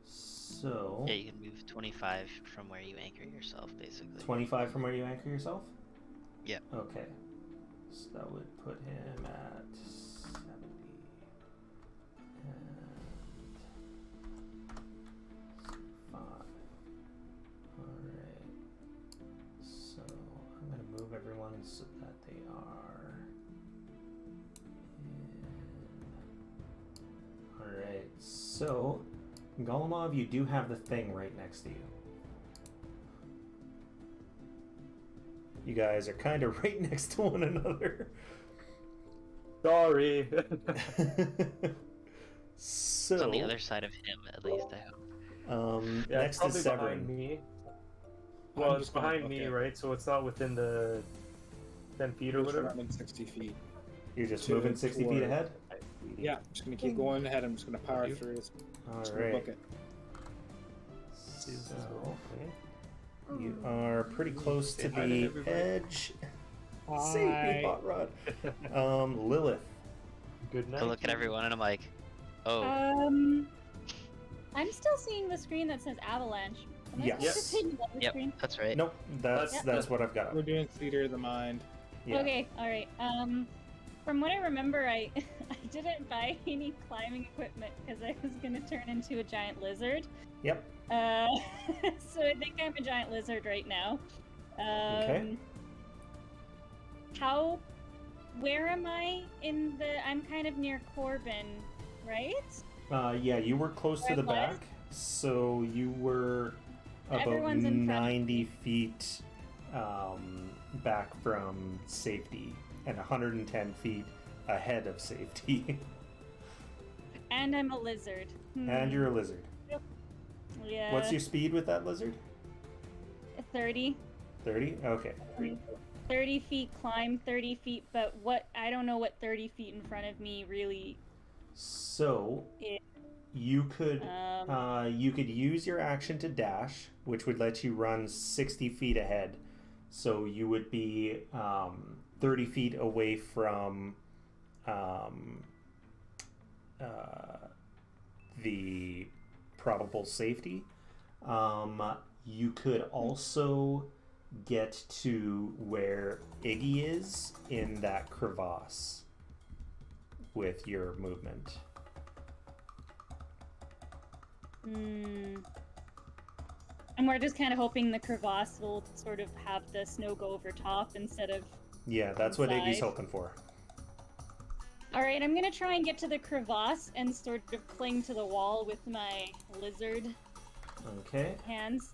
So. Yeah, you can move 25 from where you anchor yourself, basically. 25 from where you anchor yourself? Yeah. Okay. So that would put him at 70. And 5. Alright. So I'm going to move everyone so that they are in. Alright. So, Golemov, you do have the thing right next to you. You guys are kind of right next to one another. Sorry. So It's on the other side of him, at least, I hope. Yeah, next it's is probably Severin. behind me. Well, it's behind me, right? So it's not within the 10 feet or whatever. Running 60 feet. You're just To- moving 60 feet toward- ahead? Yeah, I'm just gonna keep going ahead. I'm just gonna power through this. Just gonna Alright. book it. So, you are pretty close to the edge. Save me, Hot Rod. Lilith. Good night. I look at everyone and I'm like, oh, I'm still seeing the screen that says avalanche. Am I Yes. supposed to hit the other yep, screen? that's right. Nope, that's what I've got. We're doing theater of the mind. Yeah. Okay, alright. From what I remember, I didn't buy any climbing equipment because I was gonna turn into a giant lizard. Yep. So I think I'm a giant lizard right now. Okay. Where am I in the? I'm kind of near Corbin, right? Yeah, you were close to the Where I back, so you were about Everyone's in front. 90 feet back from safety and 110 feet ahead of safety. And I'm a lizard. And you're a lizard. Yeah. What's your speed with that lizard? 30. 30? Okay. 30 feet climb, 30 feet, but I don't know what 30 feet in front of me really So is. you could use your action to dash, which would let you run 60 feet ahead. So you would be 30 feet away from the probable safety. You could also get to where Iggy is in that crevasse with your movement. And we're just kind of hoping the crevasse will sort of have the snow go over top instead of. Yeah, that's what inside. Iggy's hoping for. Alright, I'm gonna try and get to the crevasse and sort of cling to the wall with my lizard Okay. hands.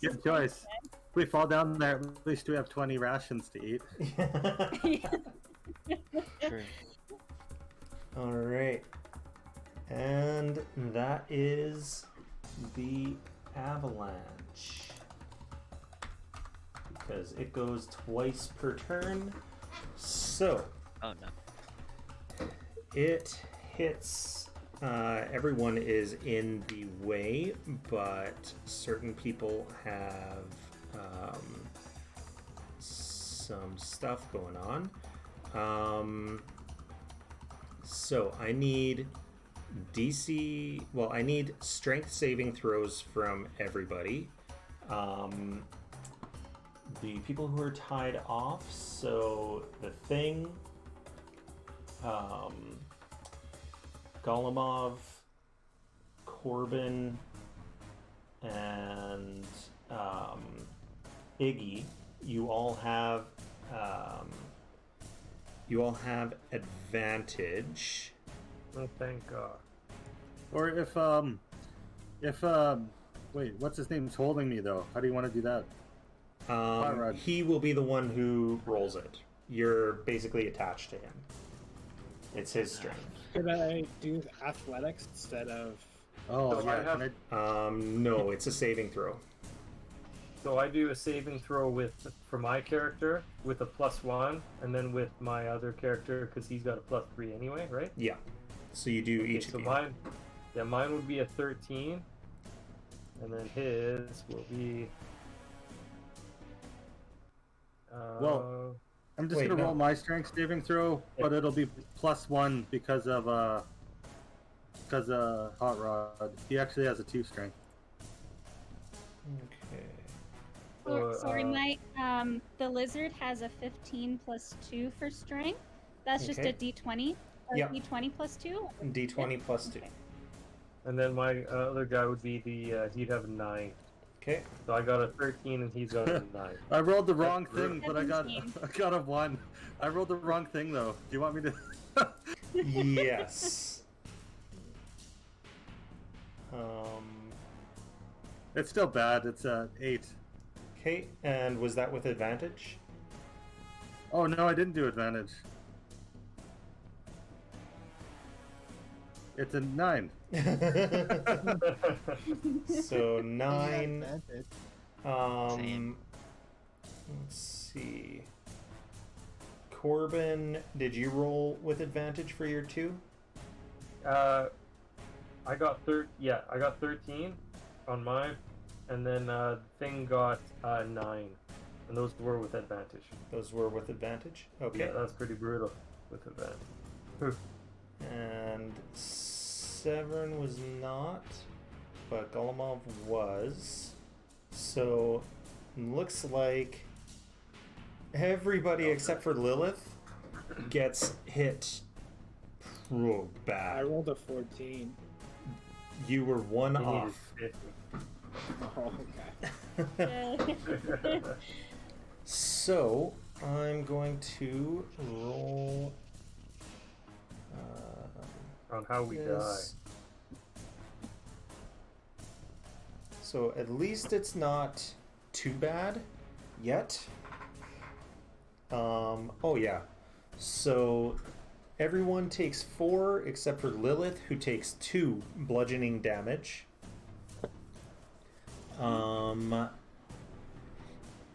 Good choice. If we fall down there, at least we have 20 rations to eat. True. All right. And that is the avalanche. Because it goes twice per turn. So. Oh no. It hits. Everyone is in the way, but certain people have some stuff going on. So I need I need strength saving throws from everybody. The people who are tied off, so the Thing, Golemov, Corbin, and Iggy, you all have advantage. Oh, thank God. Or if wait, what's his name's holding me though? How do you want to do that? He will be the one who rolls it. You're basically attached to him. It's his strength. Could I do athletics instead of? Oh, So yeah. No, it's a saving throw. So I do a saving throw for my character with a +1, and then with my other character because he's got a +3 anyway, right? Yeah. So you do each So of you. mine would be a 13, and then his will be. Well, I'm just gonna roll my strength saving throw, but it'll be +1 because of Hot Rod. He actually has a 2 strength. Okay. Sorry, Mike. The lizard has a 15 + 2 for strength. That's just a D20. Or Yep. D20 + 2. D20 + 2. Okay. And then my other guy would be he'd have a 9. Okay. So I got a 13 and he's got a 9. I rolled the wrong thing, but I got 17. a 1. I rolled the wrong thing though. Do you want me to? Yes. It's still bad. It's 8. Okay, and was that with advantage? Oh no, I didn't do advantage. It's a 9. So 9. Advantage. Same. Let's see. Corbin, did you roll with advantage for your 2? I got 13 on mine, and then Thing got 9, and those were with advantage. Those were with advantage? Okay. Yeah, that's pretty brutal with advantage. And Severin was not, but Golemov was. So looks like everybody except for Lilith gets hit real I bad. rolled a 14. You were one He needed off. 50. Oh, okay. So I'm going to roll. On how we die. This. So at least it's not too bad yet. Oh yeah. So everyone takes 4 except for Lilith, who takes 2 bludgeoning damage.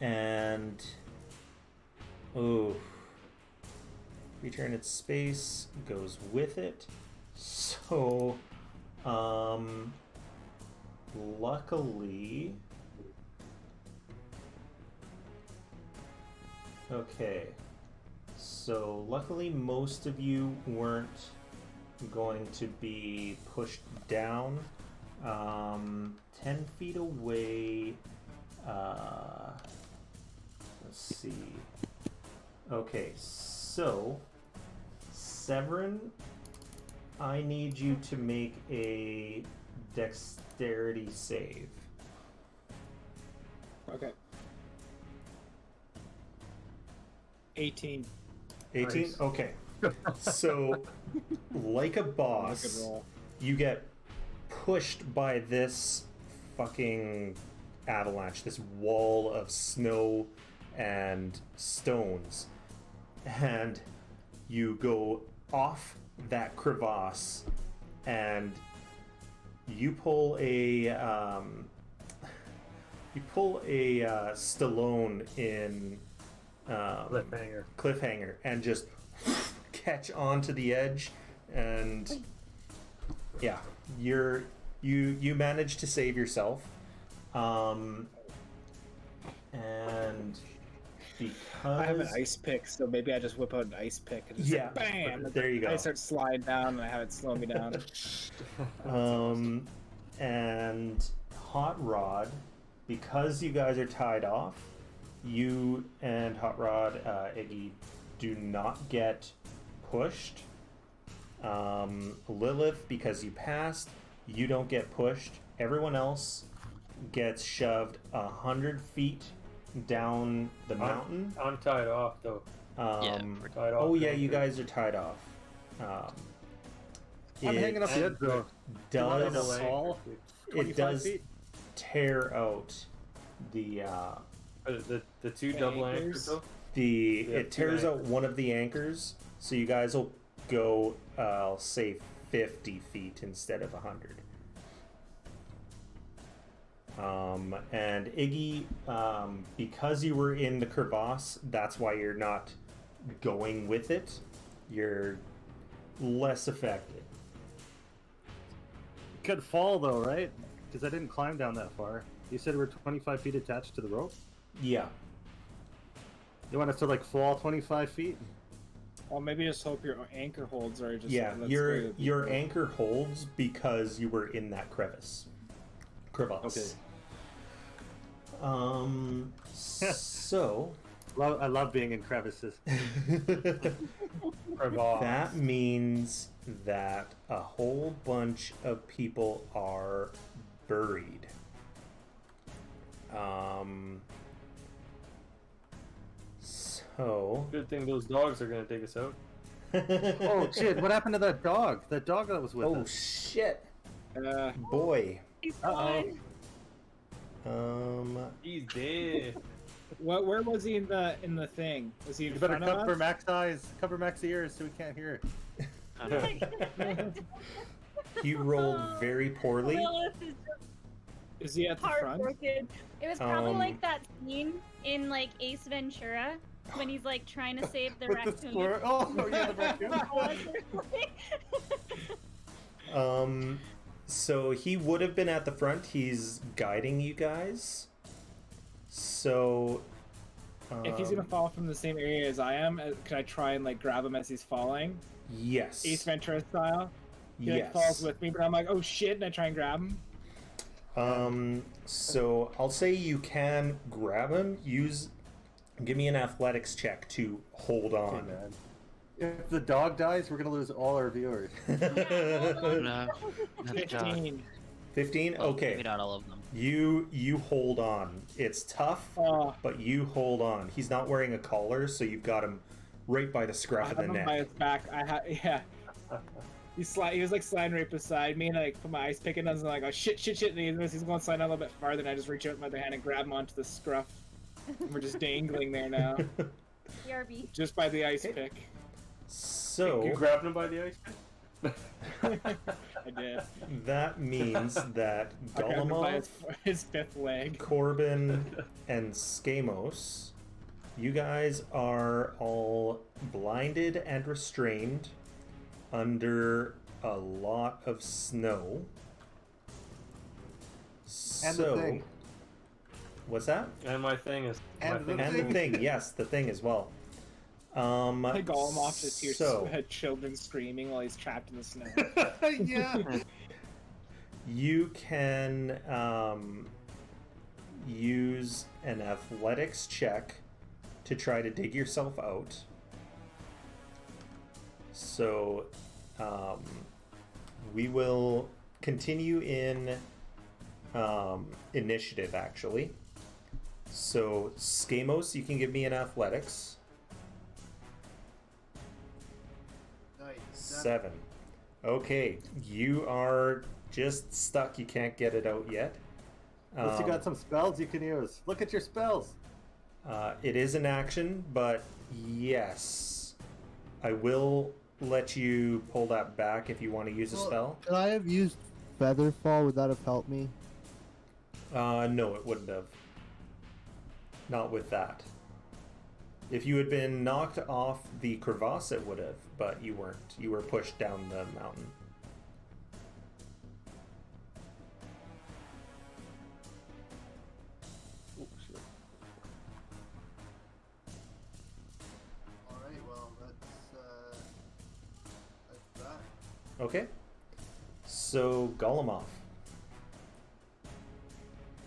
And return its space goes with it. So luckily, okay, so luckily most of you weren't going to be pushed down. 10 feet away, let's see. Okay, so Severin, I need you to make a dexterity save. Okay. 18. 18? Nice. Okay. So, like a boss, Good roll. you get pushed by this fucking avalanche, this wall of snow and stones, and you go off that crevasse, and you pull a Stallone in cliffhanger and just catch onto the edge, and yeah, you manage to save yourself, and because I have an ice pick, so maybe I just whip out an ice pick and just yeah, bam! There you go. I start sliding down, and I have it slow me down. And Hot Rod, because you guys are tied off, you and Hot Rod, Iggy, do not get pushed. Lilith, because you passed, you don't get pushed. Everyone else gets shoved 100 feet down the mountain. I'm tied off though. We're tied off. Oh yeah, you guys are tied off. I'm hanging off the edge though. It does tear out the two double anchors though. It tears out one of the anchors, so you guys will go, I'll say 50 feet instead of 100. And Iggy, because you were in the crevasse, that's why you're not going with it. You're less affected. Could fall though, right? Because I didn't climb down that far. You said we're 25 feet attached to the rope? Yeah. You want us to like fall 25 feet? Well, maybe just hope your anchor holds, or just Yeah, your anchor holds because you were in that crevasse. Okay. So I love being in crevices. That means that a whole bunch of people are buried. So good thing those dogs are gonna take us out. Oh shit! What happened to that dog? That dog that was with us. Oh shit! Boy. He's Uh-oh. gone. He's dead. Where was he in the thing? Was he in You better front of cover us? Mac's eyes, cover Mac's ears so we can't hear it. He rolled very poorly. Lilith is Is he at the front? heartbroken. It was probably like that scene in like Ace Ventura when he's like trying to save the With raccoon. the squirrel. Oh yeah, the raccoon. So he would have been at the front. He's guiding you guys. So If he's gonna fall from the same area as I am, can I try and like grab him as he's falling? yes. Ace Ventura style. He Yes. like falls with me, but I'm like, oh shit, and I try and grab him. So I'll say you can grab him. Give me an athletics check to hold on. Okay, man. If the dog dies, we're gonna lose all our viewers. No, 15. 15? Well, Okay. maybe not all of them. You hold on. It's tough, Oh, but you hold on. He's not wearing a collar, so you've got him right by the I scruff of have the him neck. by his back. Yeah. He was like sliding right beside me, and I like put my ice pick in, and I was like, oh shit, and he's going sliding a little bit farther, and I just reach out with my other hand and grab him onto the scruff. And we're just dangling there now, BRB. just by the ice pick. So You grabbed him by the ice pick? I did. that means that I grabbed him by Golemov, his fifth leg. Corbin, and Skamos, you guys are all blinded and restrained under a lot of snow. And So, the thing. what's that? And my thing is. And the And the thing, yes, the thing as well. I Golemov just hears so children screaming while he's trapped in the snow. Yeah. you can use an athletics check to try to dig yourself out. So we will continue in initiative, actually. So Skamos, you can give me an athletics. Nice. 7. Okay, you are just stuck. You can't get it out yet. Unless you got some spells you can use. Look at your spells. It is an action, but yes. I will let you pull that back if you want to use a spell. Could I have used Featherfall? Would that have helped me? No, it wouldn't have. Not with that. If you had been knocked off the crevasse, it would have, but you weren't. You were pushed down the mountain. Alright, well, that's that. Okay. So, Golemov.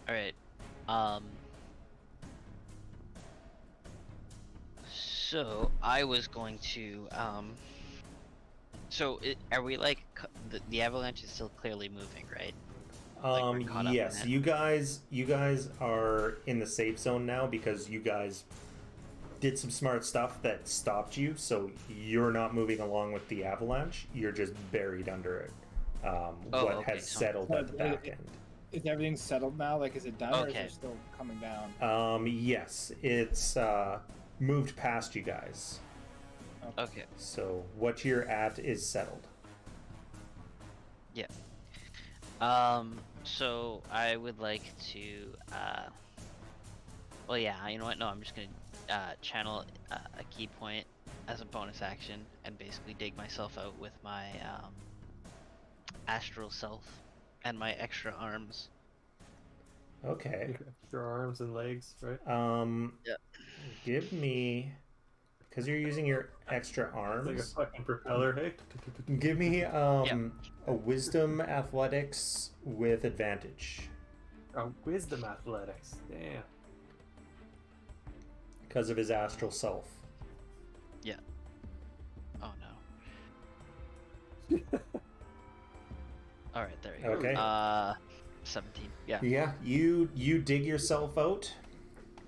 Alright. So I was going to are we like the avalanche is still clearly moving, right? Like we're caught up Yes, in you guys are in the safe zone now because you guys did some smart stuff that stopped you, so you're not moving along with the avalanche. You're just buried under it. What has settled at the back end. Is everything settled now? Like, is it done or is it still coming down? Yes, it's moved past you guys. Okay. So what you're at is settled. Yeah. So I would like to well, yeah, you know what? No, I'm just gonna channel a key point as a bonus action and basically dig myself out with my astral self and my extra arms. Okay. Extra arms and legs, right? Yeah. Give me, because you're using your extra arms. Like a fucking propeller, hey? Give me a wisdom athletics with advantage. Wisdom athletics, damn. Because of his astral self. Yeah. Oh no. Alright, there you go. Okay. 17. Yeah. Yeah, you dig yourself out.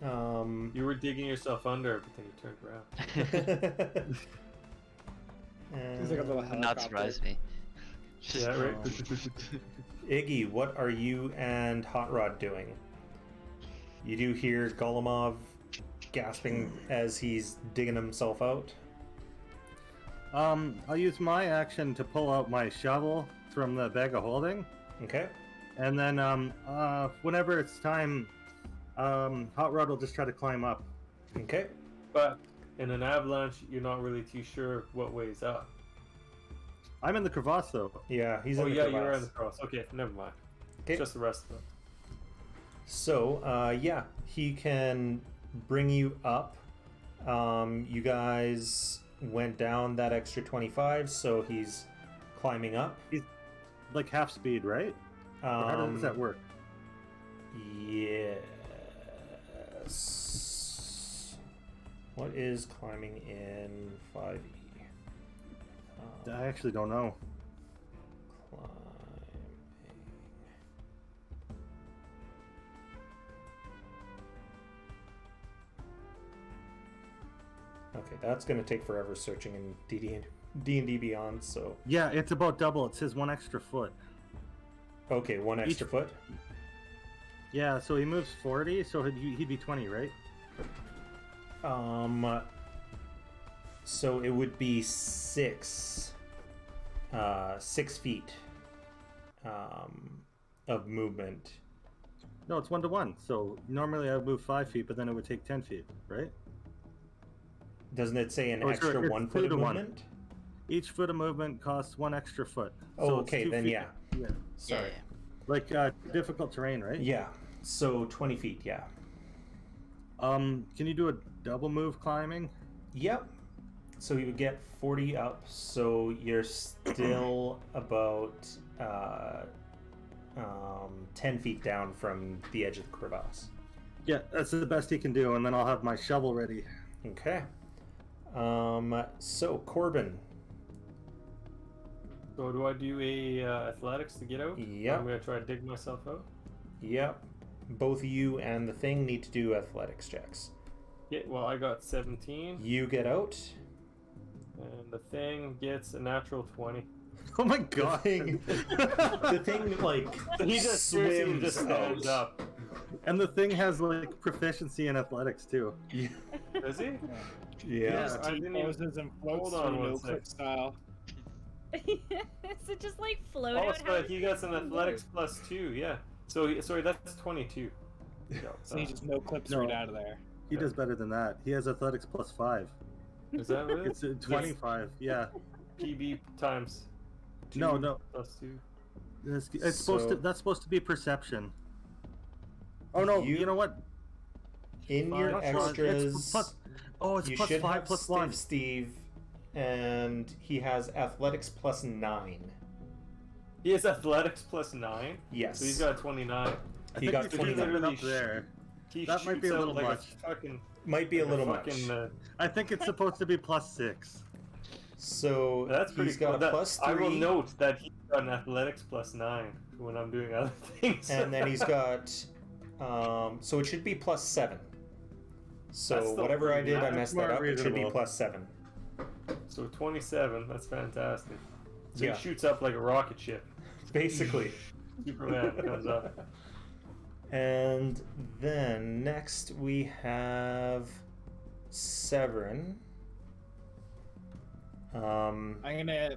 You were digging yourself under, but then you turned around. Seems like a little Would helicopter. not surprise me. Yeah, right. Iggy, what are you and Hot Rod doing? You do hear Golemov gasping as he's digging himself out. I'll use my action to pull out my shovel from the bag of holding. Okay. And then whenever it's time, Hot Rod will just try to climb up. Okay. But in an avalanche, you're not really too sure what way's up. I'm in the crevasse though. Yeah, he's in the you're crevasse. in the cross. Okay, never mind. Okay. Just the rest of them. So, yeah, he can bring you up. You guys went down that extra 25, so he's climbing up. He's like half speed, right? Or how does that work? Yes. What is climbing in 5e? I actually don't know. Climbing. Okay, that's going to take forever searching in D&D Beyond, so... Yeah, it's about double. It says 1 extra foot. Okay, 1 extra foot? Yeah, so he moves 40, so he'd be 20, right? So it would be 6 feet of movement. No, it's 1 to 1. So normally I would move 5 feet, but then it would take 10 feet, right? Doesn't it say an Oh, extra sorry, 1 it's foot 2 of to 1. movement? Each foot of movement costs 1 extra foot. Oh, So it's okay, 2 then feet. yeah. Yeah. Sorry. Like difficult terrain, right? Yeah, so 20 feet, yeah. Can you do a double move climbing? Yep. So you would get 40 up, so you're still about 10 feet down from the edge of the crevasse. Yeah, that's the best he can do, and then I'll have my shovel ready. Okay. So Corbin. So do I do a athletics to get out? Yep. I'm gonna try to dig myself out. Yep. Both you and the thing need to do athletics checks. Yeah, well, I got 17. You get out. And the thing gets a natural 20. Oh my The god! the thing like He just seriously swims just stands out. up. And the thing has like proficiency in athletics too. Yeah. Does he? Yeah. I didn't even... Poses and floats Hold on through one no sec. clip style. Is it just like float Oh, out? so he gets an athletics +2, yeah. So, sorry, that's 22. Yeah, So he just no clips No. right out of there. He does better than that. He has athletics +5. Is that really? It's 25. Yeah. PB times 2 No, no. +2. It's supposed to. That's supposed to be perception. Oh no! You know what? In your Plus- extras, It's plus, oh, it's you plus should 5 have plus 1. Steve, and he has athletics +9. He has athletics +9? Yes. So he's got 29. He got you should 29. leave it up there. He That might be a shoots out little like much. fucking, Might be a like little much. fucking, I think it's supposed to be +6. So that's pretty he's got cool. a That- +3. I will note that he's got an athletics +9 when I'm doing other things. And then he's got, so it should be +7. That's So still whatever I pretty did, I nice. messed that More up. It should be reasonable. +7. So 27, that's fantastic. So Yeah. he shoots up like a rocket ship. Basically. Superman comes up. And then next we have Severin. I'm gonna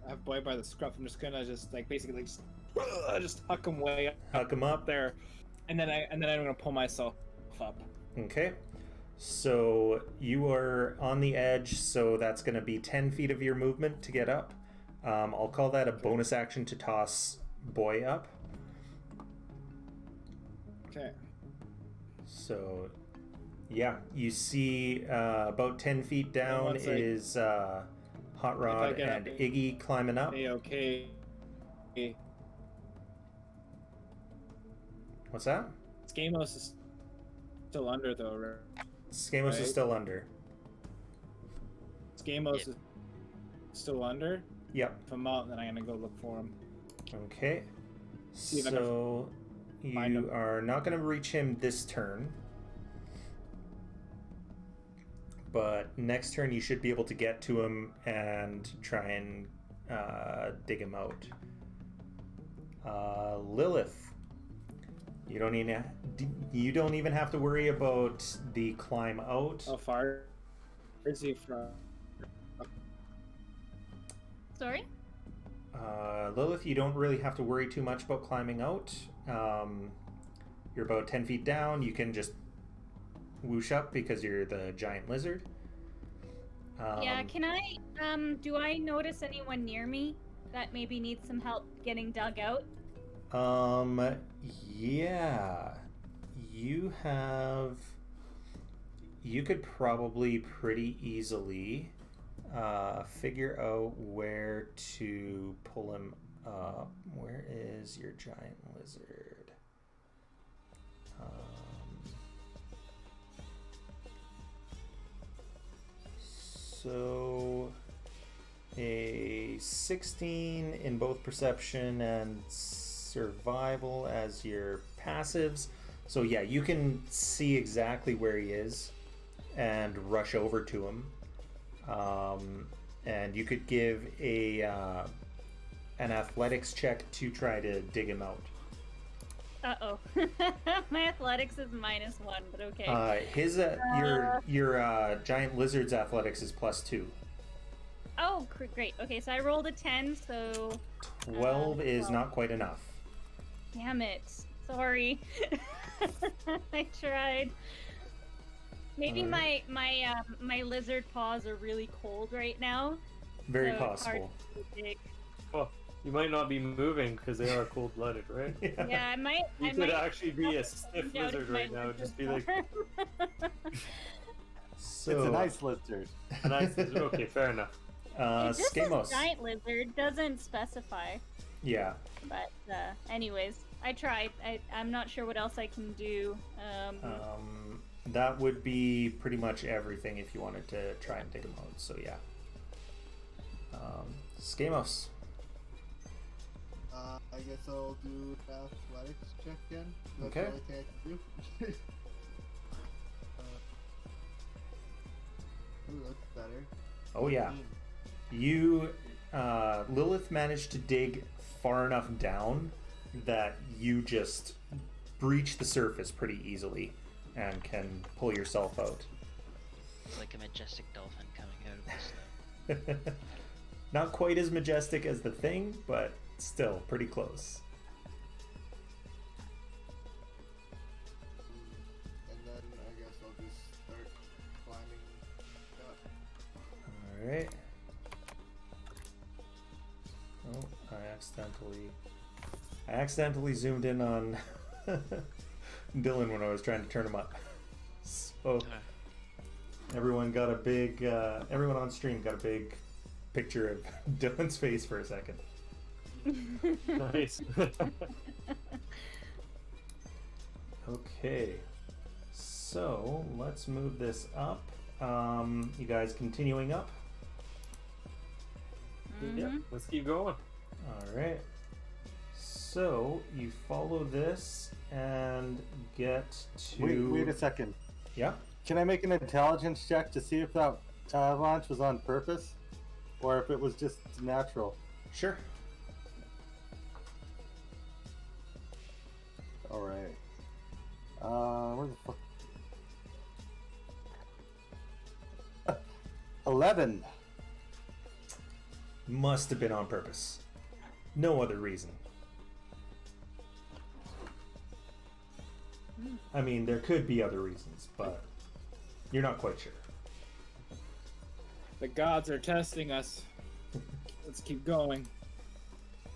have Boy by the scruff. I'm just gonna basically just huck him way Huck him up. there, and then I'm gonna pull myself up. Okay. So you are on the edge, so that's going to be 10 feet of your movement to get up. I'll call that a bonus action to toss Boy up. Okay. So, yeah, you see about 10 feet down once I- is Hot Rod get and up- Iggy climbing up. Okay. What's that? Skamos is still under though, right? Skamos is Right. still under. Skamos is still under. Yep. If I'm out, then I'm gonna go look for him. Okay. See if I can So find you him. are not going to reach him this turn. But next turn you should be able to get to him and try and dig him out. Lilith. You don't even have to worry about the climb out. How far is he from? Sorry? Lilith, you don't really have to worry too much about climbing out. You're about 10 feet down. You can just whoosh up because you're the giant lizard. Yeah, can I, do I notice anyone near me that maybe needs some help getting dug out? Yeah. You could probably pretty easily figure out where to pull him up. Where is your giant lizard? So a 16 in both perception and survival as your passives. So yeah, you can see exactly where he is and rush over to him. And you could give a an athletics check to try to dig him out. Uh-oh. My athletics is -1, but okay. Your giant lizard's athletics is +2. Oh, great. Okay, so I rolled a 10, so... 12 is not quite enough. Damn it. Sorry. I tried. Maybe Alright. my lizard paws are really cold right now. Very so it's hard possible. to dig. Well, you might not be moving because they are cold-blooded, right? Yeah, I might. You I could might actually be a stiff out lizard my right now. lizard Just be like, So, It's a nice lizard. a nice lizard. Okay, fair enough. It just says Skamos. giant lizard, doesn't specify. Yeah. But anyways, I tried. I'm not sure what else I can do. That would be pretty much everything if you wanted to try and dig him out. So yeah. Skamos. I guess I'll do an athletics check again. That's Okay. the only thing I can do. Ooh, that's better. Oh yeah. 14. You Lilith managed to dig far enough down that you just breach the surface pretty easily and can pull yourself out. It's like a majestic dolphin coming out of the snow. Not quite as majestic as the thing, but still pretty close. And then I guess I'll just start climbing up. Alright. Oh, I accidentally zoomed in on Dylan when I was trying to turn him up. So everyone on stream got a big picture of Dylan's face for a second. Nice. Okay, so let's move this up. You guys continuing up? Yeah, let's keep going. All right. So you follow this and get to. Wait a second. Yeah. Can I make an intelligence check to see if that avalanche was on purpose, or if it was just natural? Sure. All right. Where the fuck? 11. Must have been on purpose. No other reason. I mean, there could be other reasons, but you're not quite sure. The gods are testing us. Let's keep going.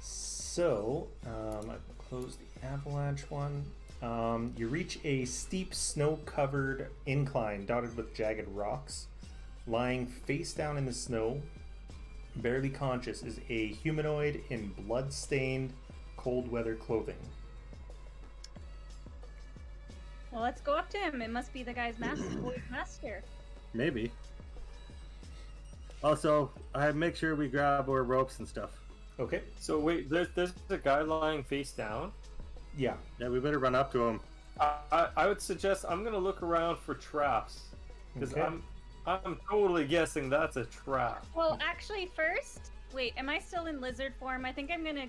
So, I've closed the avalanche one. You reach a steep snow-covered incline dotted with jagged rocks. Lying face down in the snow, barely conscious, is a humanoid in blood-stained, cold-weather clothing. Well, let's go up to him. It must be the guy's master. Maybe. Also, I make sure we grab our ropes and stuff. Okay. So wait, there's a guy lying face down. Yeah. Yeah, we better run up to him. I would suggest I'm gonna look around for traps, because Okay. I'm totally guessing that's a trap. Well, actually, first, wait, am I still in lizard form? I think I'm gonna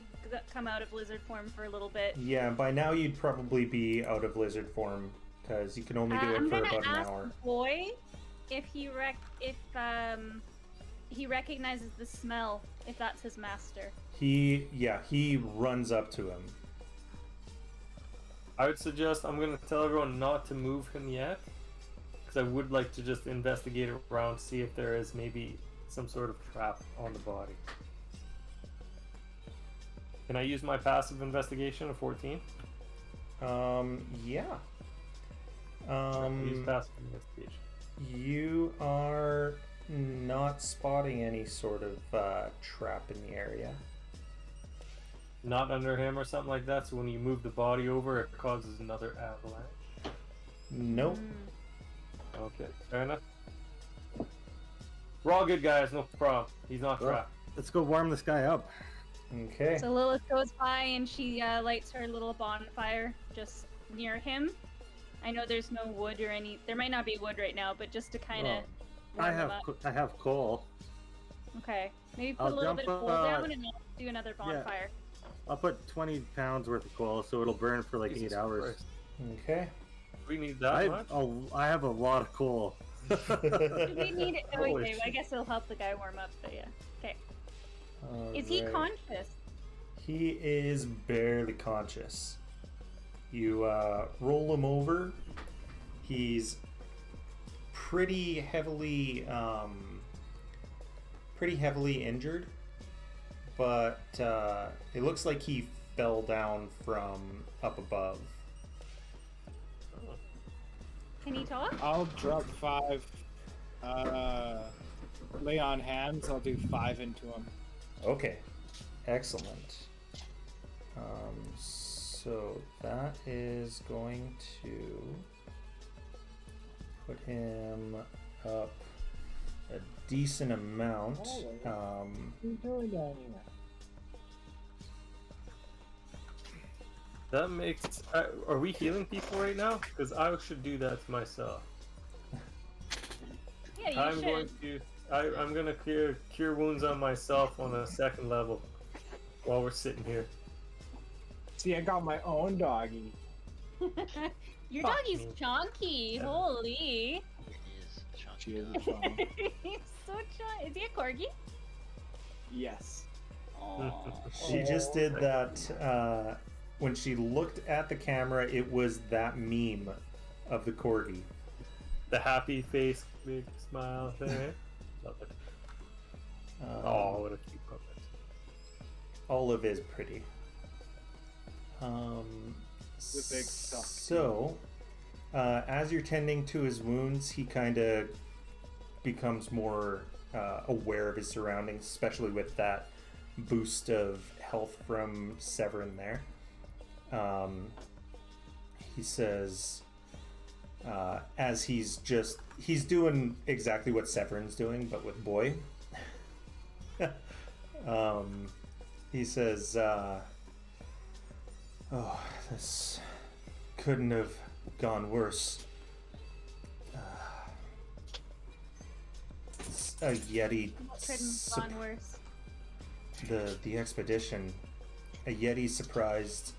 come out of lizard form for a little bit. Yeah, by now you'd probably be out of lizard form, because you can only do it I'm for gonna about an ask hour. Boy if he recognizes the smell, if that's his master. He runs up to him. I would suggest I'm gonna tell everyone not to move him yet, because I would like to just investigate around, see if there is maybe some sort of trap on the body. Can I use my passive investigation of 14? Yeah. Use passive investigation. You are not spotting any sort of trap in the area. Not under him or something like that, so when you move the body over, it causes another avalanche. Nope. Okay, fair enough. We're all good, guys, no problem. He's not Well, trapped. let's go warm this guy up. Okay. So Lilith goes by and she lights her little bonfire just near him. I know there's no wood or any. There might not be wood right now, but just to kind of. Well, I have coal. Okay, maybe put I'll a little jump, bit of coal down and I'll do another bonfire. I'll put 20 pounds worth of coal, so it'll burn for like Jesus 8 hours. Christ. Okay. We need that much? I have a lot of coal. We need it. Oh, Holy okay, I shit. guess it'll help the guy warm up. But yeah. Okay. Is he Alright. conscious? He is barely conscious. You roll him over. He's pretty heavily injured, but it looks like he fell down from up above. Can he talk? I'll drop 5. Lay on hands. I'll do 5 into him. Okay, excellent. So that is going to put him up a decent amount. That makes. Are we healing people right now? Because I should do that to myself. Yeah, you I'm should. going to I'm gonna cure wounds on myself on a second level while we're sitting here. See, I got my own doggy. Your doggy's chonky. Holy. He is She chunky. is a chong. He's so chonky. Is he a corgi? Yes. Aww. She just did that when she looked at the camera. It was that meme of the corgi. The happy face, big smile thing. Love it. Oh, what a cute puppet. Olive is pretty. The big stock. So, as you're tending to his wounds, he kind of becomes more aware of his surroundings, especially with that boost of health from Severin there. He says, as he's doing exactly what Severin's doing, but with boy. He says, oh, this couldn't have gone worse. A Yeti. Couldn't have gone worse. The expedition. A Yeti surprised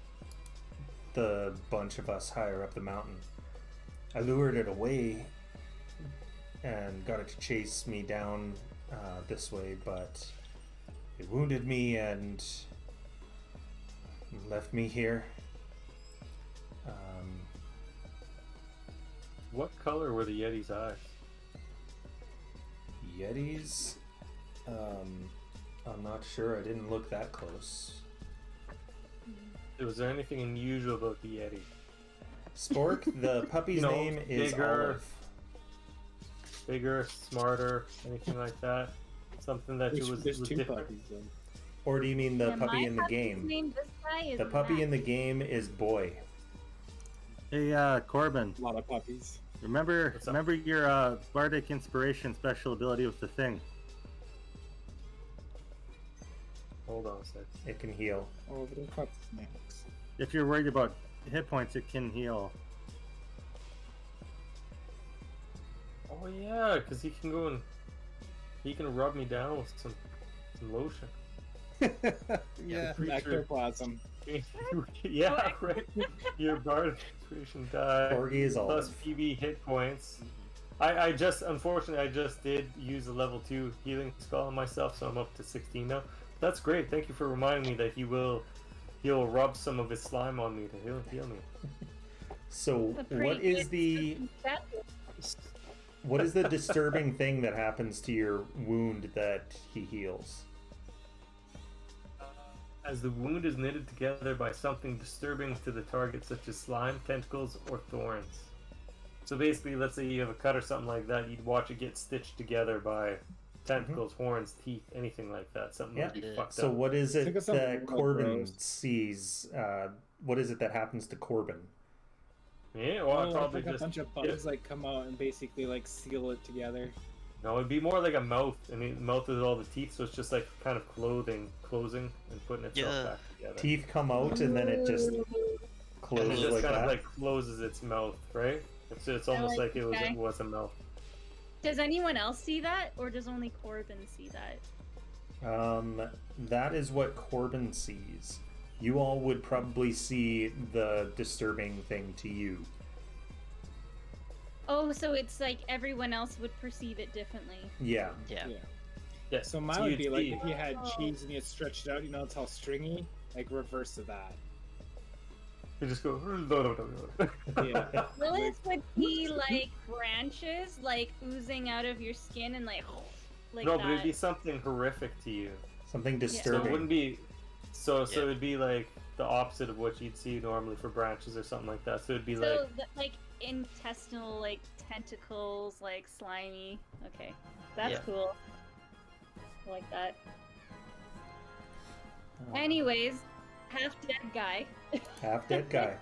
the bunch of us higher up the mountain. I lured it away and got it to chase me down this way, but it wounded me and left me here. What color were the Yeti's eyes? Yetis? I'm not sure. I didn't look that close. Was there anything unusual about the Yeti? Spork, the puppy's name is bigger, Olive. Bigger, smarter, anything like that? Something that was There's two different. puppies then. Or do you mean the Yeah, puppy my in the puppy's game? name, this guy is The puppy Matt. in the game is Boy. Hey, Corbin. A lot of puppies. Remember What's up? your bardic inspiration special ability with the thing. Hold on a sec. It can heal. All over the puppies next. If you're worried about hit points, it can heal. Oh yeah, because he can go and he can rub me down with some lotion. Yeah, creature. ectoplasm. Yeah, right. Your bardic inspiration die. Corgi is Plus Olive. PB hit points. I just unfortunately I just did use a level 2 healing spell on myself, so I'm up to 16 now. That's great. Thank you for reminding me that he'll rub some of his slime on me to heal me. So, A pretty what is good the disturbing thing that happens to your wound that he heals? As the wound is knitted together by something disturbing to the target, such as slime, tentacles, or thorns. So basically, let's say you have a cut or something like that, you'd watch it get stitched together by tentacles, horns, teeth, anything like that. Something Yeah. would be fucked So up. what is it Think of something that real Corbin gross. sees? What is it that happens to Corbin? Yeah, well, I'd Oh, probably like a just bunch of bugs like come out and basically like seal it together. no, it'd be more like a mouth. I mean, mouth is all the teeth, so it's just like kind of closing and putting itself Yeah. back together. Teeth come out and then it just And it closes just like kind that. of like closes its mouth, right? It's almost like like it okay. was a mouth. Does anyone else see that, or does only Corbin see that? That is what Corbin sees. You all would probably see the disturbing thing to you. Oh, so it's like everyone else would perceive it differently. Yeah. Yeah. Yeah. So mine would be like see- if you had Oh. cheese and you stretched it out, you know, it's all stringy, like reverse of that. You just go. Yeah. Lilith would be like branches, like oozing out of your skin and like No, that. but it'd be something horrific to you. Something So disturbing. it wouldn't be. So Yeah. it'd be like the opposite of what you'd see normally for branches or something like that. So it'd be So like like intestinal, like tentacles, like slimy. Okay, that's Yeah. cool. I like that. Oh, Anyways, half dead guy. half dead guy.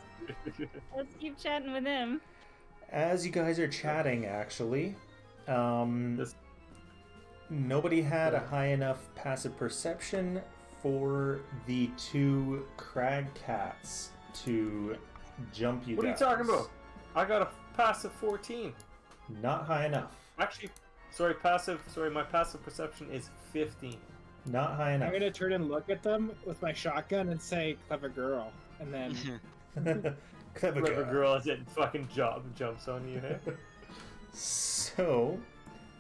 Let's keep chatting with him. As you guys are chatting, actually, This- nobody had a high enough passive perception for the two crag cats to jump you What are you guys. talking about? I got a passive 14. Not high enough. Actually, Sorry, my passive perception is 15. Not high enough. I'm gonna turn and look at them with my shotgun and say, "Clever girl," and then Clever girl as it fucking jumps on you, hey? So...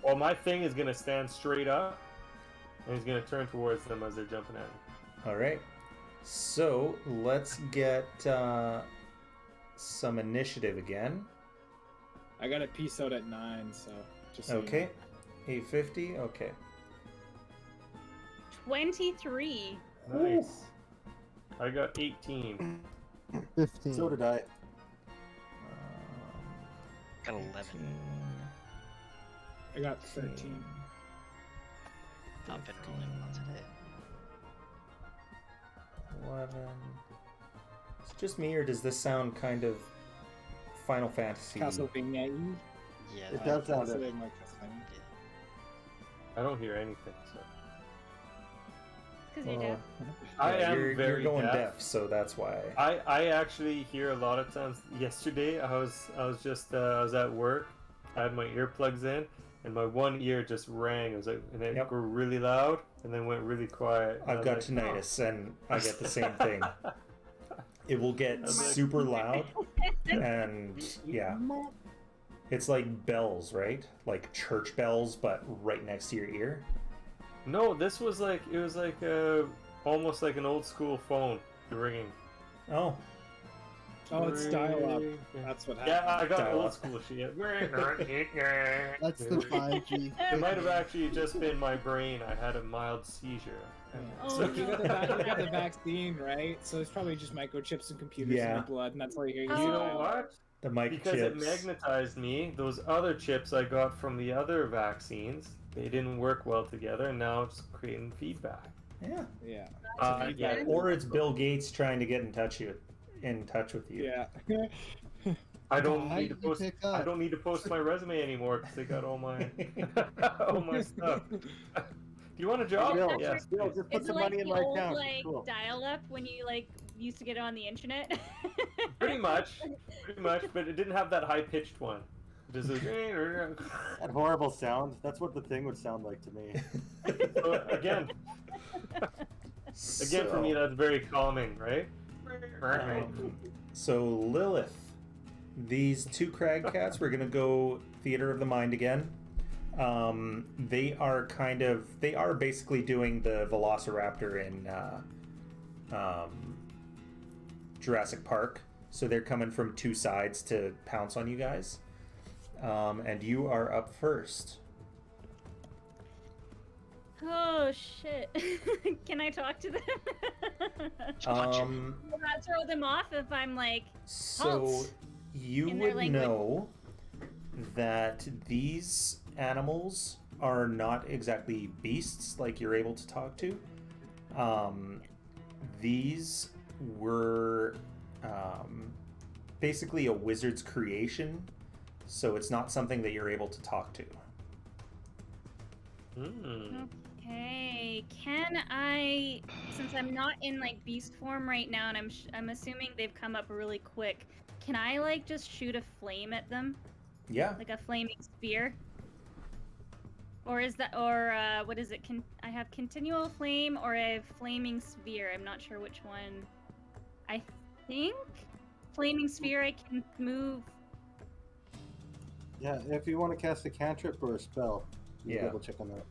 Well, my thing is gonna stand straight up, and he's gonna turn towards them as they're jumping at me. Alright. So, let's get some initiative again. I got a piece out at 9, so just so Okay. 850, okay. 23. Nice. I got 18. 15. So did I. Got 11. I got 13. Not been rolling well today. 11. Is it just me, or does this sound kind of Final Fantasy? Castlevania. Yeah. It does sound it. Like I don't hear anything, so. Because you're deaf. I am you're very going deaf. deaf, so that's why. I actually hear a lot of times. Yesterday, I was at work. I had my earplugs in, and my one ear just rang. It was like, and it Yep. grew really loud, and then went really quiet. I've got tinnitus, and I get the same thing. It will get super loud, and yeah. It's like bells, right? Like church bells, but right next to your ear. No, this was like, it was like almost like an old school phone ringing. Oh. Oh, it's dial-up. That's what happened. Yeah, I got Dial-up. old school shit. That's the 5G. It might have actually just been my brain. I had a mild seizure. Oh, You got the vaccine, right? So it's probably just microchips and computers in your blood, and that's why you're hearing You know Oh. what? The microchips. Because it magnetized me. Those other chips I got from the other vaccines, they didn't work well together, and now it's creating feedback. Yeah. Yeah. Yeah. Or it's Bill Gates trying to get in touch with you. Yeah. I don't Why need to did you post. pick I up? don't need to post my resume anymore because they got all my all my stuff. Do you want a job? Bill, Yes. Bill, just put It's some like money in the my old account. like Cool. dial-up when you like used to get it on the internet. Pretty much, but it didn't have that high-pitched one. Just like, That horrible sound. That's what the thing would sound like to me. so again, for me, that's very calming, right? So Lilith, these two crag cats, we're gonna go theater of the mind again. They are basically doing the Velociraptor in Jurassic Park. So they're coming from two sides to pounce on you guys. And you are up first. Oh shit! Can I talk to them? Will that throw them off if I'm like? So Halt you in their would language? know that these animals are not exactly beasts like you're able to talk to. These were basically a wizard's creation, so it's not something that you're able to talk to. Okay, can I, since I'm not in like beast form right now, and I'm assuming they've come up really quick, can I like just shoot a flame at them? Yeah. Like a flaming spear? Or is that, what is it? I have continual flame or I have flaming sphere. I'm not sure which one. I think flaming sphere I can move. Yeah, if you want to cast a cantrip or a spell, you Yeah. double check on that.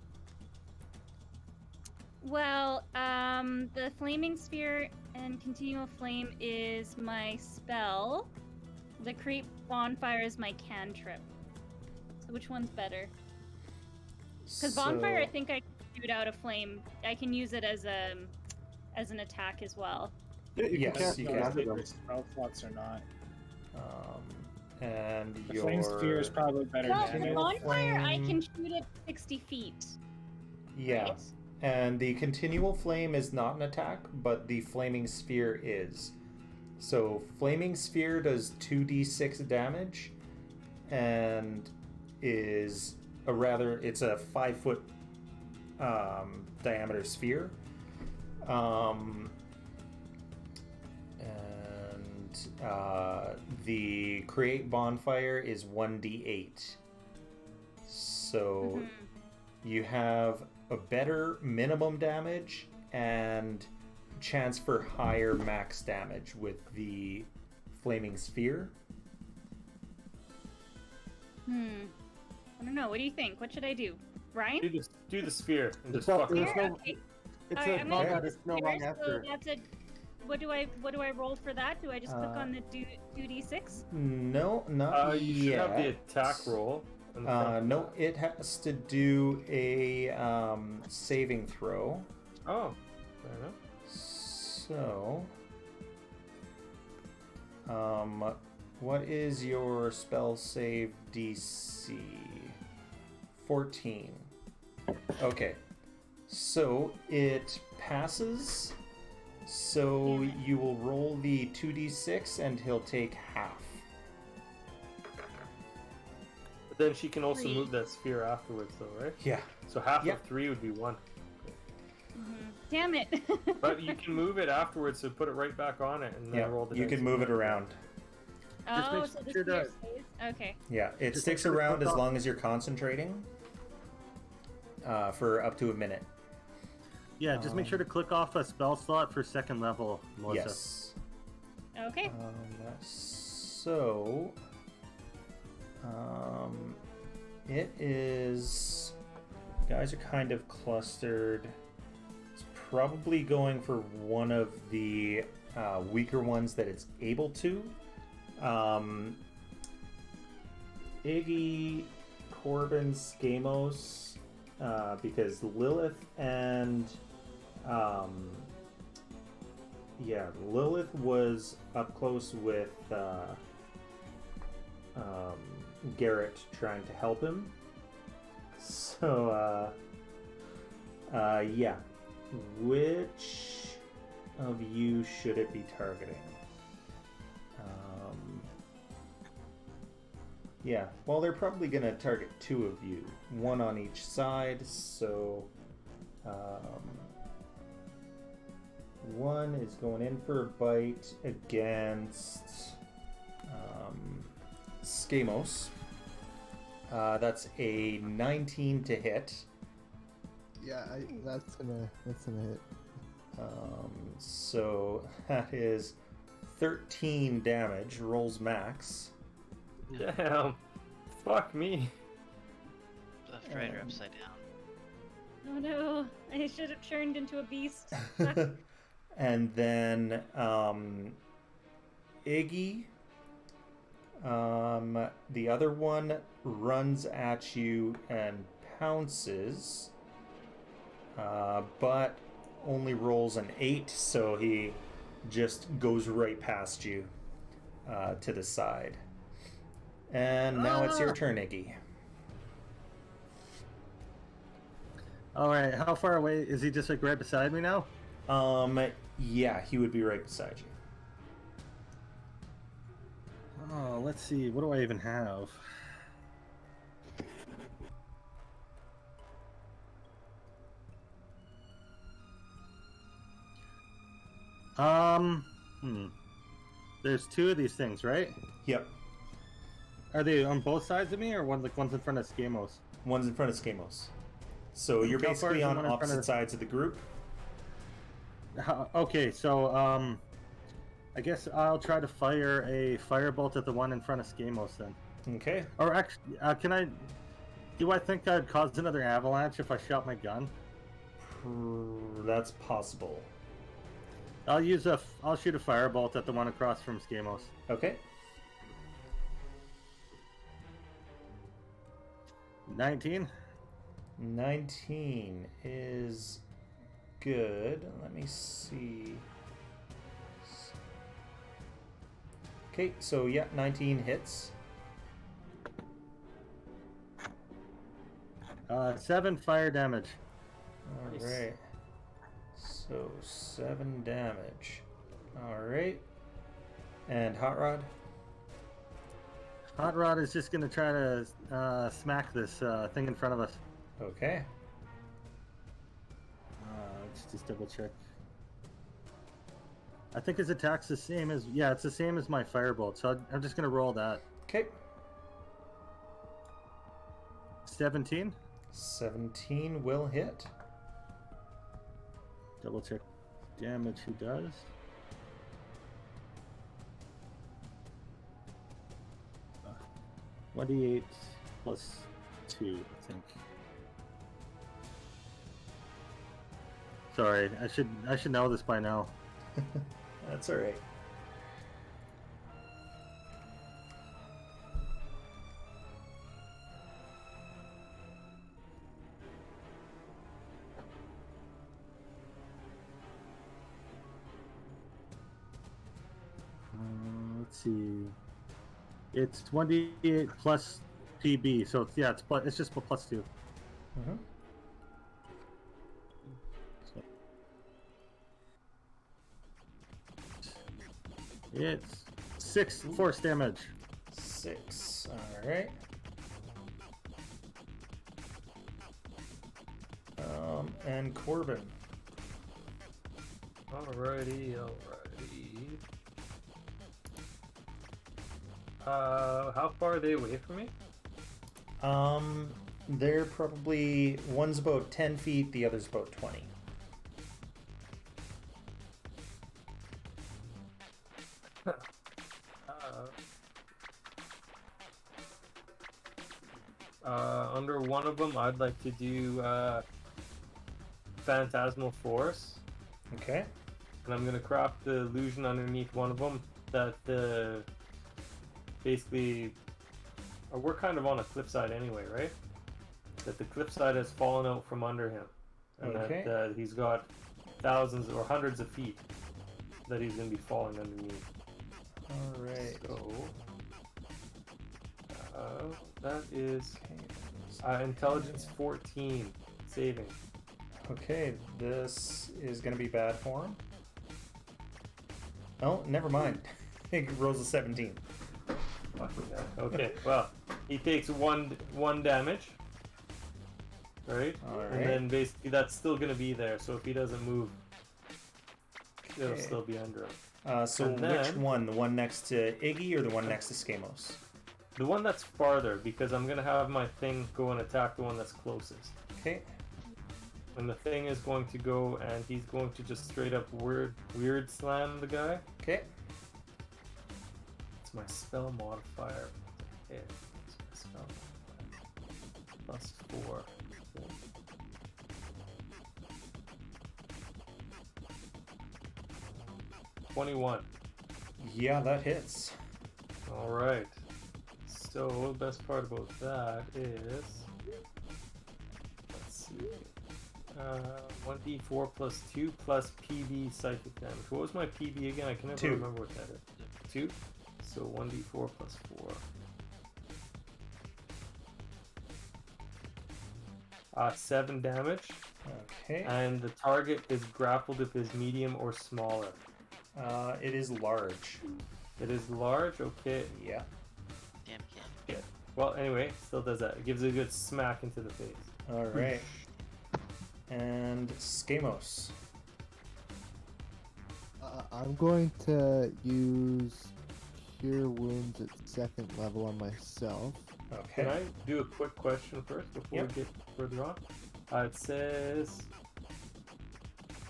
Well, the flaming sphere and continual flame is my spell. The creep bonfire is my cantrip. So which one's better? Because bonfire, I think I can shoot out a flame. I can use it as an attack as well. Yeah, you Yes, can cast you it can. under them. Spell slots or not. And The your flame sphere is probably better. Well, than the it. bonfire, I flame- can shoot it 60 feet. Yeah. Right? And the continual flame is not an attack, but the flaming sphere is. So flaming sphere does 2d6 damage, and it's a 5-foot diameter sphere. The create bonfire is 1d8. So you have a better minimum damage and chance for higher max damage with the flaming sphere. I don't know. What do you think? What should I do? Rime? Do the sphere and just It's fuck no, it. Okay. it's Alright, a I'm gonna combat, do it's no sphere, wrong so answer. that's a. What do I roll for that? Do I just click on the 2d6? No, not You should yet. have the attack roll. on the front. No, it has to do a saving throw. Oh, fair enough. So, what is your spell save DC? 14. Okay, so it passes. So you will roll the 2d6 and he'll take half. But then she can also 3. move that sphere afterwards, though, right? Yeah. So half Yep. of 3 would be 1. Damn it! But you can move it afterwards, so put it right back on it and then Yeah, roll the you dice can move it again. around. Just Oh, make so the sure sphere to- stays? Okay. Yeah, it Just sticks make sure to around click as off- long as you're concentrating. For up to a minute. Yeah, just make sure to click off a spell slot for second level, Melissa. Yes. Okay. So, it is. Guys are kind of clustered. It's probably going for one of the weaker ones that it's able to. Iggy, Corbin, Skamos, because Lilith and Lilith was up close with Garrett trying to help him. So, which of you should it be targeting? Well, they're probably going to target 2 of you, 1 on each side, so 1 is going in for a bite against Skamos. That's a 19 to hit. Yeah, that's gonna hit. So that is 13 damage, rolls max. Damn. Fuck me. Left, right, or upside down. Oh no! I should have turned into a beast. And then Iggy, the other one runs at you and pounces, but only rolls an 8, so he just goes right past you to the side. And now it's your turn, Iggy. Alright, how far away? Is he just like right beside me now? Yeah, he would be right beside you. Oh, let's see. What do I even have? There's 2 of these things, right? Yep. Are they on both sides of me, or one's in front of Skamos? One's in front of Skamos. So you're How far basically is the on one in front opposite of- sides of the group. Okay, so I guess I'll try to fire a firebolt at the one in front of Skamos then. Okay. Or actually, do I think I'd cause another avalanche if I shot my gun? That's possible. I'll shoot a firebolt at the one across from Skamos. Okay. 19. 19 is good. Let me see. Okay, so yeah, 19 hits. 7 fire damage. All right. So 7 damage. All right. And Hot Rod? Hot Rod is just going to try to smack this thing in front of us. Okay. Let's just double check. I think his attack's the same as... Yeah, it's the same as my firebolt, so I'm just going to roll that. Okay. 17. 17 will hit. Double check damage he does. Uh, 1d8 plus 2, I think. Sorry, I should know this by now. That's alright. Let's see. It's 1d8 plus PB, so it's just plus 2. Mm-hmm. It's 6 force damage. 6. Alright. And Corbin. Alrighty. How far are they away from me? They're probably, one's about 10 feet, the other's about 20. Under one of them, I'd like to do Phantasmal Force. Okay. And I'm gonna craft the illusion underneath one of them that basically, we're kind of on a cliffside anyway, right? That the cliffside has fallen out from under him, and Okay. that he's got thousands or hundreds of feet that he's gonna be falling underneath. Alright. So that is Okay. intelligence 14 saving. Okay, this is going to be bad for him. Oh, never mind. He rolls a 17. Fucking hell. Okay, well, he takes one damage, right? Alright. And then basically that's still gonna be there. So if he doesn't move, it'll Okay. still be under him. So And which then- one? The one next to Iggy or the one next to Skamos? The one that's farther, because I'm gonna have my thing go and attack the one that's closest. Okay. And the thing is going to go and he's going to just straight up weird slam the guy. Okay. It's my spell modifier. Okay, it's my spell modifier. +4. Okay. 21. Yeah, that hits. Alright. So, the best part about that is... Let's see. 1d4 plus 2 plus PB psychic damage. What was my PB again? I can never 2. remember what that is. 2? So 1d4 plus 4. 7 damage. Okay. And the target is grappled if it's medium or smaller. It is large. It is large? Okay. Yeah. Damn kid. Yeah. Well, anyway, still does that. It gives it a good smack into the face. Alright. And Skamos. I'm going to use Cure Wounds at 2nd level on myself. Okay. Can I do a quick question first before we get further on? It says,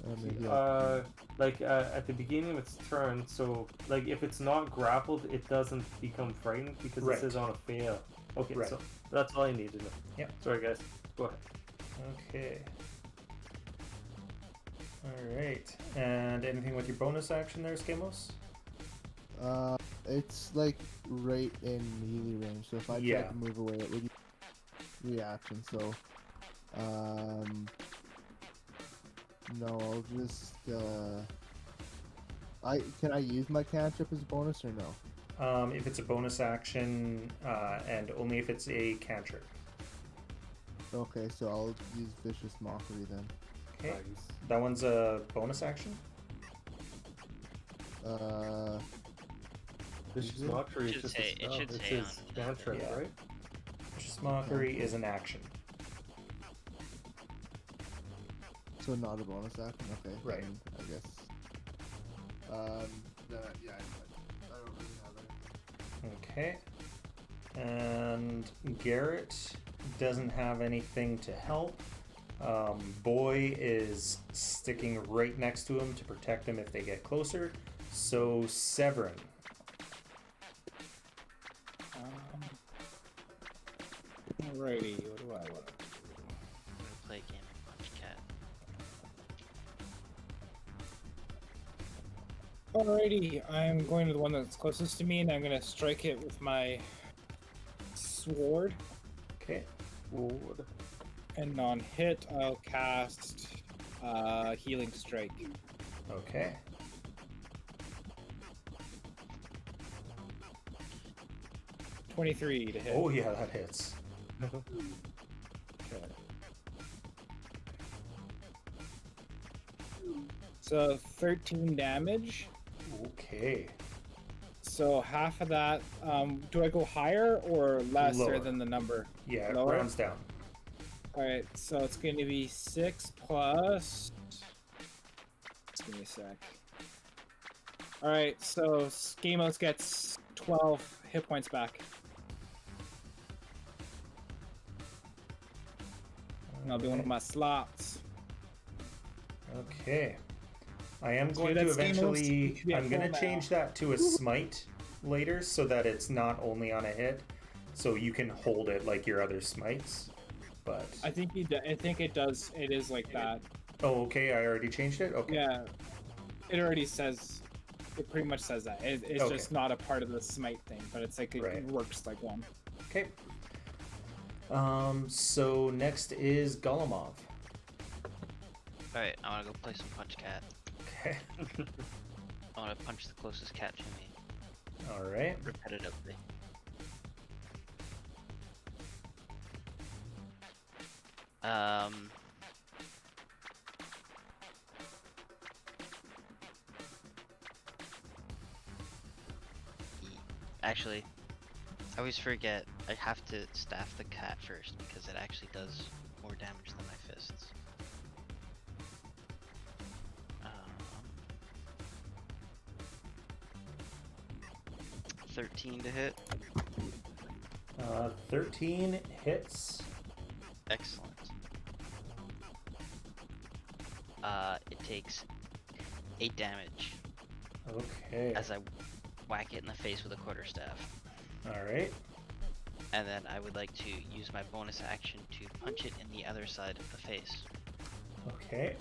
at the beginning of its turn, so like if it's not grappled, it doesn't become frightened because Right. it says on a fail. Okay, Right. so that's all I need to know. Yep. Sorry, guys. Go ahead. Okay. Alright. And anything with your bonus action there, Skamos? It's like right in melee range, so if I try to move away, it would use reaction. So, no, I'll just can I use my cantrip as a bonus or no? If it's a bonus action, and only if it's a cantrip. Okay, so I'll use Vicious Mockery then. Okay. Nice. That one's a bonus action? Vicious Mockery is Should just say- a it spell. should It's say his on the- cantrip, Yeah. right? Vicious Mockery is an action. So not a bonus action. Okay. Right. Then I guess. Yeah, I don't really have it. Okay. And Garrett, doesn't have anything to help. Boy is sticking right next to him to protect them if they get closer. So Severin. Alrighty, what do I want? I'm gonna play a game of Punch Cat. Alrighty, I'm going to the one that's closest to me, and I'm gonna strike it with my sword. Okay. Wood. And on hit, I'll cast Healing Strike. Okay. $23 to hit. Oh yeah, that hits. Okay. So 13 damage. Okay. So half of that, do I go higher or lesser Lower. than the number? Yeah, Lower? it rounds down. Alright, so it's going to be 6 plus... Just give me a sec. Alright, so Skamos gets 12 hit points back. And I'll be one of my slots. Okay. I am So going that's to eventually... Skamos. You should be at I'm going full to change now. that to a smite later so that it's not only on a hit. So you can hold it like your other smites. But... I think it does. It is like that. Oh, okay. I already changed it? Okay. Yeah. It already says... It pretty much says that. It's Okay. just not a part of the smite thing, but it's like it Right. works like one. Okay. So next is Golemov. Alright, I wanna go play some Punch Cat. Okay. I wanna punch the closest cat to me. Alright. Repetitively. Actually, I always forget I have to staff the cat first because it actually does more damage than my fists. 13 to hit. 13 hits. Excellent. It takes 8 damage Okay. as I whack it in the face with a quarterstaff. Alright. And then I would like to use my bonus action to punch it in the other side of the face. Okay.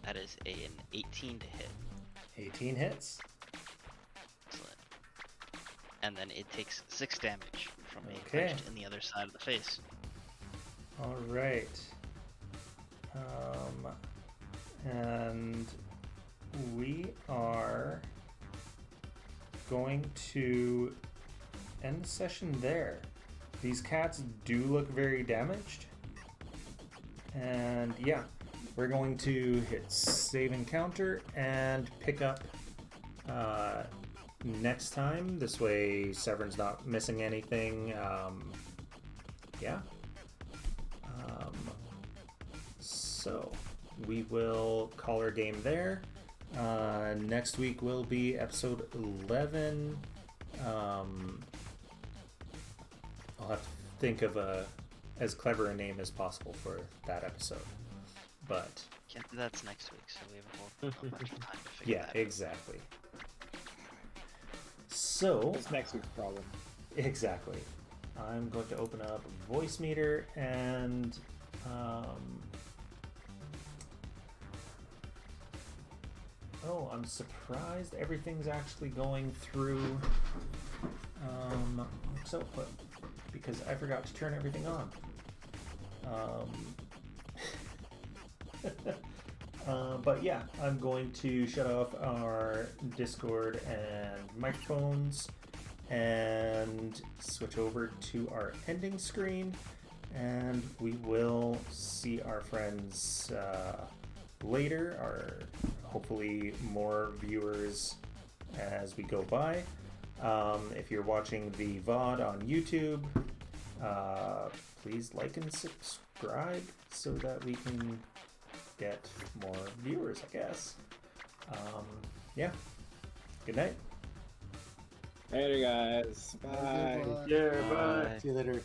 That is an 18 to hit. 18 hits. Excellent. And then it takes 6 damage from being Okay. punched in the other side of the face. Alright. And we are going to end the session there. These cats do look very damaged. And yeah, we're going to hit save encounter and pick up next time. This way Severin's not missing anything. Yeah. So we will call our game there. Next week will be episode 11. I'll have to think of as clever a name as possible for that episode. But Can't do that's next week, so we have a bunch of time to figure yeah, that out. exactly. So That's next week's problem. exactly. I'm going to open up voice meter and oh, I'm surprised everything's actually going through Works output because I forgot to turn everything on. But yeah, I'm going to shut off our Discord and microphones and switch over to our ending screen, and we will see our friends later, or hopefully more viewers as we go by. If you're watching the VOD on YouTube, please like and subscribe so that we can get more viewers, I guess. Yeah. Good night. Later, guys. Bye. Yeah, bye. See you later.